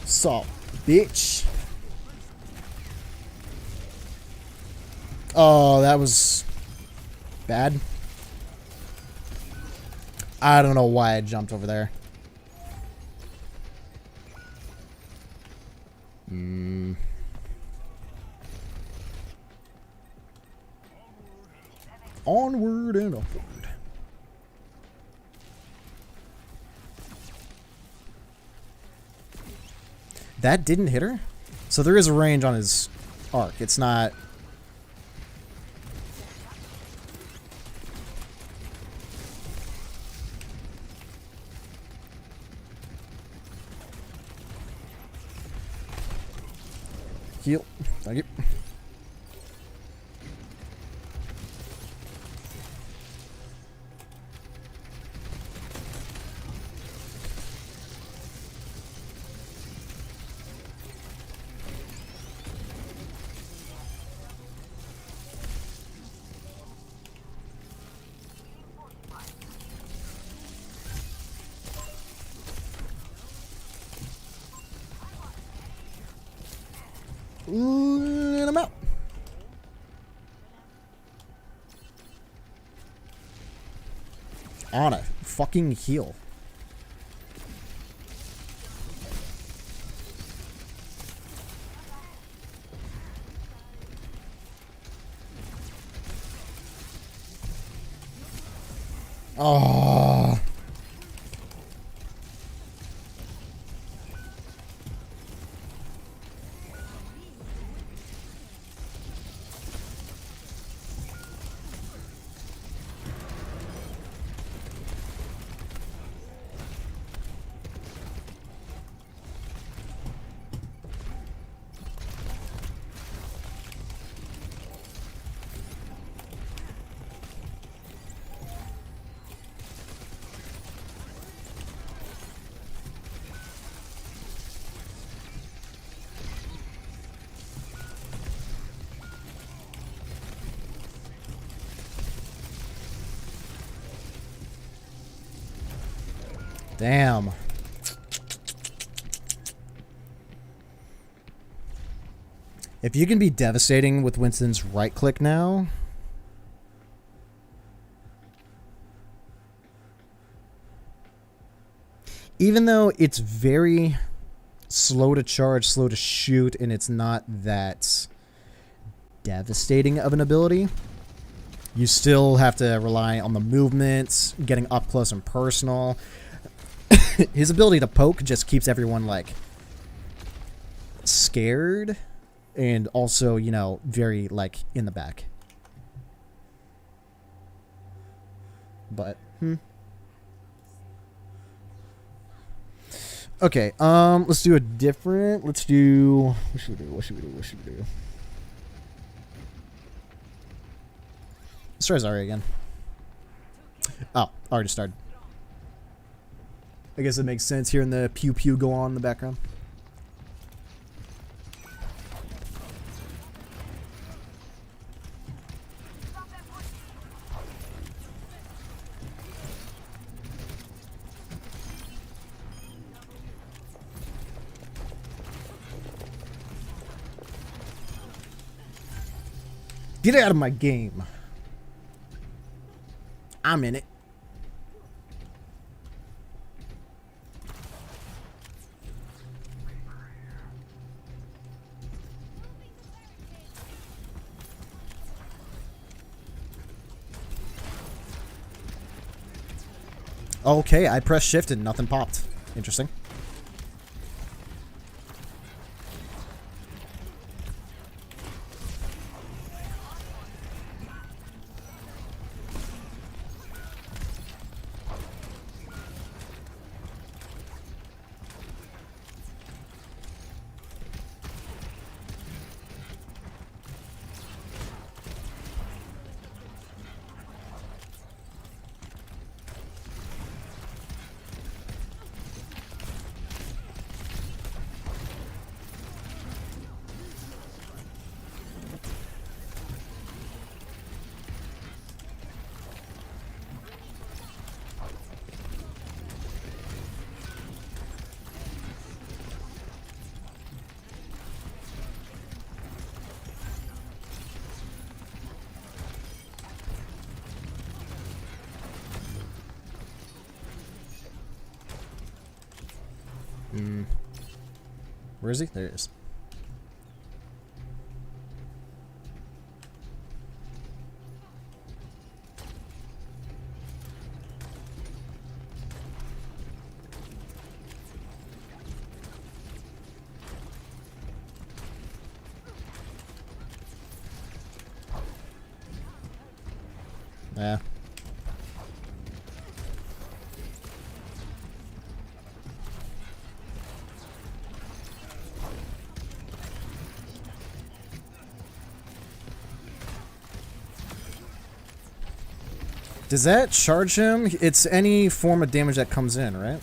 Salt, bitch. Oh, that was bad. I don't know why I jumped over there. Onward and upward. That didn't hit her? So there is a range on his arc. It's not... Heal. Thank you. And I'm out. On a fucking heal. Oh. Damn. If you can be devastating with Winston's right click now. Even though it's very slow to charge, slow to shoot, and it's not that devastating of an ability, you still have to rely on the movements, getting up close and personal. His ability to poke just keeps everyone, like, scared and also, you know, very, like, in the back. But, Okay, let's do a different, let's do, what should we do? Let's try Zarya again. Oh, already started. I guess it makes sense hearing the pew pew go on in the background. Get out of my game. I'm in it. Okay, I pressed shift and nothing popped. Interesting. Where is he? There he is. Yeah. Does that charge him? It's any form of damage that comes in, right?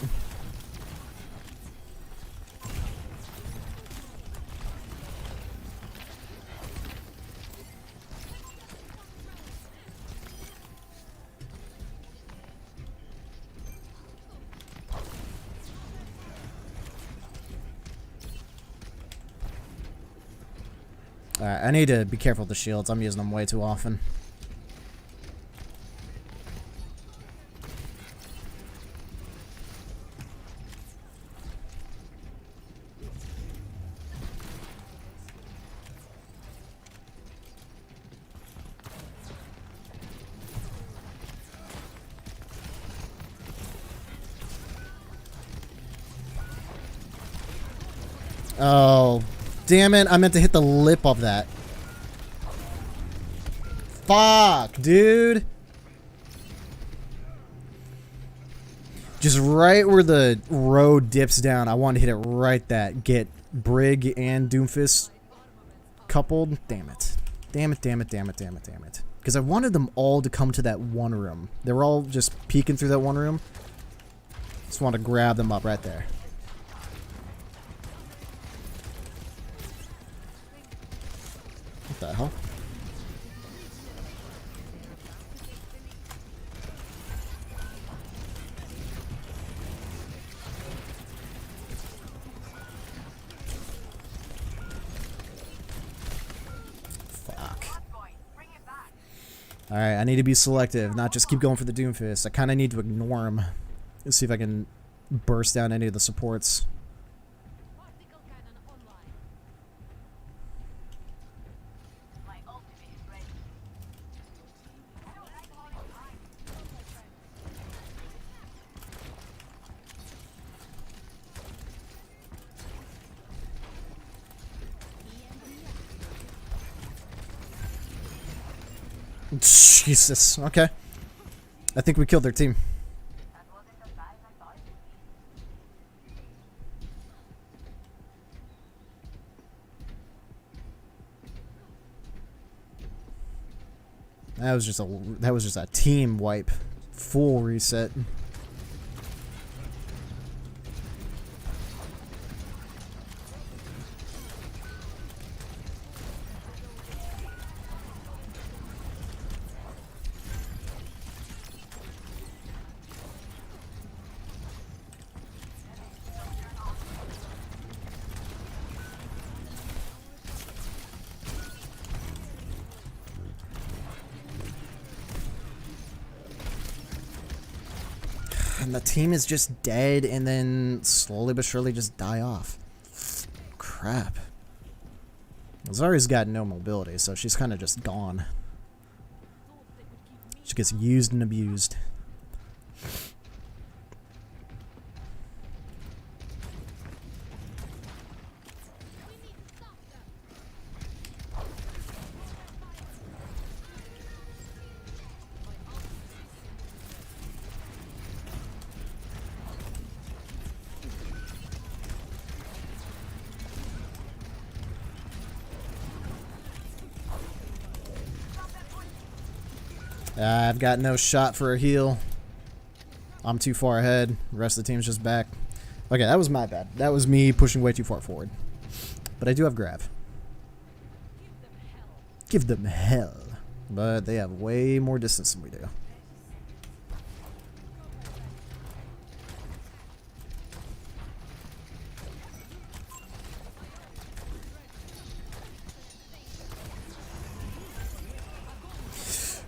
Alright, I need to be careful with the shields. I'm using them way too often. Oh, damn it. I meant to hit the lip of that. Fuck, dude. Just right where the road dips down. I wanted to hit it right that. Get Brig and Doomfist coupled. Damn it. Damn it, damn it, damn it, damn it, damn it. Because I wanted them all to come to that one room. They were all just peeking through that one room. Just want to grab them up right there. What the hell? Fuck. Alright, I need to be selective, not just keep going for the Doomfist. I kind of need to ignore him. Let's see if I can burst down any of the supports. Jesus. Okay. I think we killed their team. That was just a team wipe. Full reset. And the team is just dead and then slowly but surely just die off. Crap. Zari's got no mobility, so she's kind of just gone. She gets used and abused. I've got no shot for a heal. I'm too far ahead. The rest of the team's just back. Okay, that was my bad. That was me pushing way too far forward. But I do have grav. Give them hell. But they have way more distance than we do.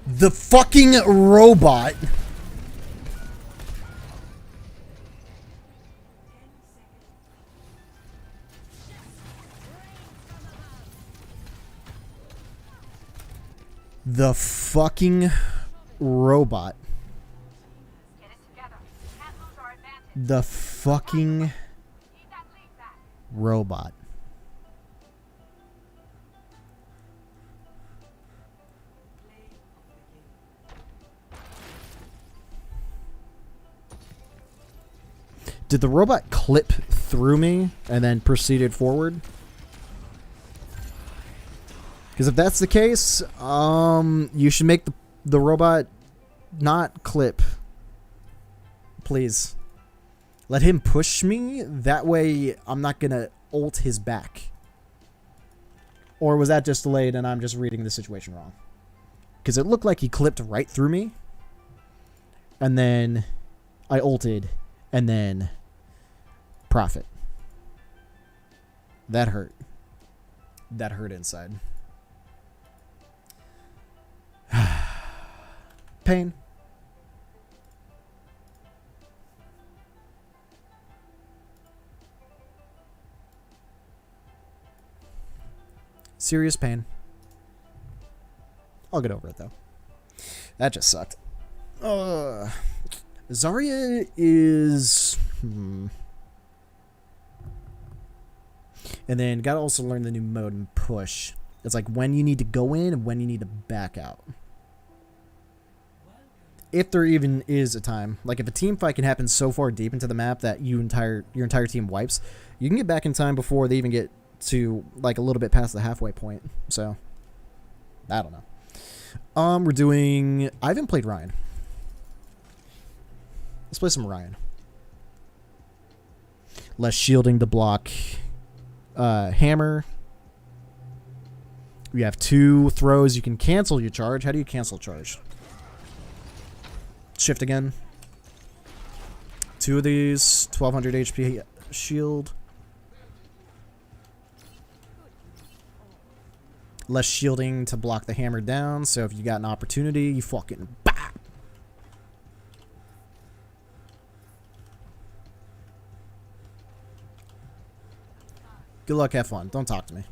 The fucking robot. The fucking robot. The fucking robot. Did the robot clip through me and then proceeded forward? Because if that's the case, you should make the robot not clip. Please. Let him push me. That way I'm not going to ult his back. Or was that just delayed and I'm just reading the situation wrong? Because it looked like he clipped right through me. And then I ulted. And then profit. That hurt. That hurt inside. Pain. Serious pain. I'll get over it though. That just sucked. Zarya is... And then gotta also learn the new mode and push. It's like when you need to go in and when you need to back out. If there even is a time. Like if a team fight can happen so far deep into the map that your entire team wipes, you can get back in time before they even get to like a little bit past the halfway point. So I don't know. We're doing... I haven't played Ryan. Let's play some Ryan. Less shielding to block hammer. We have 2 throws. You can cancel your charge. How do you cancel charge? Shift again. 2 of these. 1200 HP shield. Less shielding to block the hammer down. So if you got an opportunity, you fucking bap. Good luck, have fun. Don't talk to me.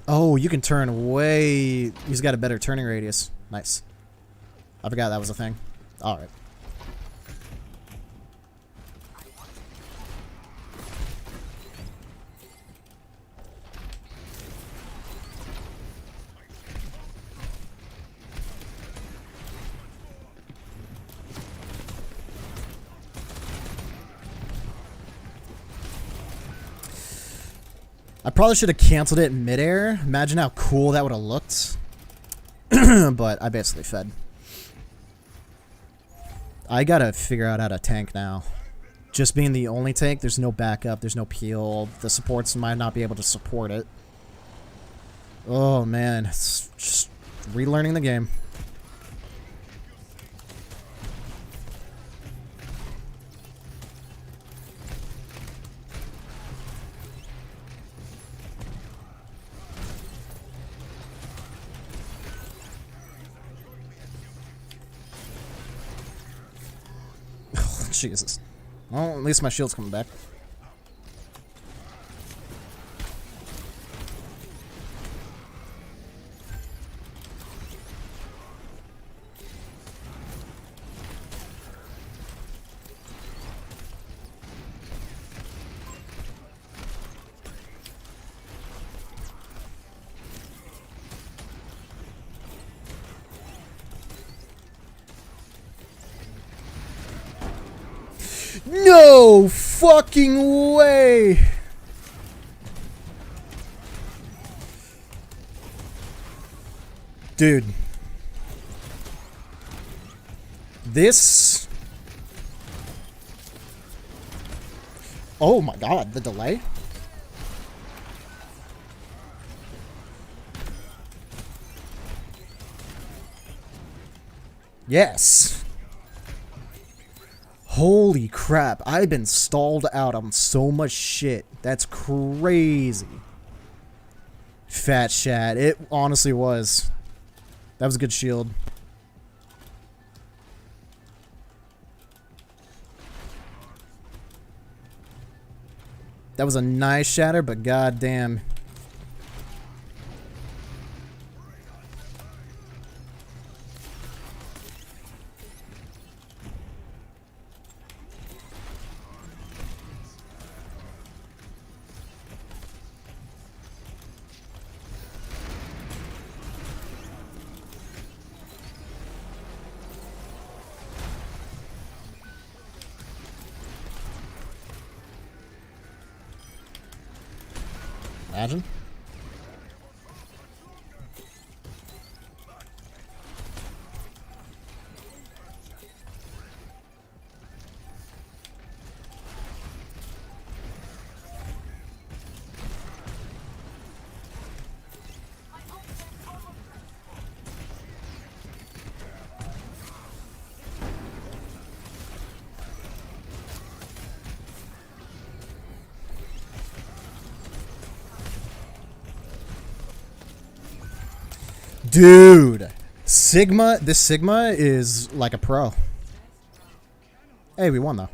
Oh, you can turn way... He's got a better turning radius. Nice. I forgot that was a thing. Alright. I probably should have canceled it in midair. Imagine how cool that would have looked. But I basically fed. I gotta figure out how to tank now. Just being the only tank, there's no backup, there's no peel. The supports might not be able to support it. Oh man, it's just relearning the game. Jesus. Well, at least my shield's coming back. No fucking way! Dude. This... Oh my god, the delay? Yes. Holy crap, I've been stalled out on so much shit. That's crazy. Fat Shad. It honestly was. That was a good shield. That was a nice shatter, but goddamn. Imagine. Dude, Sigma, this Sigma is like a pro. Hey, we won though.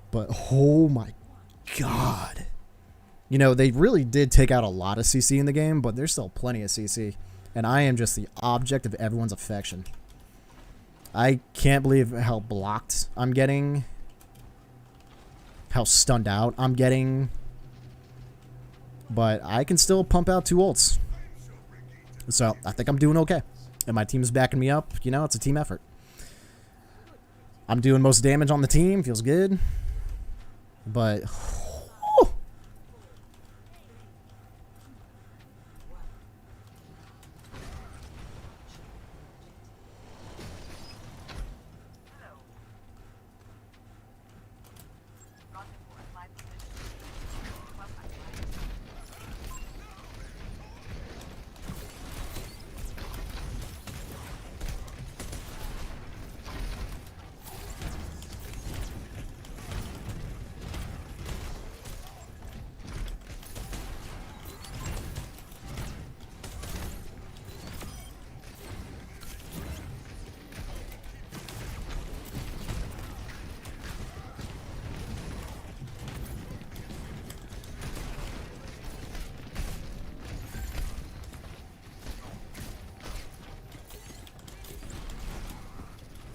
But oh my god. You know, they really did take out a lot of CC in the game, but there's still plenty of CC. And I am just the object of everyone's affection. I can't believe how blocked I'm getting. How stunned out I'm getting. But I can still pump out 2 ults. So I think I'm doing okay. And my team's backing me up. You know, it's a team effort. I'm doing most damage on the team. Feels good. But...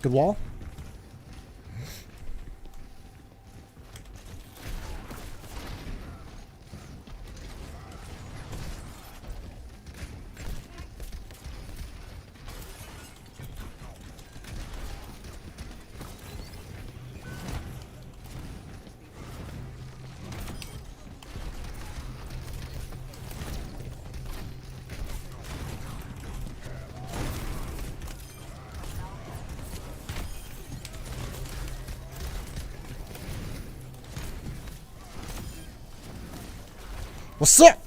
Good wall. What's up?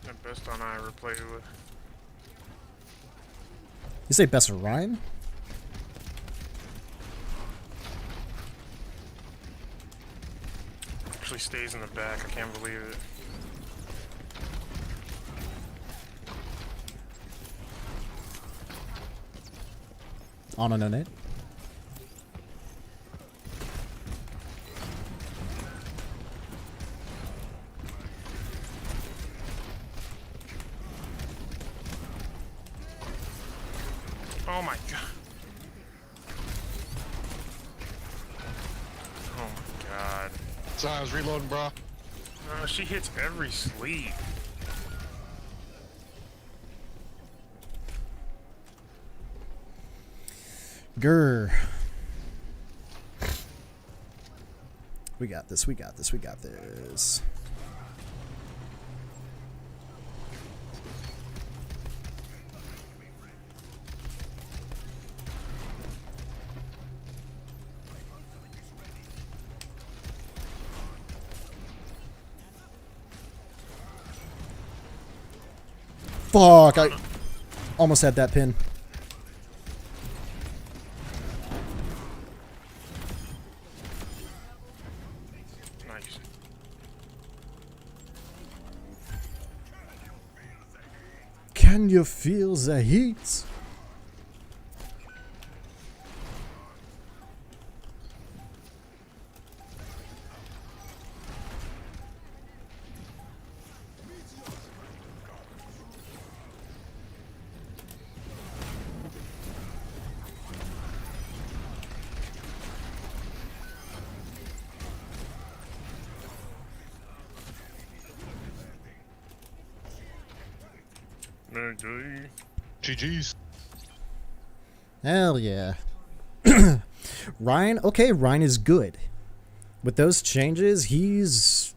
The best one I ever played with. You say best of Ryan? Actually stays in the back. I can't believe it. On a no-nade. Oh my god. Oh my god. Sorry, I was reloading, bro. She hits every sleeve. Grr. We got this, we got this, we got this. Fuck, I almost had that pin. Nice. Can you feel the heat? GG's. Hell yeah. Ryan, okay, Ryan is good. With those changes, he's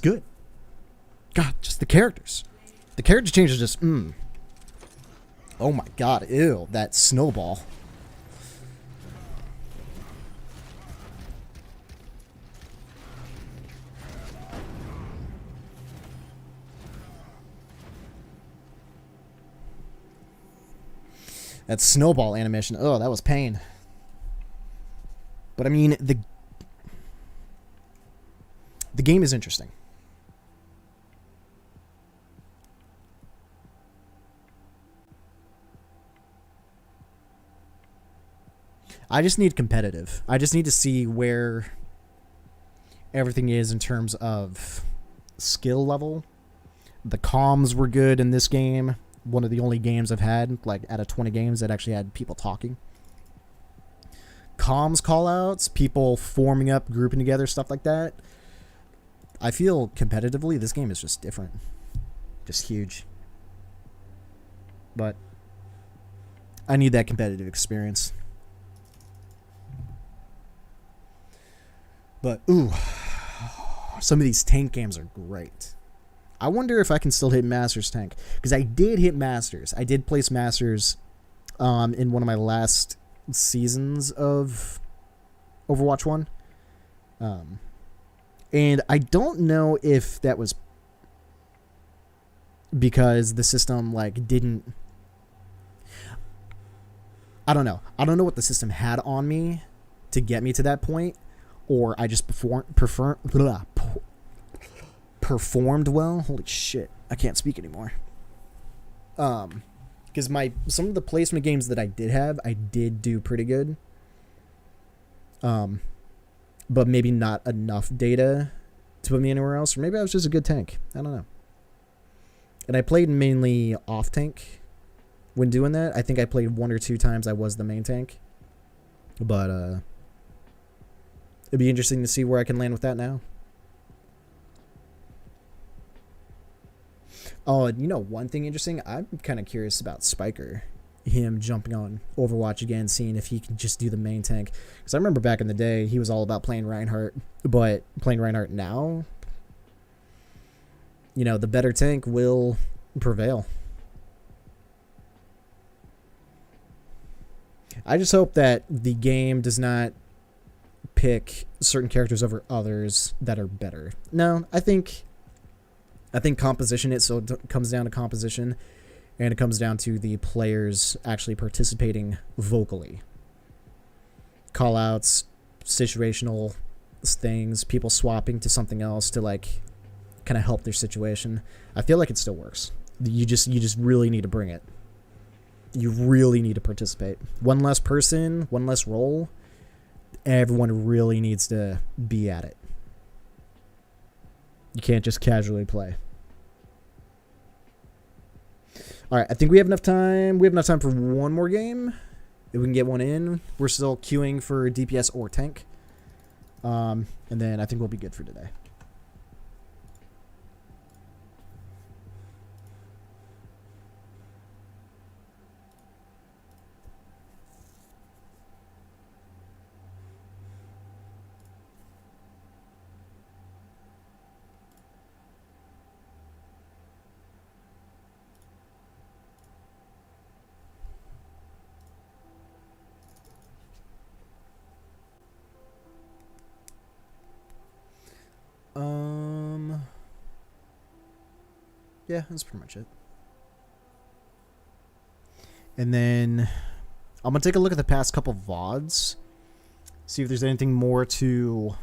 good. God, just the characters. The character changes just, Oh my god, ew, that snowball. That snowball animation, oh, that was pain. But I mean, the game is interesting. I just need competitive. I just need to see where everything is in terms of skill level. The comms were good in this game. One of the only games I've had, like out of 20 games, that actually had people talking. Comms callouts, people forming up, grouping together, stuff like that. I feel competitively, this game is just different. Just huge. But I need that competitive experience. But, ooh, some of these tank games are great. I wonder if I can still hit Masters tank. Because I did hit Masters. I did place Masters in one of my last seasons of Overwatch 1. And I don't know if that was because the system, like, didn't... I don't know. I don't know what the system had on me to get me to that point. Or I just performed well. Holy shit, I can't speak anymore. Because some of the placement games that I did have, I did do pretty good. But maybe not enough data to put me anywhere else, or maybe I was just a good tank. I don't know. And I played mainly off tank when doing that. I think I played 1 or 2 times I was the main tank, but it'd be interesting to see where I can land with that now. Oh, and you know, one thing interesting, I'm kind of curious about Spiker. Him jumping on Overwatch again, seeing if he can just do the main tank. Because I remember back in the day, he was all about playing Reinhardt. But playing Reinhardt now, you know, the better tank will prevail. I just hope that the game does not pick certain characters over others that are better. No, I think composition, it comes down to composition, and it comes down to the players actually participating vocally. Callouts, situational things, people swapping to something else to like kind of help their situation. I feel like it still works. You just really need to bring it. You really need to participate. One less person, one less role. Everyone really needs to be at it. You can't just casually play. All right, I think we have enough time. We have enough time for one more game. If we can get one in. We're still queuing for DPS or tank. And then I think we'll be good for today. Yeah, that's pretty much it. And then I'm going to take a look at the past couple VODs. See if there's anything more to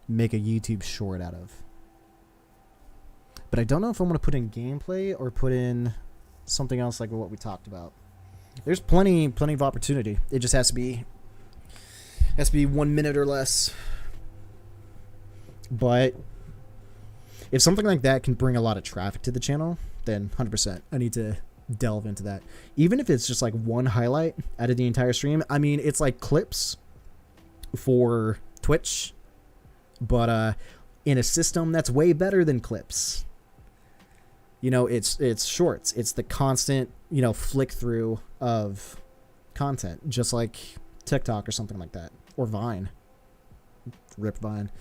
make a YouTube short out of. But I don't know if I'm going to put in gameplay or put in something else like what we talked about. There's plenty of opportunity. It just has to be 1 minute or less. But if something like that can bring a lot of traffic to the channel, then 100% I need to delve into that. Even if it's just like one highlight out of the entire stream. I mean, it's like clips for Twitch, but in a system that's way better than clips. You know, it's shorts. It's the constant, you know, flick through of content, just like TikTok or something like that, or Vine. Rip Vine.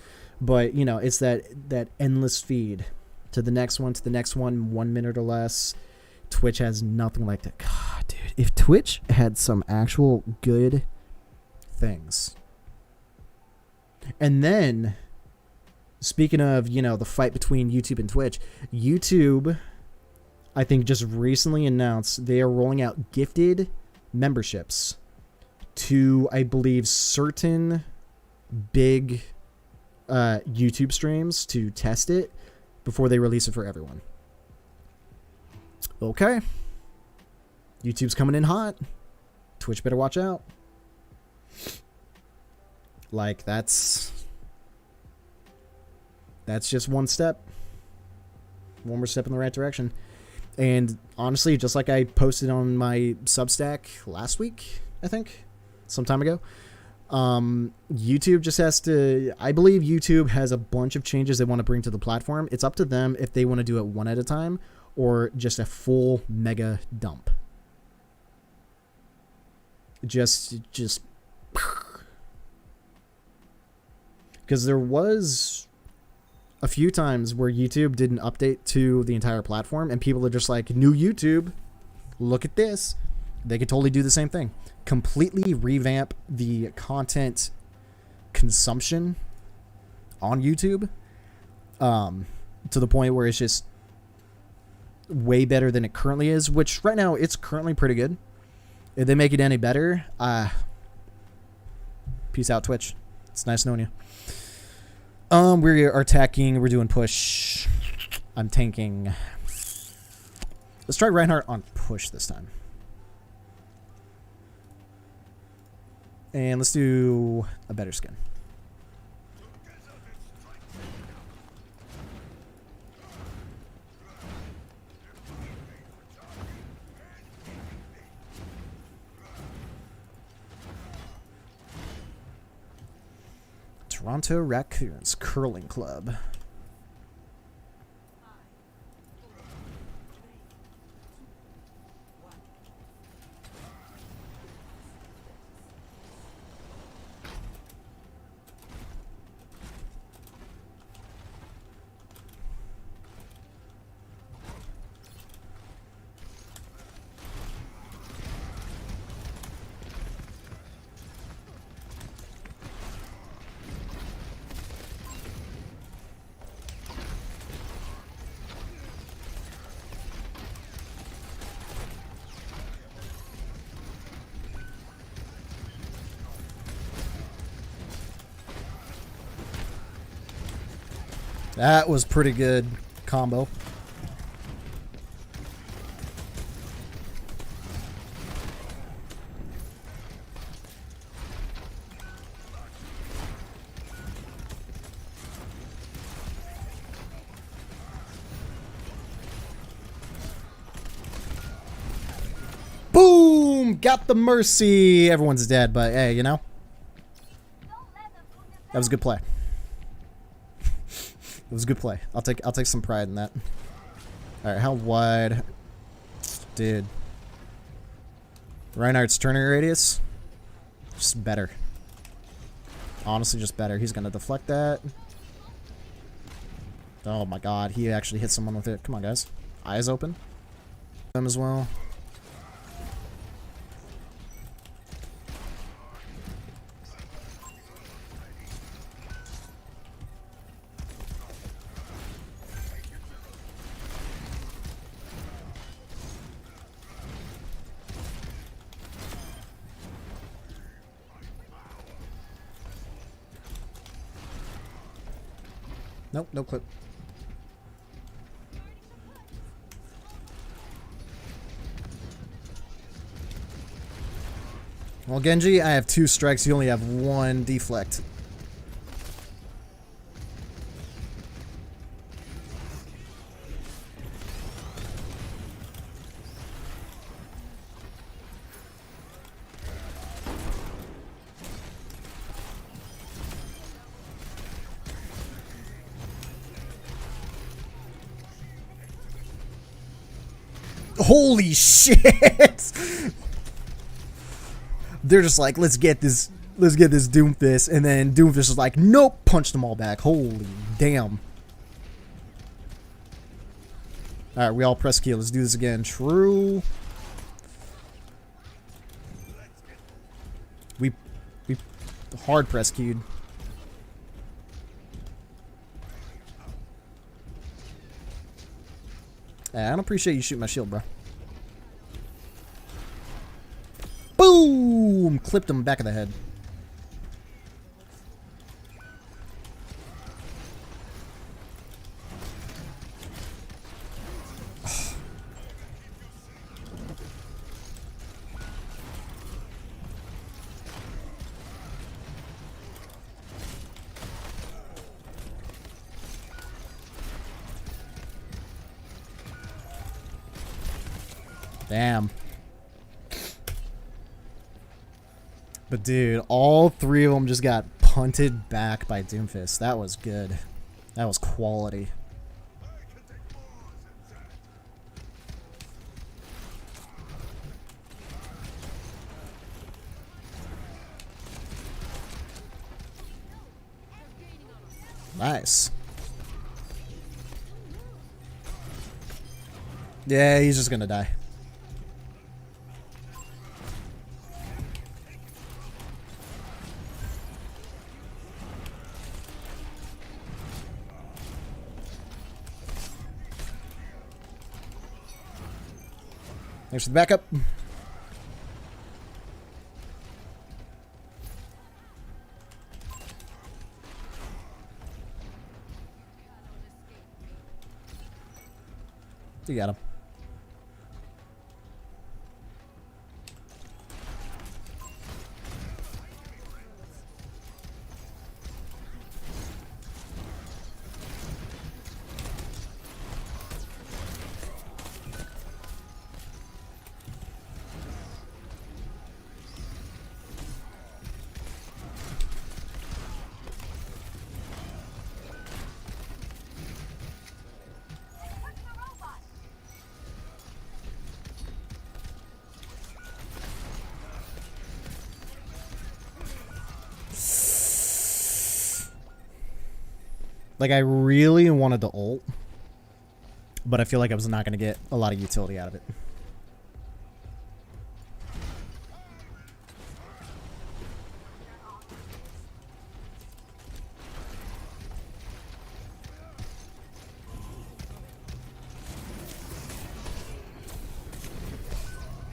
But, you know, it's that endless feed to the next one, 1 minute or less. Twitch has nothing like that. God, dude, if Twitch had some actual good things. And then, speaking of, you know, the fight between YouTube and Twitch, YouTube, I think, just recently announced they are rolling out gifted memberships to, I believe, certain big YouTube streams to test it before they release it for everyone. Okay. YouTube's coming in hot. Twitch better watch out. Like, that's just one step. One more step in the right direction. And honestly, just like I posted on my Substack last week, I think, some time ago, YouTube just has to, I believe YouTube has a bunch of changes they want to bring to the platform. It's up to them if they want to do it one at a time or just a full mega dump. Just because there was a few times where YouTube did an update to the entire platform and people are just like, new YouTube, look at this. They could totally do the same thing. Completely revamp the content consumption on YouTube to the point where it's just way better than it currently is, which right now it's currently pretty good. If they make it any better, peace out, Twitch. It's nice knowing you. We are attacking. We're doing push. I'm tanking. Let's try Reinhardt on push this time. And let's do a better skin. Toronto Raccoons Curling Club. That was pretty good combo. Boom! Got the mercy. Everyone's dead, but hey, you know, that was a good play. It was a good play. I'll take some pride in that. All right, how wide, dude? Reinhardt's turning radius, just better. Honestly, just better. He's gonna deflect that. Oh my God, he actually hit someone with it. Come on, guys. Eyes open. Them as well. Nope, no clip. Well, Genji, I have 2 strikes. You only have 1 deflect. Holy shit! They're just like, let's get this Doomfist, and then Doomfist is like, nope, punched them all back. Holy damn. Alright, we all press Q. Let's do this again. True. We hard press Q'd. I don't appreciate you shooting my shield, bro. Boom! Clipped him back of the head. Damn. But dude, all 3 of them just got punted back by Doomfist. That was good. That was quality. Nice. Yeah, he's just gonna die. Thanks for the backup. You got him. Like, I really wanted to ult, but I feel like I was not going to get a lot of utility out of it.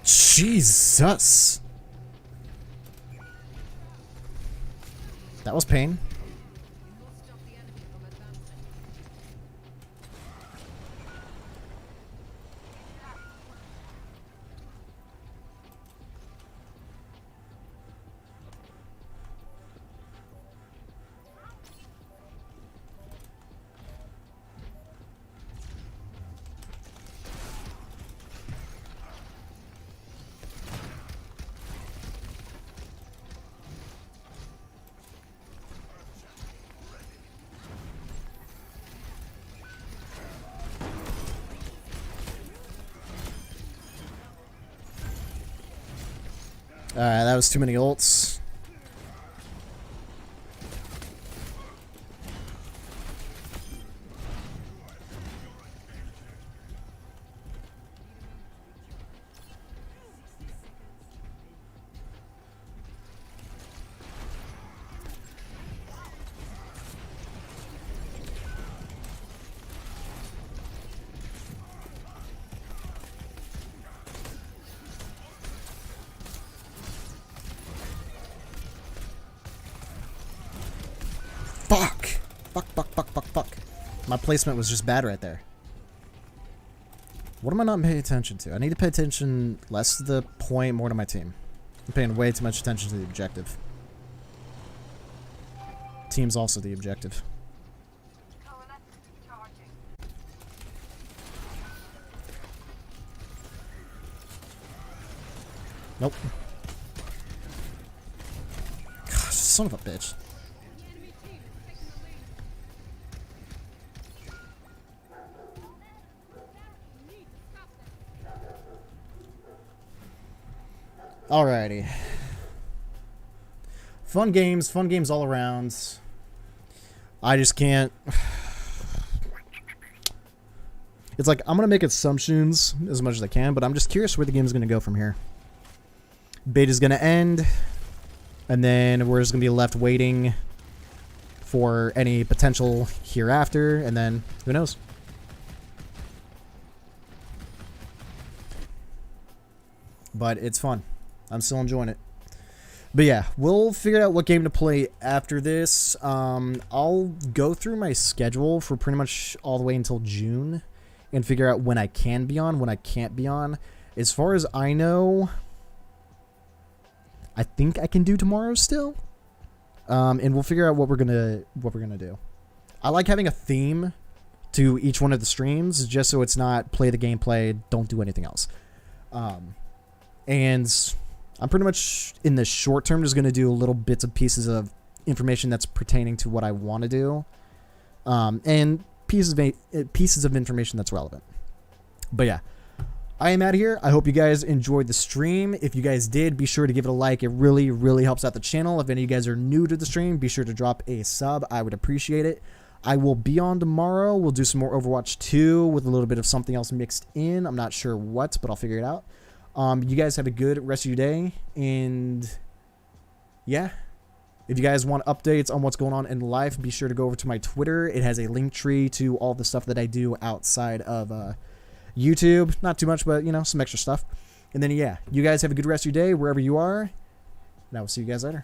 Jesus! That was pain. Alright, that was too many ults. Fuck! Fuck, fuck, fuck, fuck, fuck. My placement was just bad right there. What am I not paying attention to? I need to pay attention less to the point, more to my team. I'm paying way too much attention to the objective. Team's also the objective. Nope. Gosh, son of a bitch. Alrighty. Fun games all around. I just can't. It's like, I'm going to make assumptions as much as I can, but I'm just curious where the game is going to go from here. Beta's going to end, and then we're just going to be left waiting for any potential hereafter, and then who knows? But it's fun. I'm still enjoying it. But yeah, we'll figure out what game to play after this. I'll go through my schedule for pretty much all the way until June and figure out when I can be on, when I can't be on. As far as I know, I think I can do tomorrow still. And we'll figure out what we're gonna do. I like having a theme to each one of the streams, just so it's not play the gameplay, don't do anything else. And I'm pretty much in the short term just going to do little bits and pieces of information that's pertaining to what I want to do, and pieces of information that's relevant. But yeah, I am out of here. I hope you guys enjoyed the stream. If you guys did, be sure to give it a like. It really, really helps out the channel. If any of you guys are new to the stream, be sure to drop a sub. I would appreciate it. I will be on tomorrow. We'll do some more Overwatch 2 with a little bit of something else mixed in. I'm not sure what, but I'll figure it out. You guys have a good rest of your day, and yeah, if you guys want updates on what's going on in life, be sure to go over to my Twitter. It has a link tree to all the stuff that I do outside of YouTube. Not too much, but you know, some extra stuff. And then yeah, you guys have a good rest of your day wherever you are, and I will see you guys later.